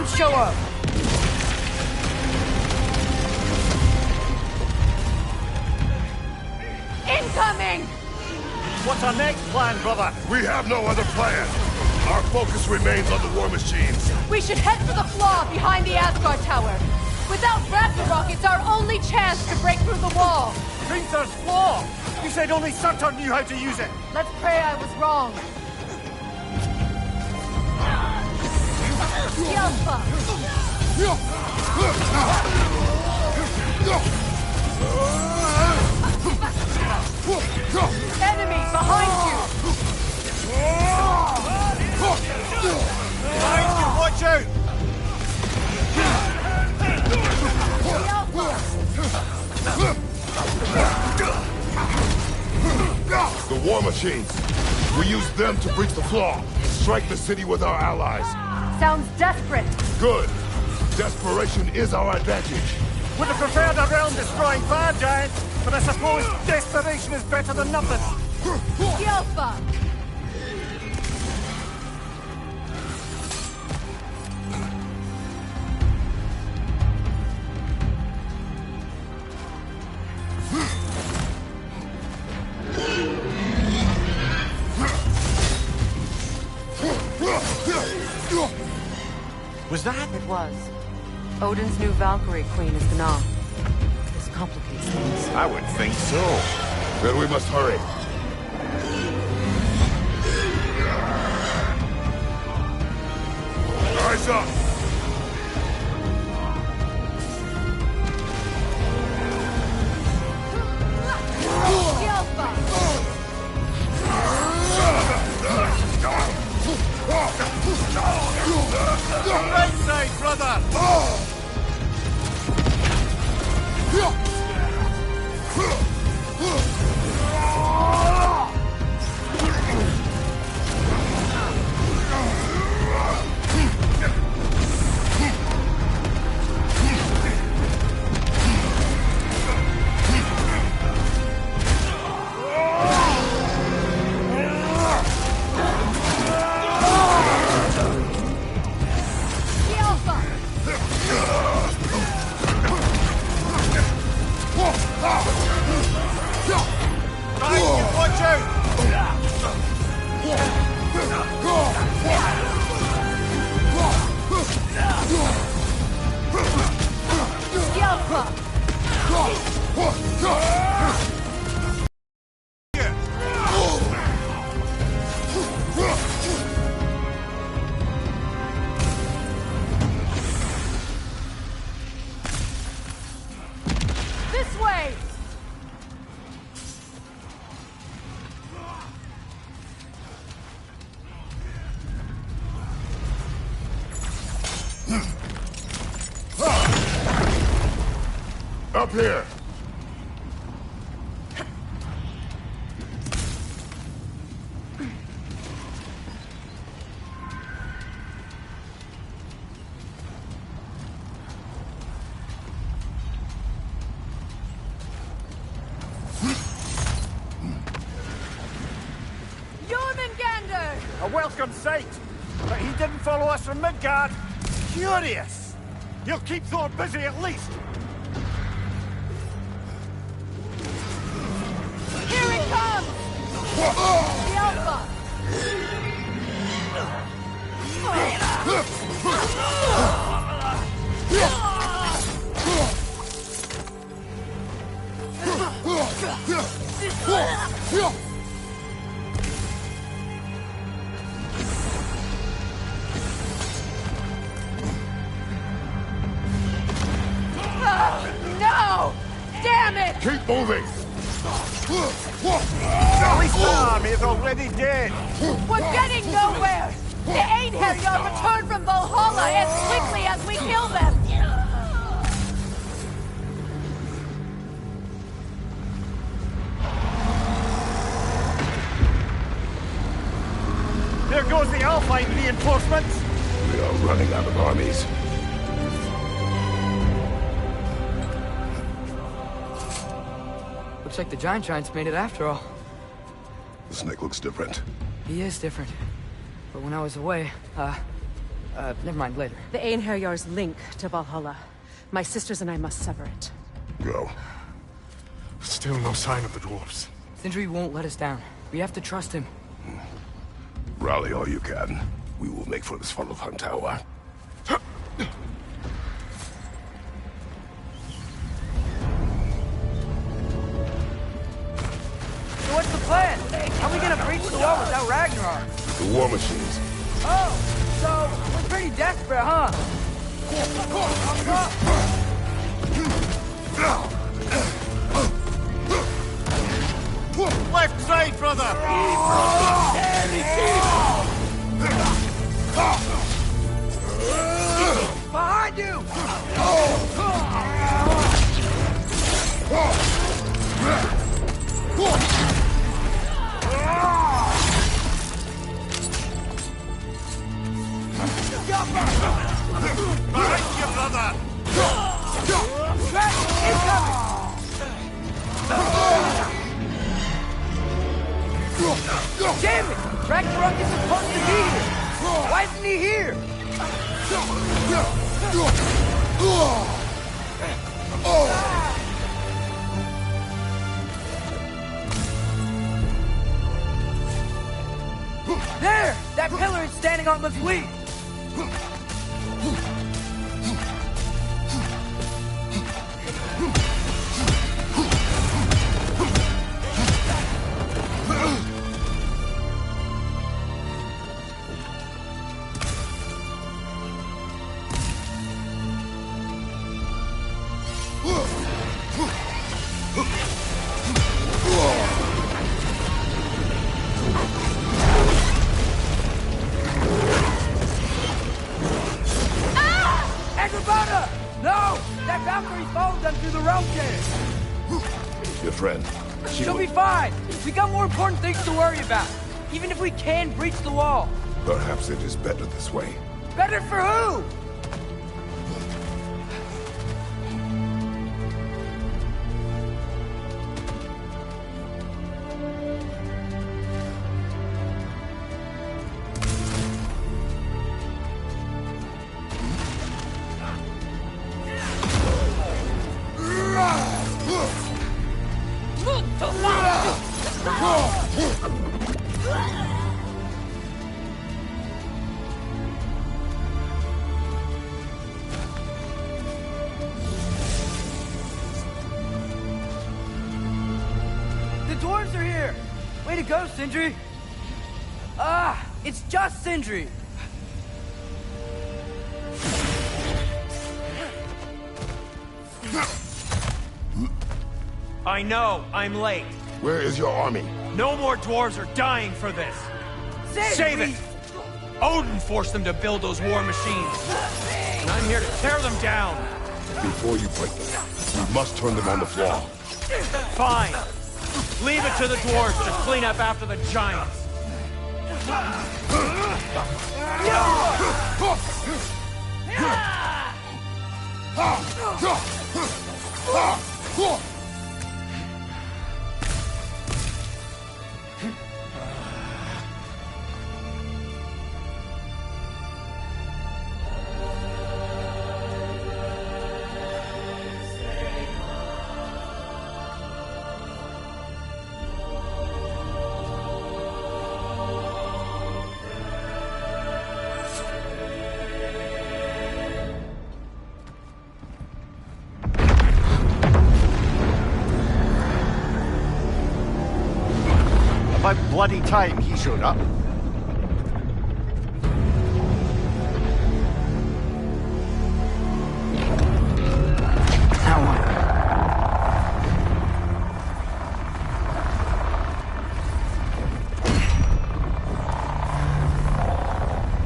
Giants show up! Incoming! What's our next plan, brother? We have no other plan. Our focus remains on the war machines. We should head for the flaw behind the Asgard Tower. Without Ragnarok, it's our only chance to break through the wall. Hringer's flaw! You said only Surtur knew how to use it! Let's pray I was wrong. Yelpa! Enemy behind you! Behind you, watch out! The war machines. We use them to breach the flaw. Strike the city with our allies. Sounds desperate. Good. Desperation is our advantage. Would have preferred a realm-destroying fire giant, but I suppose desperation is better than nothing. Yelpa! Was that? It was. Odin's new Valkyrie queen is Gná. This complicates things. I would think so. Then we must hurry. Eyes up! Right side, brother! Watch out! This way! Up here! Jormungandr! A welcome sight! But he didn't follow us from Midgard. Curious! He'll keep Thor busy at least. Here it comes! The Alpha! No! Damn it! Keep moving! At least the army is already dead. We're getting nowhere! The Einherjar return from Valhalla as quickly as we kill them! There goes the Alpine reinforcements. We are running out of armies. Looks like the Giants made it after all. The snake looks different. He is different. But when I was away, I Never mind, later. The Einherjar's link to Valhalla. My sisters and I must sever it. Go. Still no sign of the dwarves. Sindri won't let us down. We have to trust him. Rally all you can. We will make for the Svartalfheim Tower. So what's the plan? How are we gonna breach the wall without Ragnarok? The war machines. Oh, so we're pretty desperate, huh? Left side, brother! Behind you! Behind you, brother! Damn it! Ragnarok is supposed to be here! Why isn't he here? There! That pillar is standing on the fleet! Your friend. She'll be fine. We got more important things to worry about. Even if we can breach the wall. Perhaps it is better this way. Better for who? Way to go, Sindri! Ah, it's just Sindri! I know, I'm late. Where is your army? No more dwarves are dying for this. Save it! Odin forced them to build those war machines. And I'm here to tear them down. Before you break them, we must turn them on the floor. Fine. Leave it to the dwarves to clean up after the giants. About bloody time he showed up.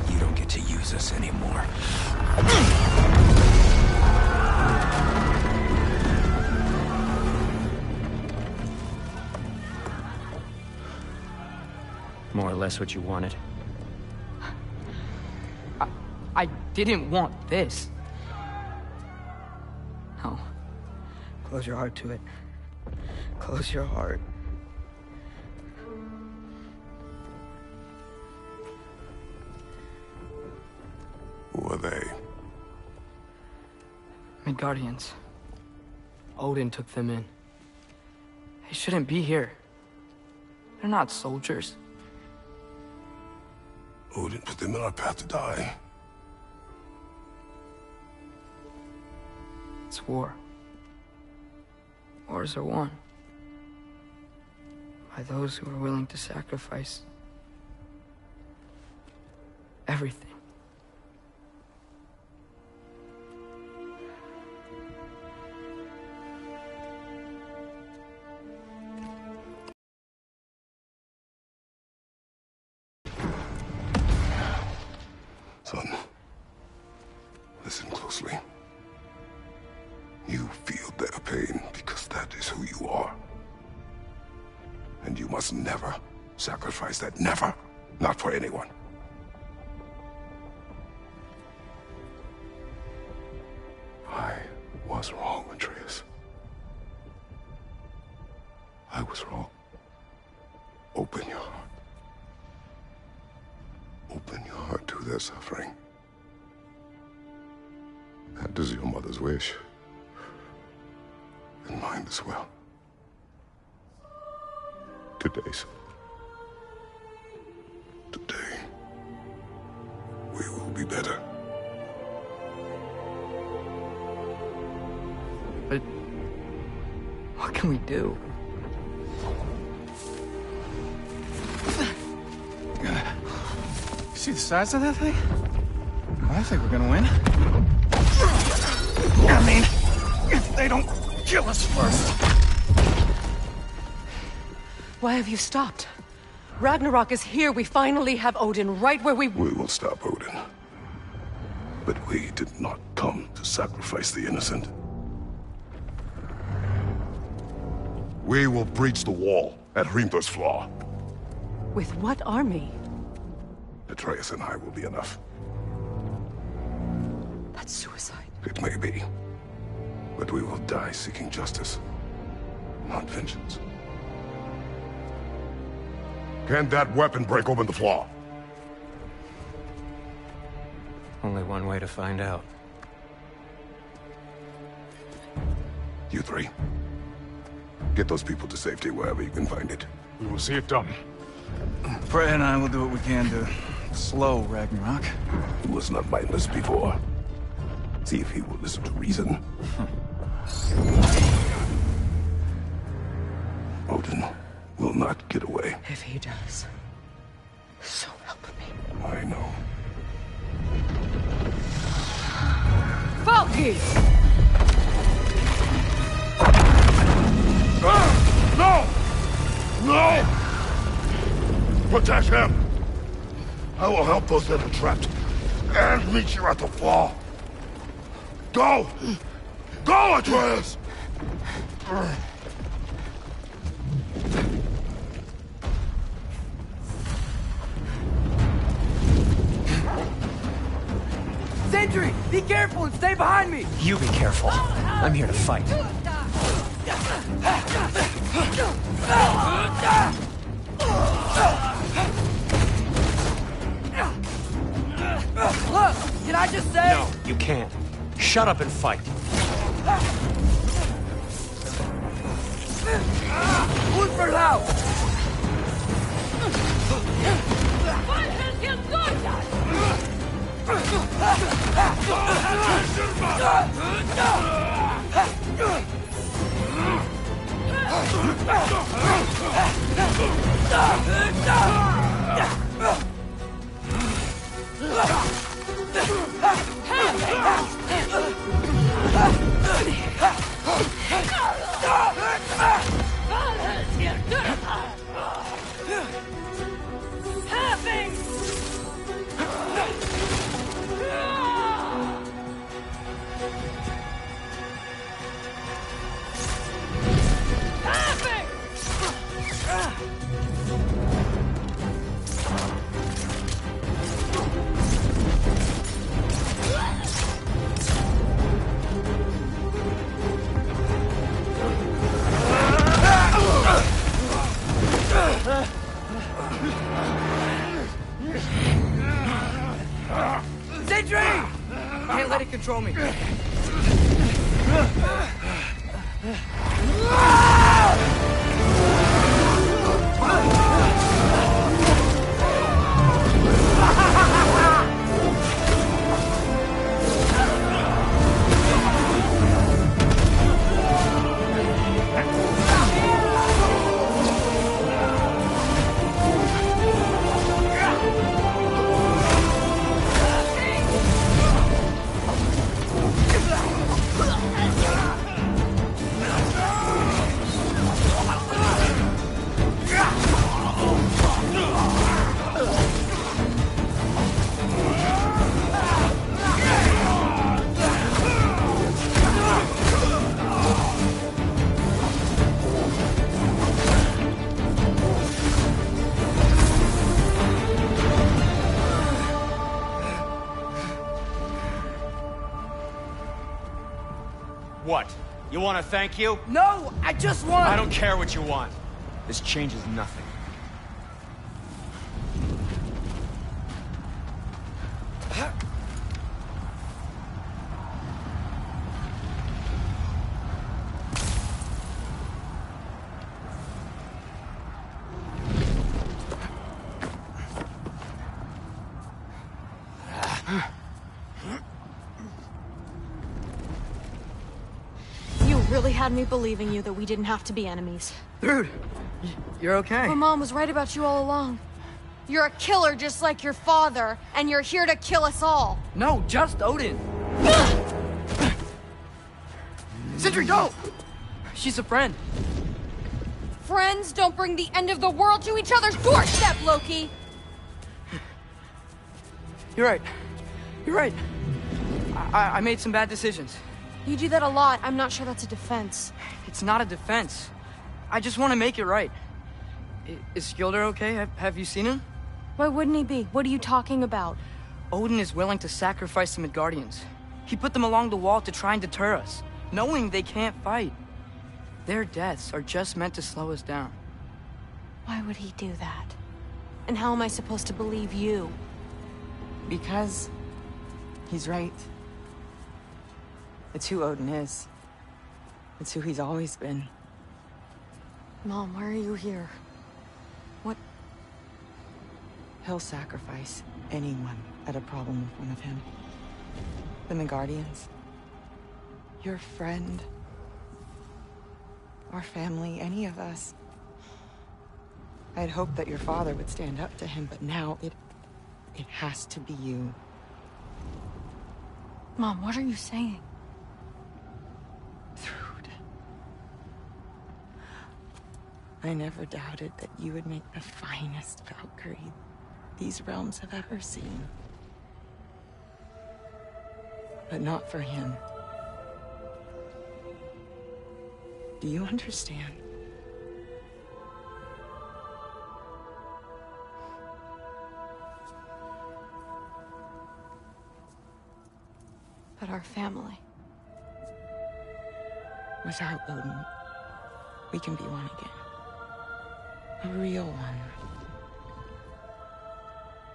You don't get to use us anymore. More or less what you wanted. I didn't want this. No. Close your heart to it. Close your heart. Who are they? Midgardians. Odin took them in. They shouldn't be here. They're not soldiers. Odin put them in our path to die. It's war. Wars are won by those who are willing to sacrifice everything. Son, listen closely. You feel their pain because that is who you are. And you must never sacrifice that. Never. Not for anyone. I was wrong, Atreus. I was wrong. Open your heart. Open your heart to their suffering. That is your mother's wish. And mine as well. Today's. Today, we will be better. But what can we do? See the size of that thing? I think we're gonna win. I mean, if they don't kill us first. Why have you stopped? Ragnarok is here. We finally have Odin right where we... We will stop Odin. But we did not come to sacrifice the innocent. We will breach the wall at Hrimthur's Flaw. With what army? Atreus and I will be enough. That's suicide. It may be. But we will die seeking justice, not vengeance. Can that weapon break open the flaw? Only one way to find out. You three. Get those people to safety wherever you can find it. We will see it done. Freya and I will do what we can to slow Ragnarok. He was not mindless before. See if he will listen to reason. Odin will not get away. If he does, so help me. I know. Valky! No! No! Protect him! I will help those that are trapped. And meet you at the fall. Go! Go, Atreus! Sentry! Be careful and stay behind me! You be careful. I'm here to fight. Look! Can I just say... No, you can't. Shut up and fight. Look for help! Sentry! can't let it control me. What? You want to thank you? No, I just want... I don't care what you want. This changes nothing. Really had me believing you that we didn't have to be enemies. Dude, you're okay. My mom was right about you all along. You're a killer just like your father, and you're here to kill us all. No, just Odin. Sentry, go! She's a friend. Friends don't bring the end of the world to each other's doorstep, Loki! You're right. You're right. I made some bad decisions. You do that a lot. I'm not sure that's a defense. It's not a defense. I just want to make it right. Is Skilder okay? Have you seen him? Why wouldn't he be? What are you talking about? Odin is willing to sacrifice the Midgardians. He put them along the wall to try and deter us, knowing they can't fight. Their deaths are just meant to slow us down. Why would he do that? And how am I supposed to believe you? Because he's right. It's who Odin is. It's who he's always been. Mom, why are you here? What? He'll sacrifice anyone at a problem in front of him. The Midgardians. Your friend. Our family, any of us. I'd hoped that your father would stand up to him, but now it has to be you. Mom, what are you saying? I never doubted that you would make the finest Valkyrie these realms have ever seen. But not for him. Do you understand? But our family. Without Odin, we can be one again. A real one.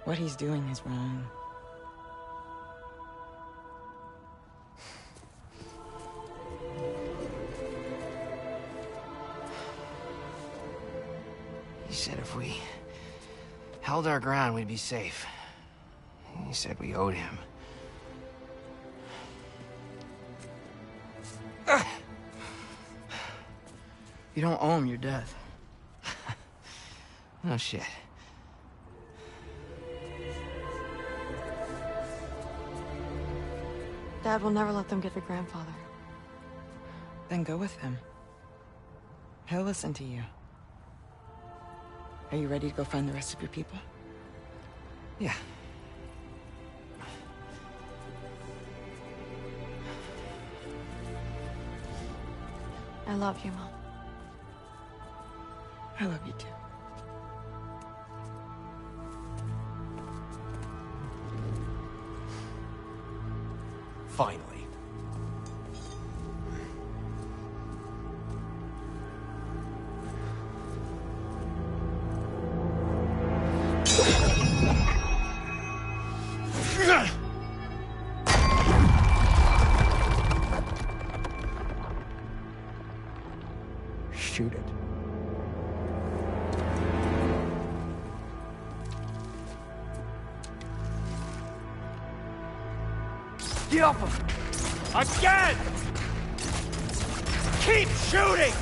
What he's doing is wrong. He said if we held our ground, we'd be safe. He said we owed him. You don't owe him your death. No shit. Dad will never let them get to grandfather. Then go with him. He'll listen to you. Are you ready to go find the rest of your people? Yeah. I love you, Mom. I love you too. Finally. Get off him! Again! Keep shooting!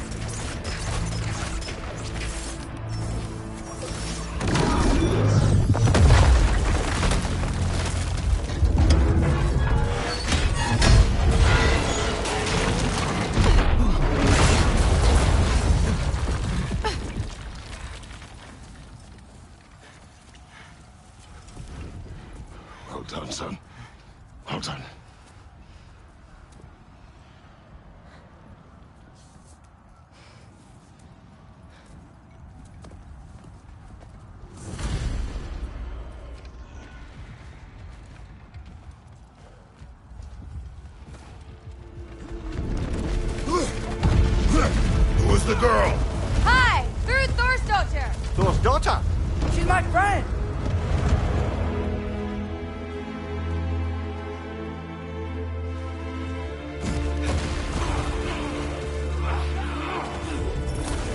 Well done, son. Well done. Who is the girl? Hi! Through Thor's daughter! Thor's daughter? She's my friend!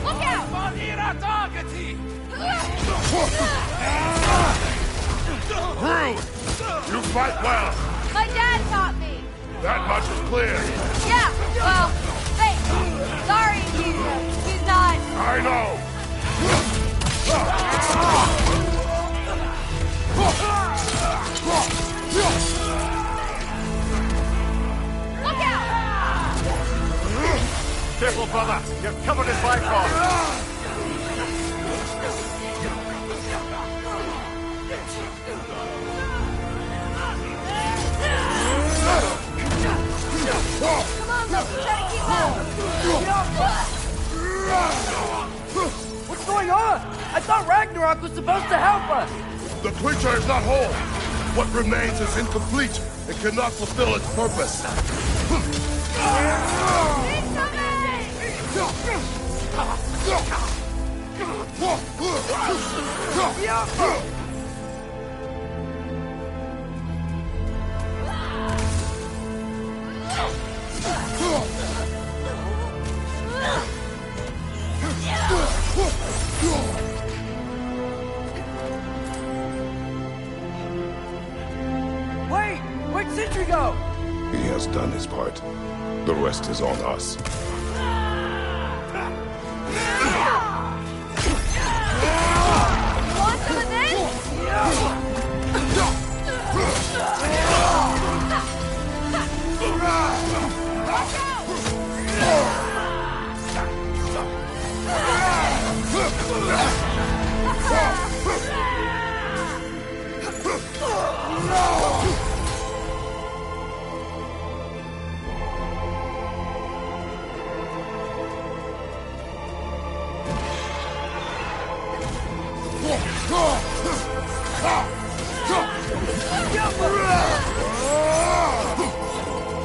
Look out! Rude! You fight well. My dad taught me! That much is clear. Yeah, well, thanks. Sorry, he's not... I know. Look out! Careful, brother. You're covered in bifrost. Come on, let's try to keep up! What's going on? I thought Ragnarok was supposed to help us! The creature is not whole. What remains is incomplete. It cannot fulfill its purpose. Wait! Where'd Sentry go? He has done his part. The rest is on us. Want some of this?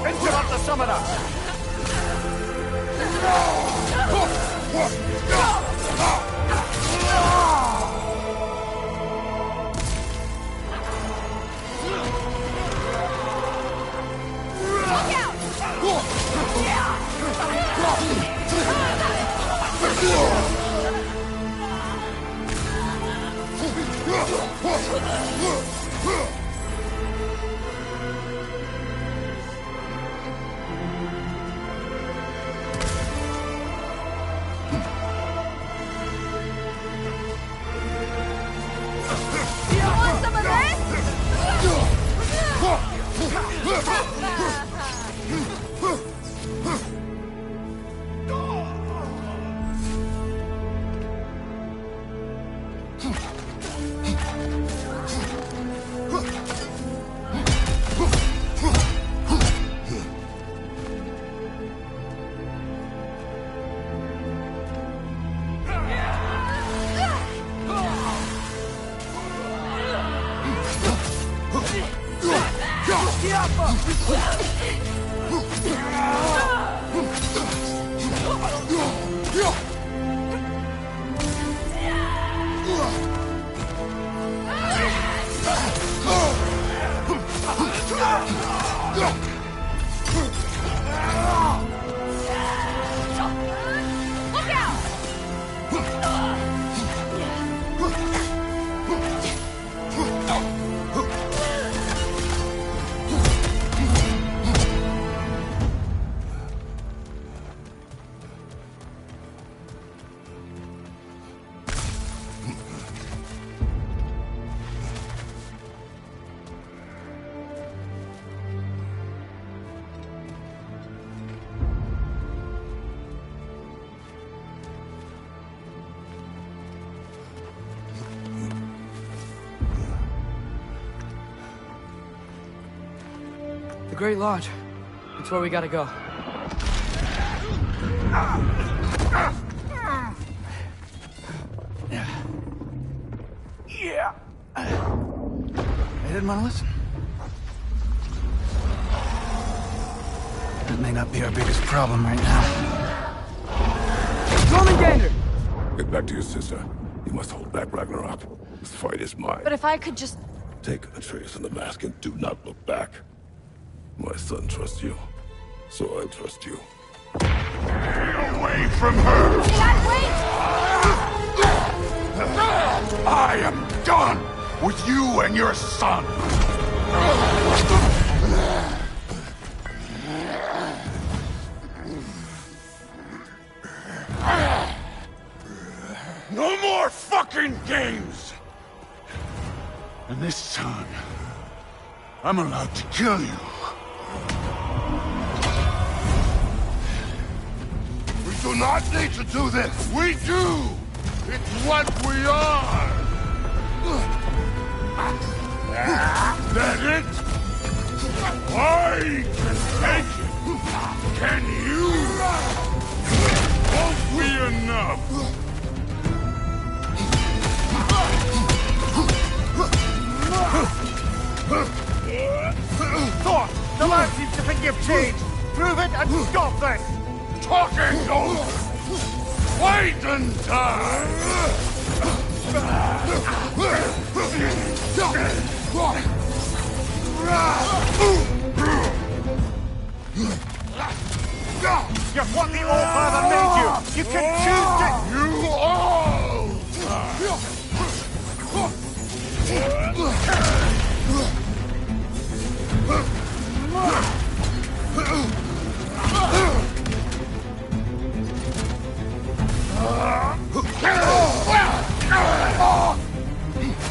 Interrupt the summoner! Look out! You want some of Look out! The Great Lodge. It's where we gotta go. Yeah. They didn't want to listen. That may not be our biggest problem right now. Jormungandr! Get back to your sister. You must hold back Ragnarok. This fight is mine. But if I could just... Take Atreus and the mask and do not look back. My son trusts you, so I trust you. Stay away from her! Dad, wait! I am done with you and your son! No more fucking games! And this time, I'm allowed to kill you. We do not need to do this! We do! It's what we are! That it? I can take it! Can you? Won't be enough! Thor! The lad seems to think you've changed! Prove it and stop this! Talking over! Wait and die! You're what the All-Father made you! You can choose to... You all!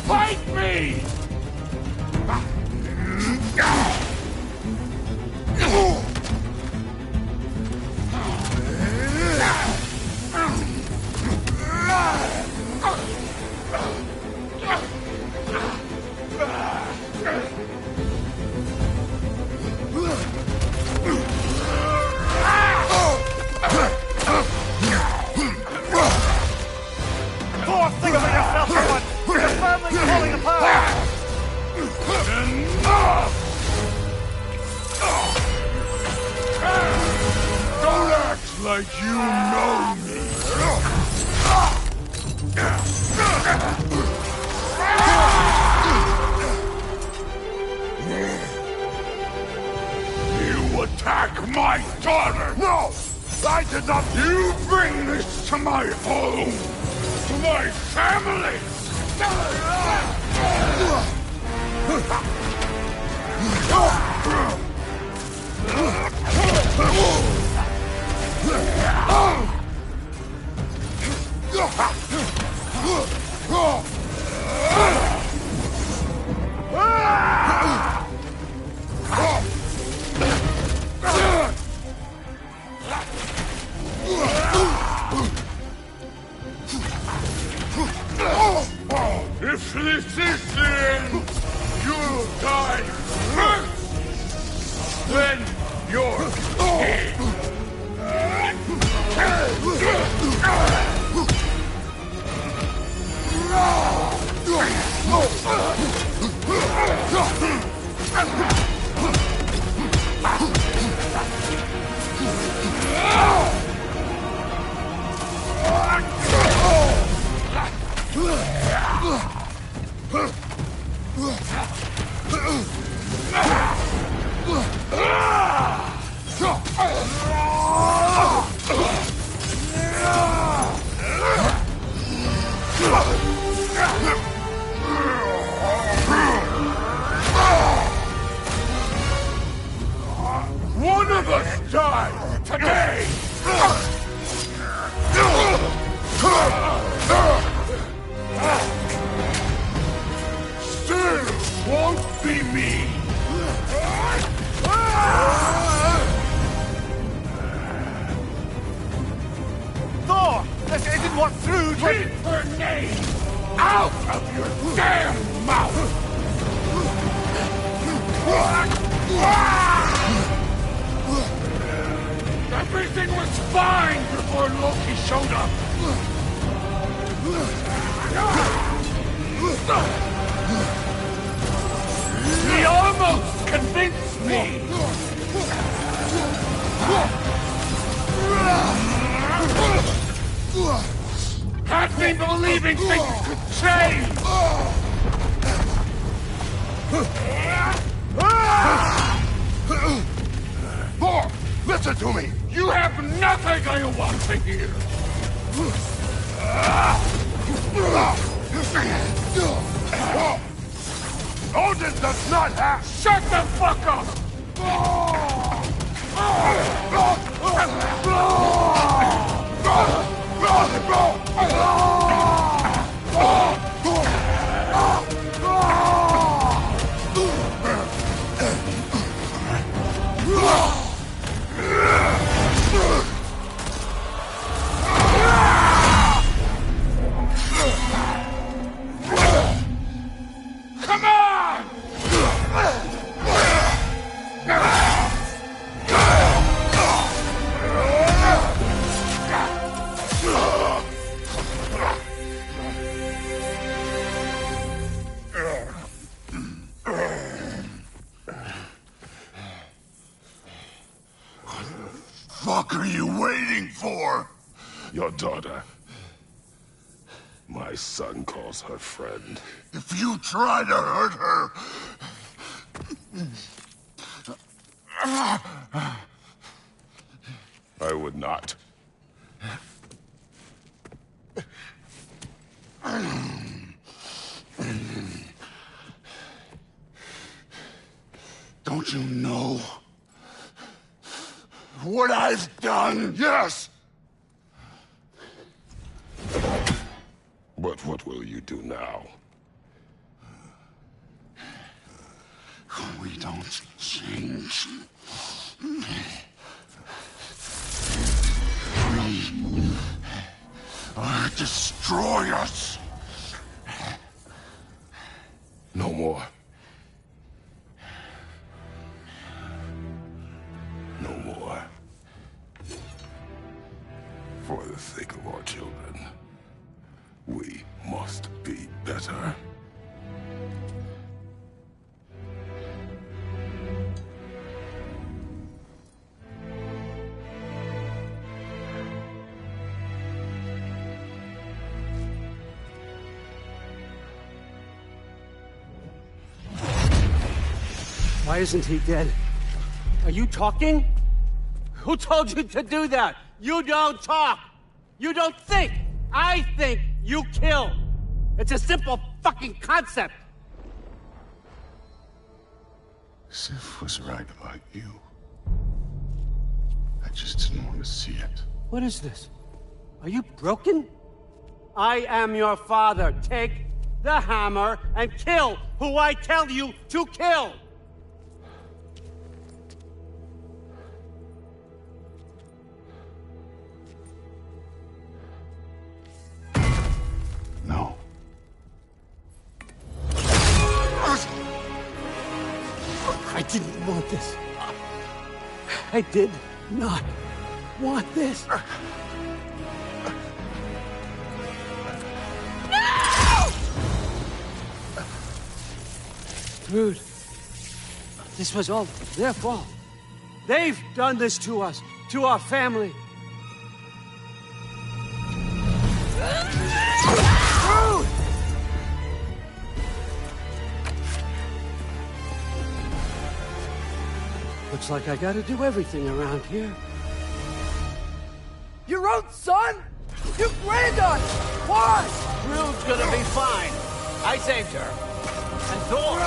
Fight me! Thor, think about yourself for once! Your family's falling apart! Enough! Don't act like you know me! You attack my daughter! No! I did not... You bring this to my home! To my family! If this is the end, you'll die first! Then you're king! One of us dies today! Still won't be me! Thor! This isn't what through... Keep her name out of your damn mouth! He almost convinced me! Had me believing things could change! Thor, listen to me! You have nothing I want to hear! Odin does not have... Shut the fuck up! Come on! Fuck are you waiting for? Your daughter. My son calls her friend. If you try to hurt her... I would not. Don't you know what I've done? Yes! But what will you do now? We don't change. We are destroyers. No more. No more. For the sake of our children, we must be better. Why isn't he dead? Are you talking? Who told you to do that? You don't talk! You don't think! I think, you kill! It's a simple fucking concept! Sif was right about you. I just didn't want to see it. What is this? Are you broken? I am your father. Take the hammer and kill who I tell you to kill! No. I didn't want this. I did not want this. No! Dude, this was all their fault. They've done this to us, to our family. Dude! Looks like I gotta do everything around here. Your own son? You granddaughter! Why? Rude's gonna be fine. I saved her. And Thor,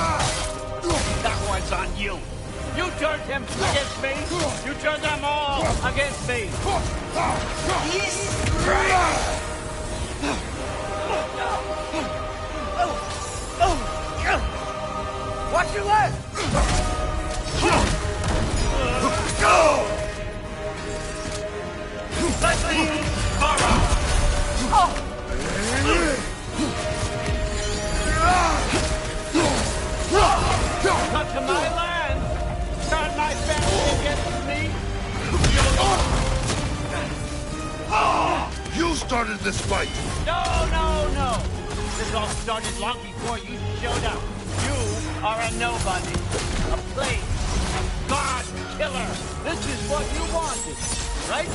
that one's on you. You turned him against me. You turned them all against me. Watch your leg! Come to my land. Turn my family against me. You started this fight! No, no, no. This all started long before you showed up. You are a nobody. A plague. A god killer. This is what you wanted, right?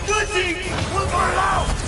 Good thing we're out!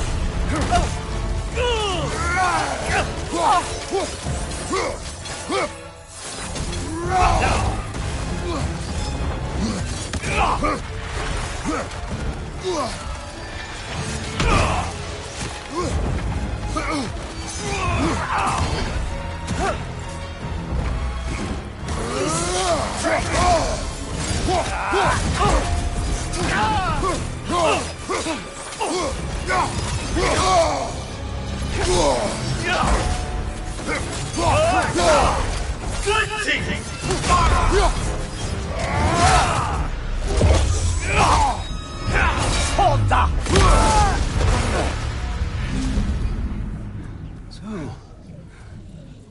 So,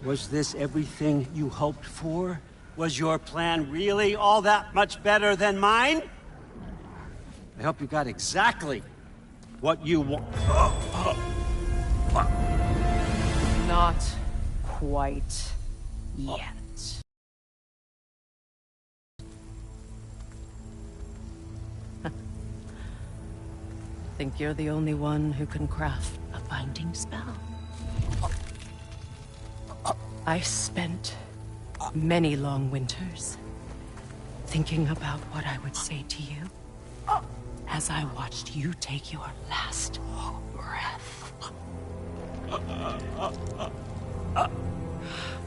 was this everything you hoped for? Was your plan really all that much better than mine? I hope you got exactly what you want. Not quite yet. Think you're the only one who can craft a binding spell? I spent many long winters thinking about what I would say to you as I watched you take your last breath.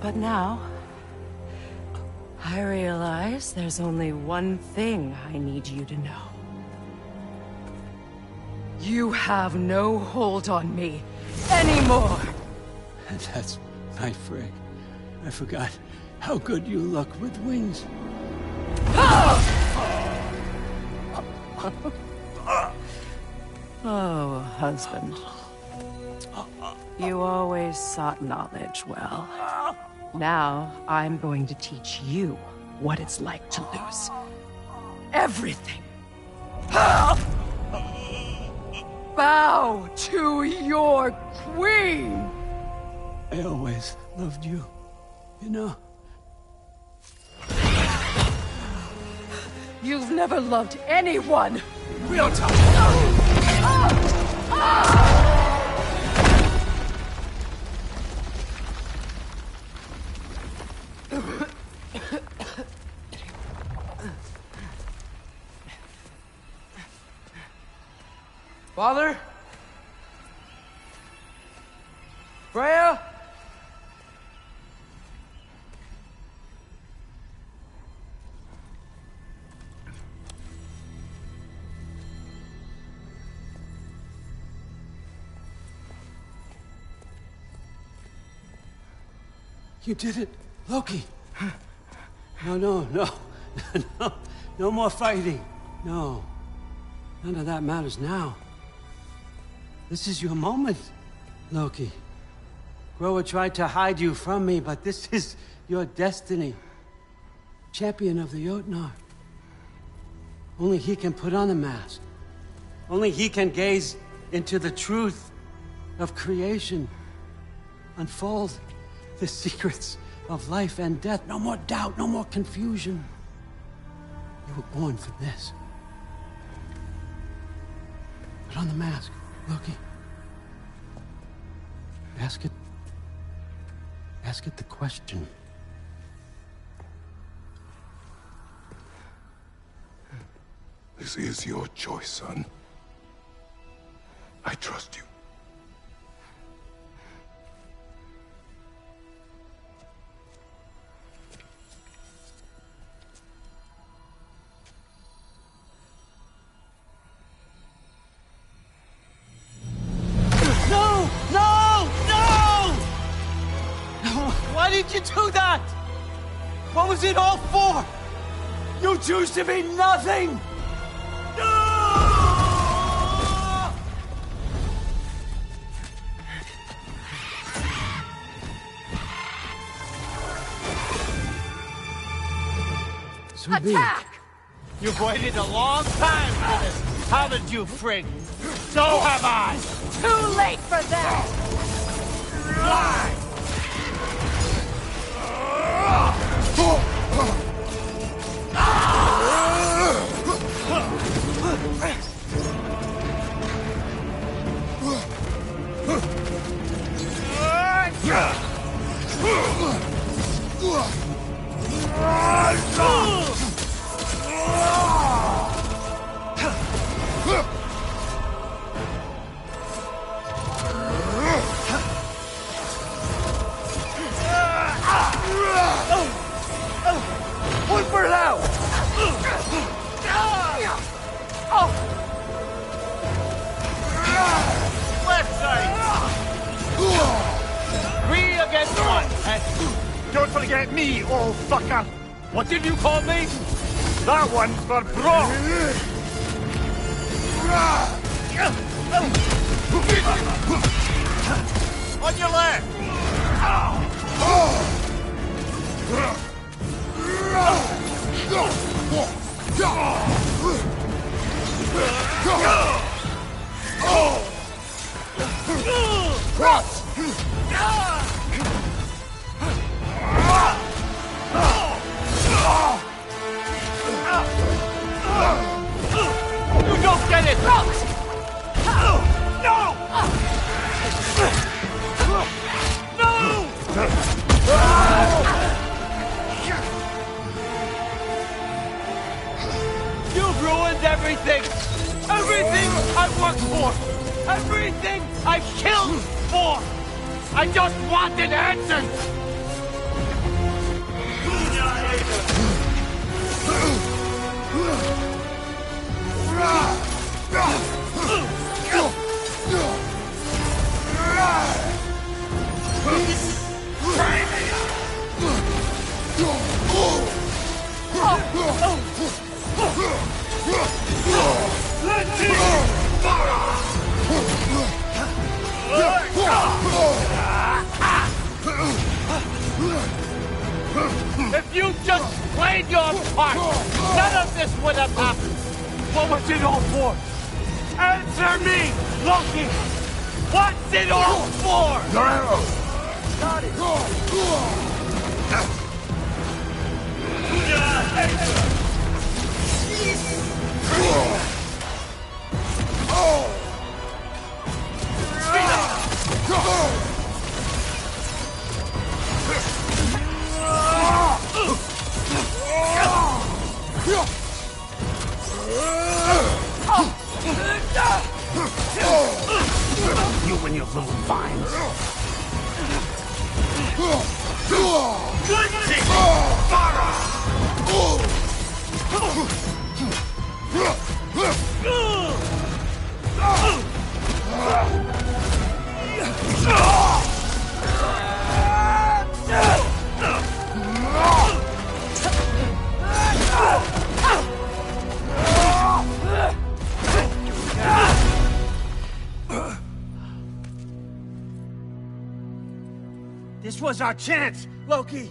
But now, I realize there's only one thing I need you to know. You have no hold on me anymore! That's my Frigg. I forgot how good you look with wings. Oh, husband. You always sought knowledge well. Now, I'm going to teach you what it's like to lose everything. Bow to your queen! I always loved you, you know. You've never loved anyone! Real talk! Father? Freya? You did it, Loki. No. No more fighting. No. None of that matters now. This is your moment, Loki. Groa tried to hide you from me, but this is your destiny. Champion of the Jotnar. Only he can put on the mask. Only he can gaze into the truth of creation. Unfold the secrets of life and death. No more doubt, no more confusion. You were born for this. Put on the mask, Loki. Ask it the question. This is your choice, son. I trust you. Why did you do that? What was it all for? You choose to be nothing! So Attack! You've waited a long time for this, haven't you, Frigg? So have I! Too late for that! One for now! Left side! 3 against 1. Don't forget me, old fucker! What did you call me? That one's for Brock! On your left! You don't get it! No! You've ruined everything! Everything I've worked for! Everything I've killed for! I just wanted answers! If you just played your part, none of this would have happened. What was it all for? Answer me, Loki! What's it all for? Your arrow! Got it! You and your little vines. This was our chance, Loki.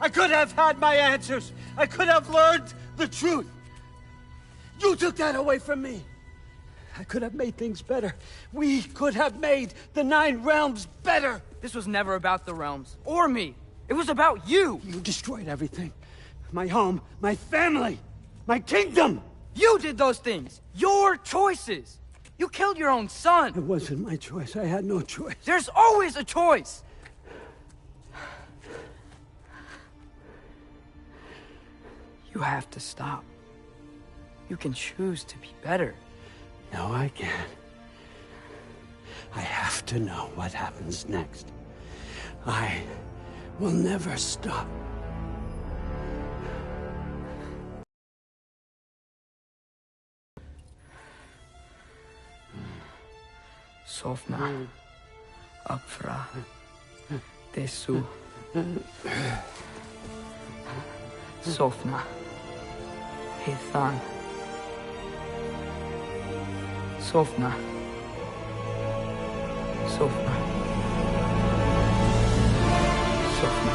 I could have had my answers. I could have learned the truth. You took that away from me. I could have made things better. We could have made the 9 realms better. This was never about the realms, or me. It was about you. You destroyed everything. My home, my family, my kingdom. You did those things. Your choices. You killed your own son. It wasn't my choice. I had no choice. There's always a choice. You have to stop. You can choose to be better. No, I can't. I have to know what happens next. I will never stop. Sofna. Apfra. Tesu. Sofna. Hithan. Sofna. Sofna. Sofna.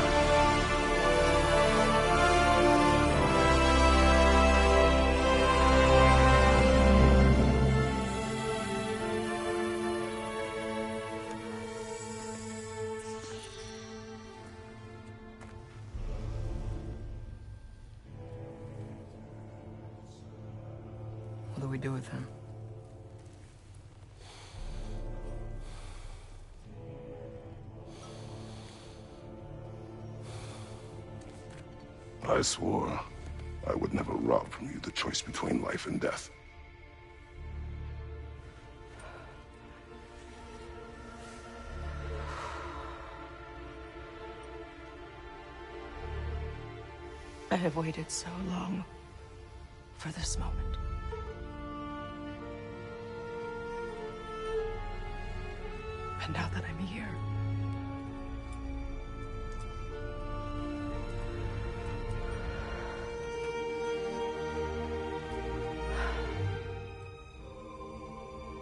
What do we do with him? I swore I would never rob from you the choice between life and death. I have waited so long for this moment. And now that I'm here,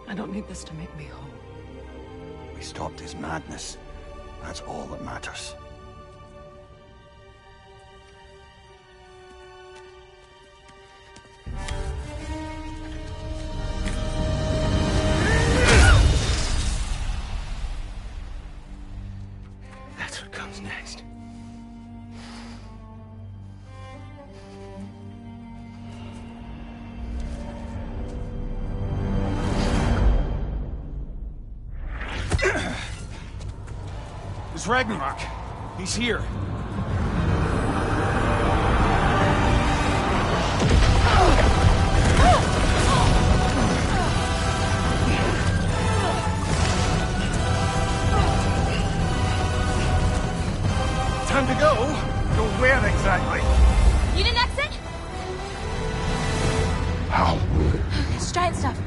I don't need this to make me whole. We stopped his madness. That's all that matters. That's what comes next. It's Ragnarok. He's here. Time to go. Go where exactly? Need an exit? How? It's giant stuff.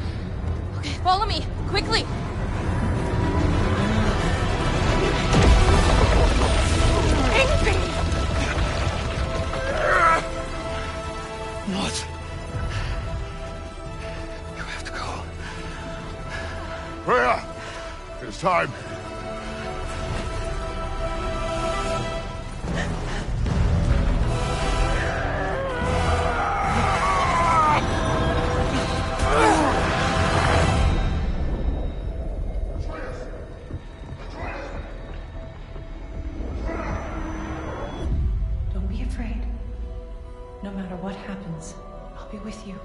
Okay, follow me, quickly. What? You have to go. Freya! It's time. Don't be afraid. No matter what happens, I'll be with you.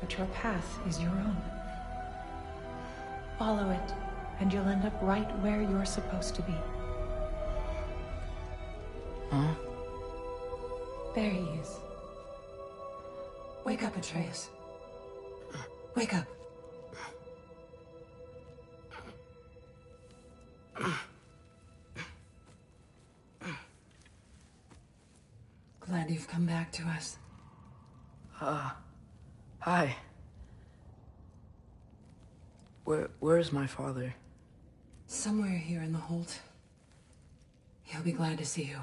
But your path is your own. Follow it, and you'll end up right where you're supposed to be. Huh? There he is. Wake up, Atreus. Wake up. Glad you've come back to us. Hi. Where's my father? Somewhere here in the Holt. He'll be glad to see you.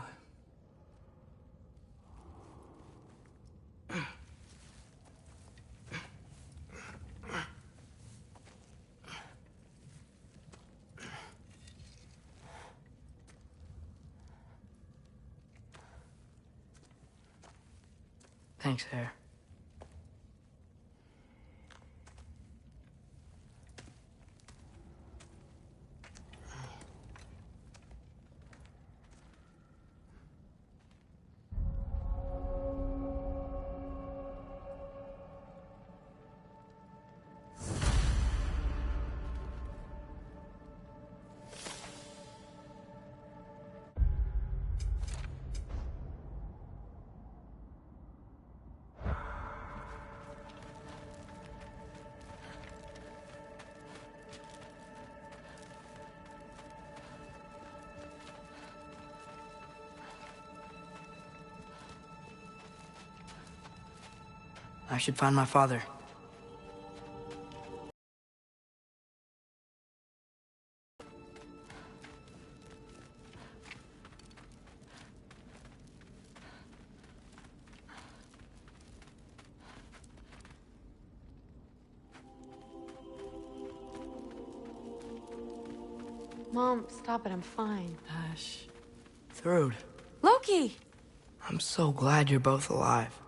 Thanks, Hare. I should find my father. Mom, stop it. I'm fine. Hush. Thrud, Loki! I'm so glad you're both alive.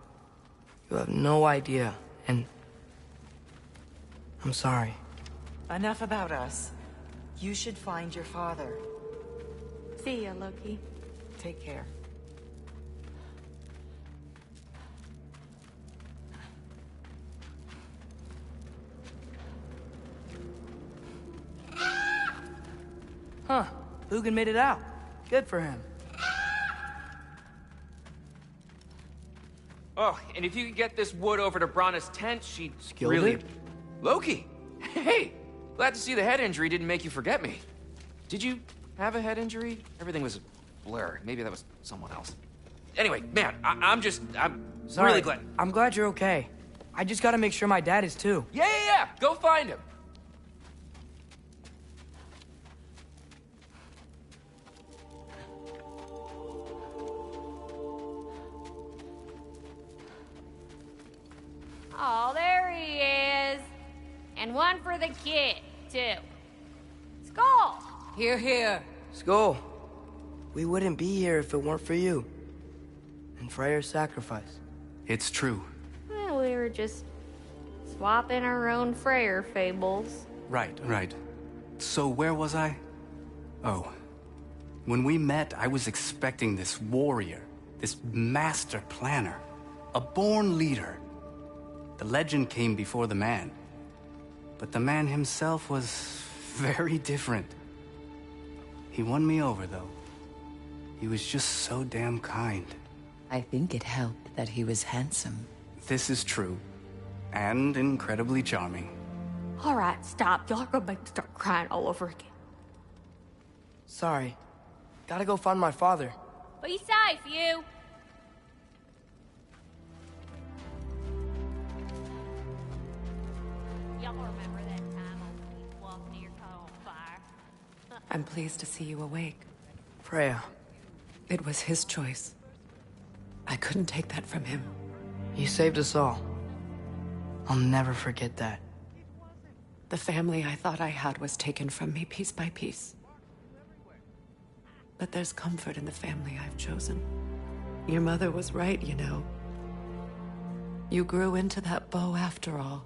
You have no idea, and I'm sorry. Enough about us. You should find your father. See ya, Loki. Take care. Hugin made it out. Good for him. Oh, and if you could get this wood over to Brana's tent, she'd Skilder? really... Loki! Hey! Glad to see the head injury didn't make you forget me. Did you have a head injury? Everything was a blur. Maybe that was someone else. Anyway, man, I'm Sorry. really glad. I'm glad you're okay. I just gotta make sure my dad is too. Yeah. Go find him. Oh, there he is. And one for the kid, too. Skull! Here, here. Skull, we wouldn't be here if it weren't for you. And Freyr's sacrifice. It's true. Well, we were just swapping our own Freyr fables. Right. So where was I? Oh. When we met, I was expecting this warrior, this master planner, a born leader. The legend came before the man. But the man himself was very different. He won me over, though. He was just so damn kind. I think it helped that he was handsome. This is true. And incredibly charming. All right, stop. Y'all are gonna make me start crying all over again. Sorry. Gotta go find my father. Be safe, you. Y'all remember that time we walked near caught on fire? I'm pleased to see you awake. Freya. It was his choice. I couldn't take that from him. You saved us all. I'll never forget that. The family I thought I had was taken from me piece by piece. But there's comfort in the family I've chosen. Your mother was right, you know. You grew into that bow after all.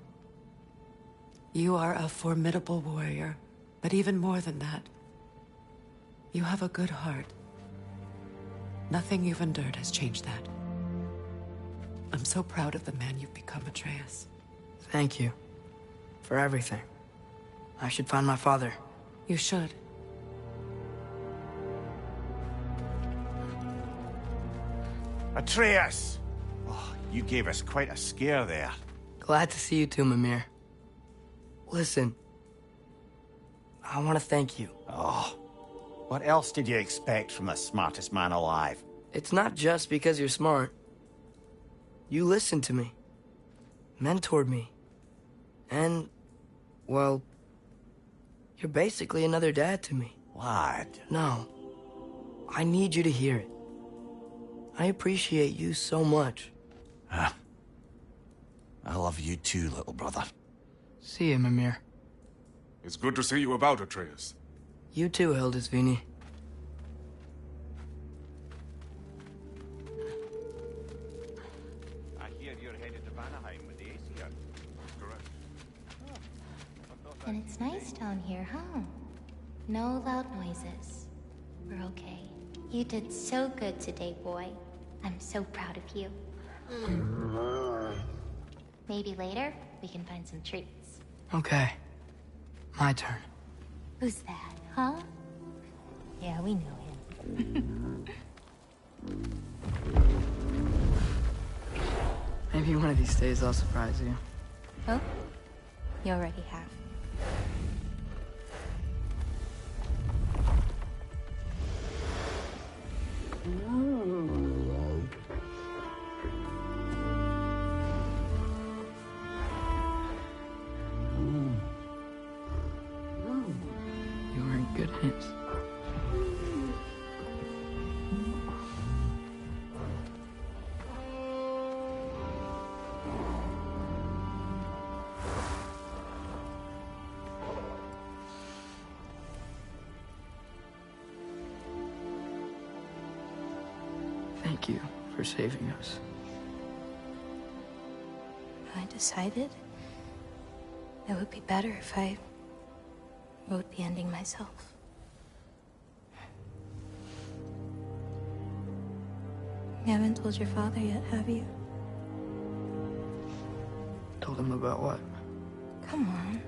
You are a formidable warrior, but even more than that, you have a good heart. Nothing you've endured has changed that. I'm so proud of the man you've become, Atreus. Thank you. For everything. I should find my father. You should. Atreus! Oh, you gave us quite a scare there. Glad to see you too, Mimir. Listen. I want to thank you. Oh, what else did you expect from the smartest man alive? It's not just because you're smart. You listened to me. Mentored me. And, well, you're basically another dad to me. Lad. No. I need you to hear it. I appreciate you so much. I love you too, little brother. See you, Mimir. It's good to see you about, Atreus. You too, Hildisvini. I hear you're headed to Vanaheim with the Aesir. Correct. And it's nice down here, huh? No loud noises. We're okay. You did so good today, boy. I'm so proud of you. Maybe later, we can find some treats. Okay. My turn. Who's that, huh? Yeah, we know him. Maybe one of these days I'll surprise you. Oh? You already have. You are in good hands. Thank you for saving us. I decided it would be better if I wrote the ending myself. You haven't told your father yet, have you? Told him about what? Come on.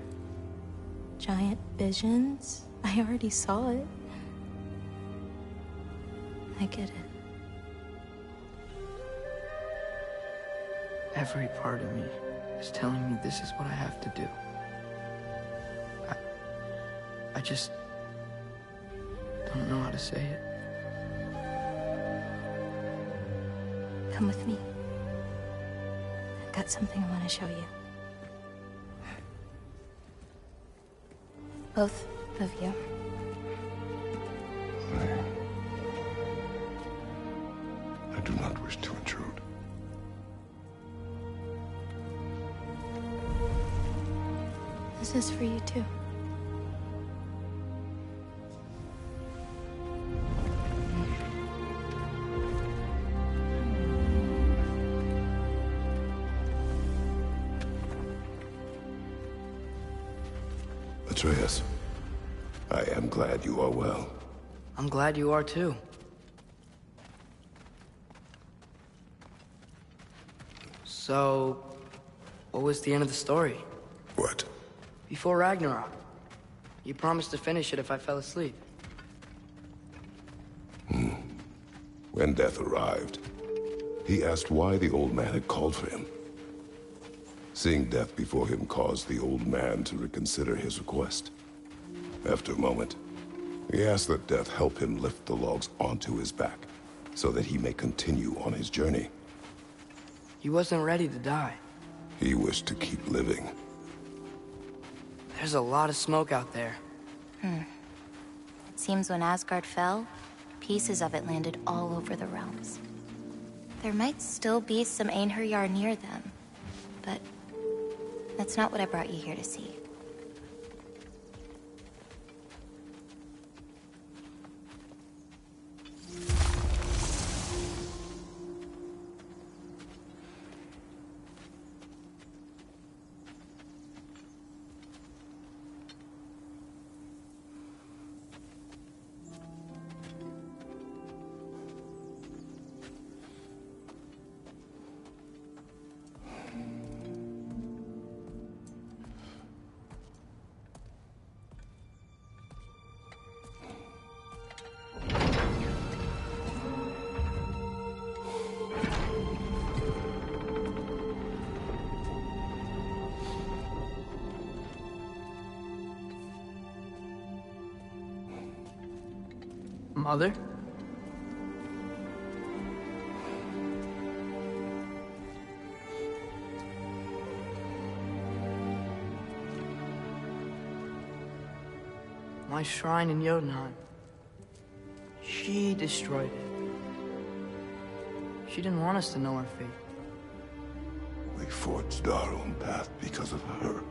Giant visions? I already saw it. I get it. Every part of me is telling me this is what I have to do. I just don't know how to say it. Come with me. I've got something I want to show you. Both of you. I do not wish to intrude. This is for you too. Atreus, I am glad you are well. I'm glad you are too. So, what was the end of the story? What? Before Ragnarok. You promised to finish it if I fell asleep. When death arrived, he asked why the old man had called for him. Seeing death before him caused the old man to reconsider his request. After a moment, he asked that death help him lift the logs onto his back, so that he may continue on his journey. He wasn't ready to die. He wished to keep living. There's a lot of smoke out there. It seems when Asgard fell, pieces of it landed all over the realms. There might still be some Einherjar near them, but that's not what I brought you here to see. Mother? My shrine in Jotunheim. She destroyed it. She didn't want us to know our fate. We forged our own path because of her.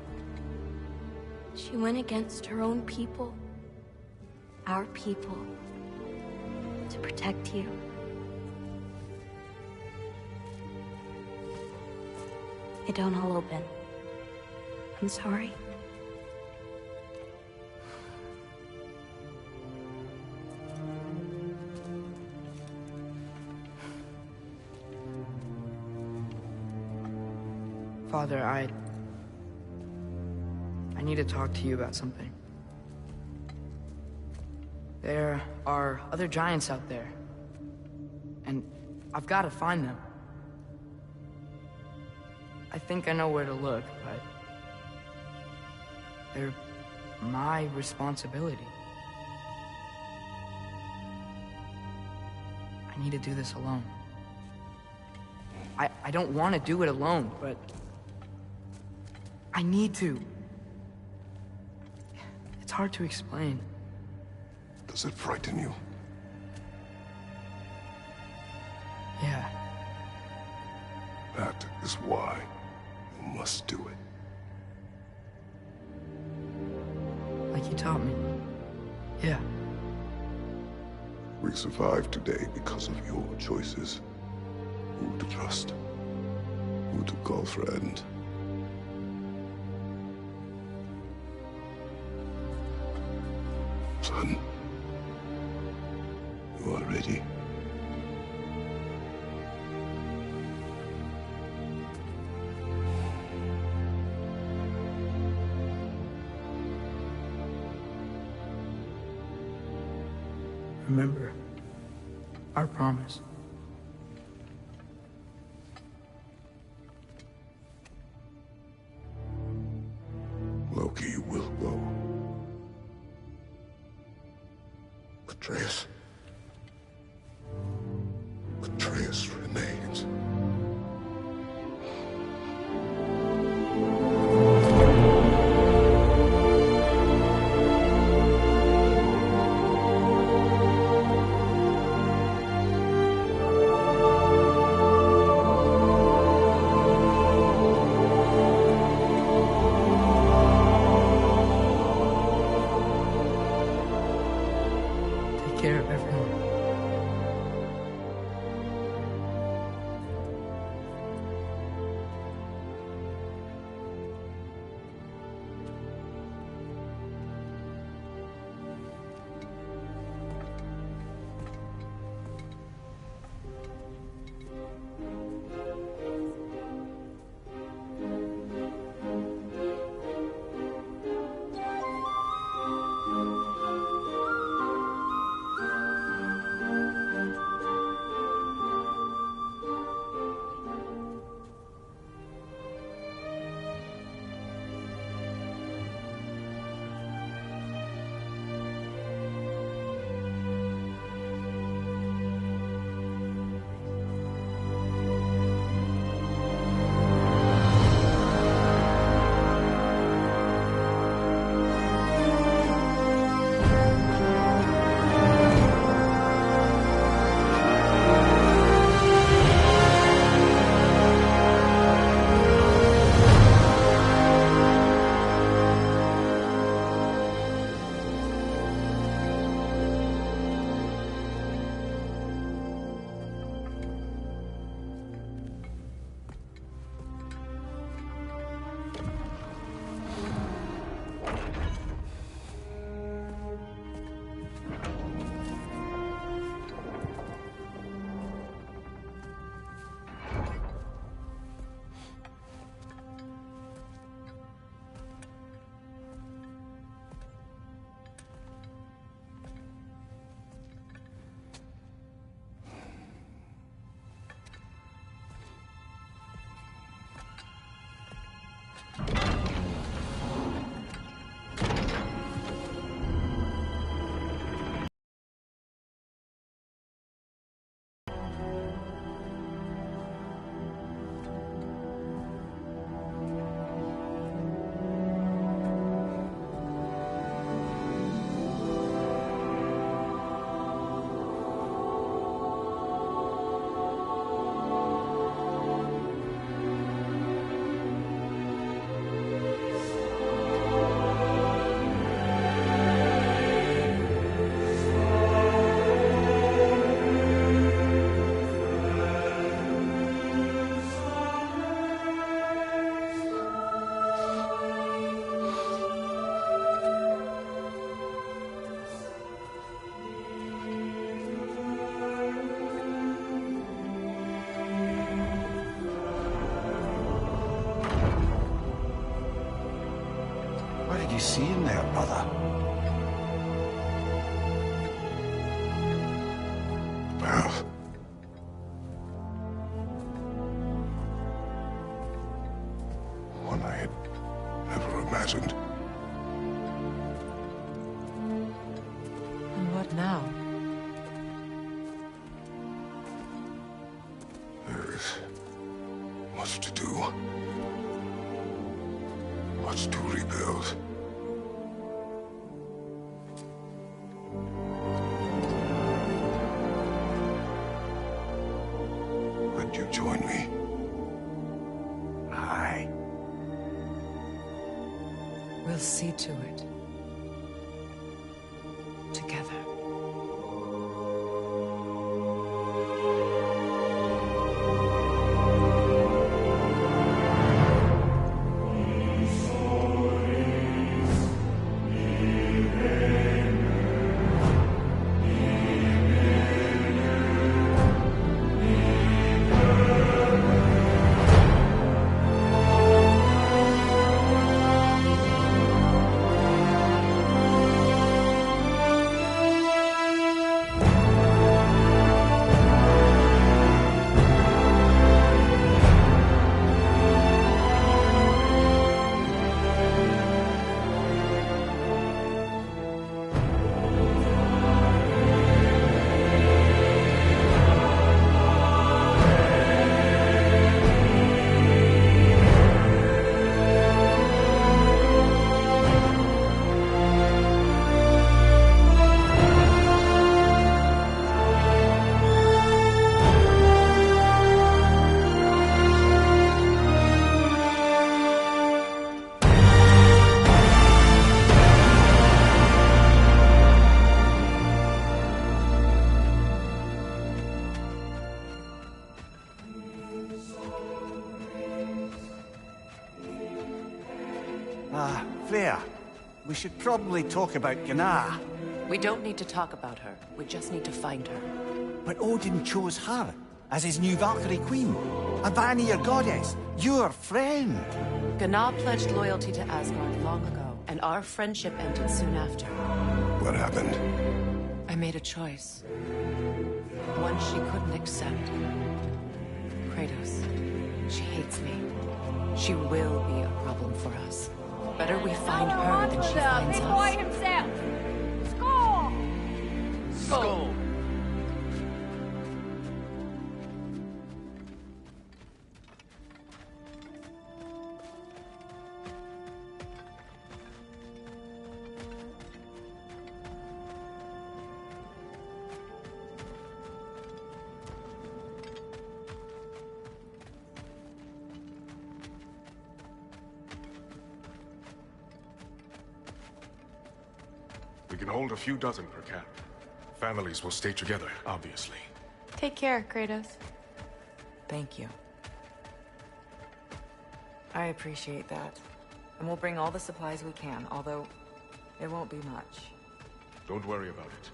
She went against her own people. Our people. To protect you. It don't all open. I'm sorry. Father, I need to talk to you about something. There are other giants out there, and I've got to find them. I think I know where to look, but they're my responsibility. I need to do this alone. I don't want to do it alone, but I need to. It's hard to explain. Does it frighten you? Yeah. That is why you must do it. Like you taught me. Yeah. We survive today because of your choices. Who to trust, who to call friend. Son, you are ready. Remember, Our promise. Loki will go. Atreus. Atreus remains. Take care of everyone. What did you see in there, brother? Path. One I had never imagined. And what now? There is much to do. Much to rebuild. Would you join me? Aye. We'll see to it. Together. Freya, we should probably talk about Gná. We don't need to talk about her. We just need to find her. But Odin chose her as his new Valkyrie queen. A Vanir goddess, your friend. Gná pledged loyalty to Asgard long ago, and our friendship ended soon after. What happened? I made a choice. One she couldn't accept. Kratos. She hates me. She will be a problem for us. Better we find her than she finds big boy us. himself. Skull! Skull! We can hold a few dozen per camp. Families will stay together, obviously. Take care, Kratos. Thank you. I appreciate that. And we'll bring all the supplies we can, although it won't be much. Don't worry about it.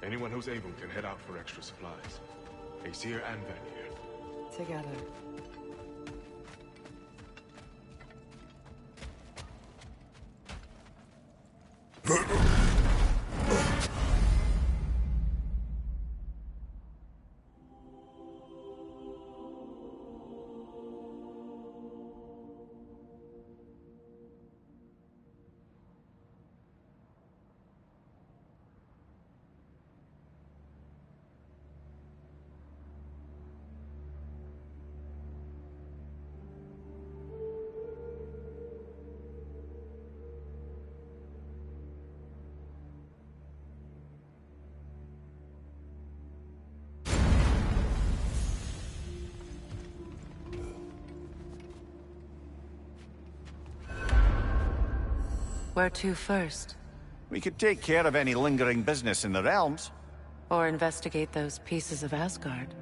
Anyone who's able can head out for extra supplies. Aesir and Vanir. Together. Where to first? We could take care of any lingering business in the realms. Or investigate those pieces of Asgard?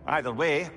Either way,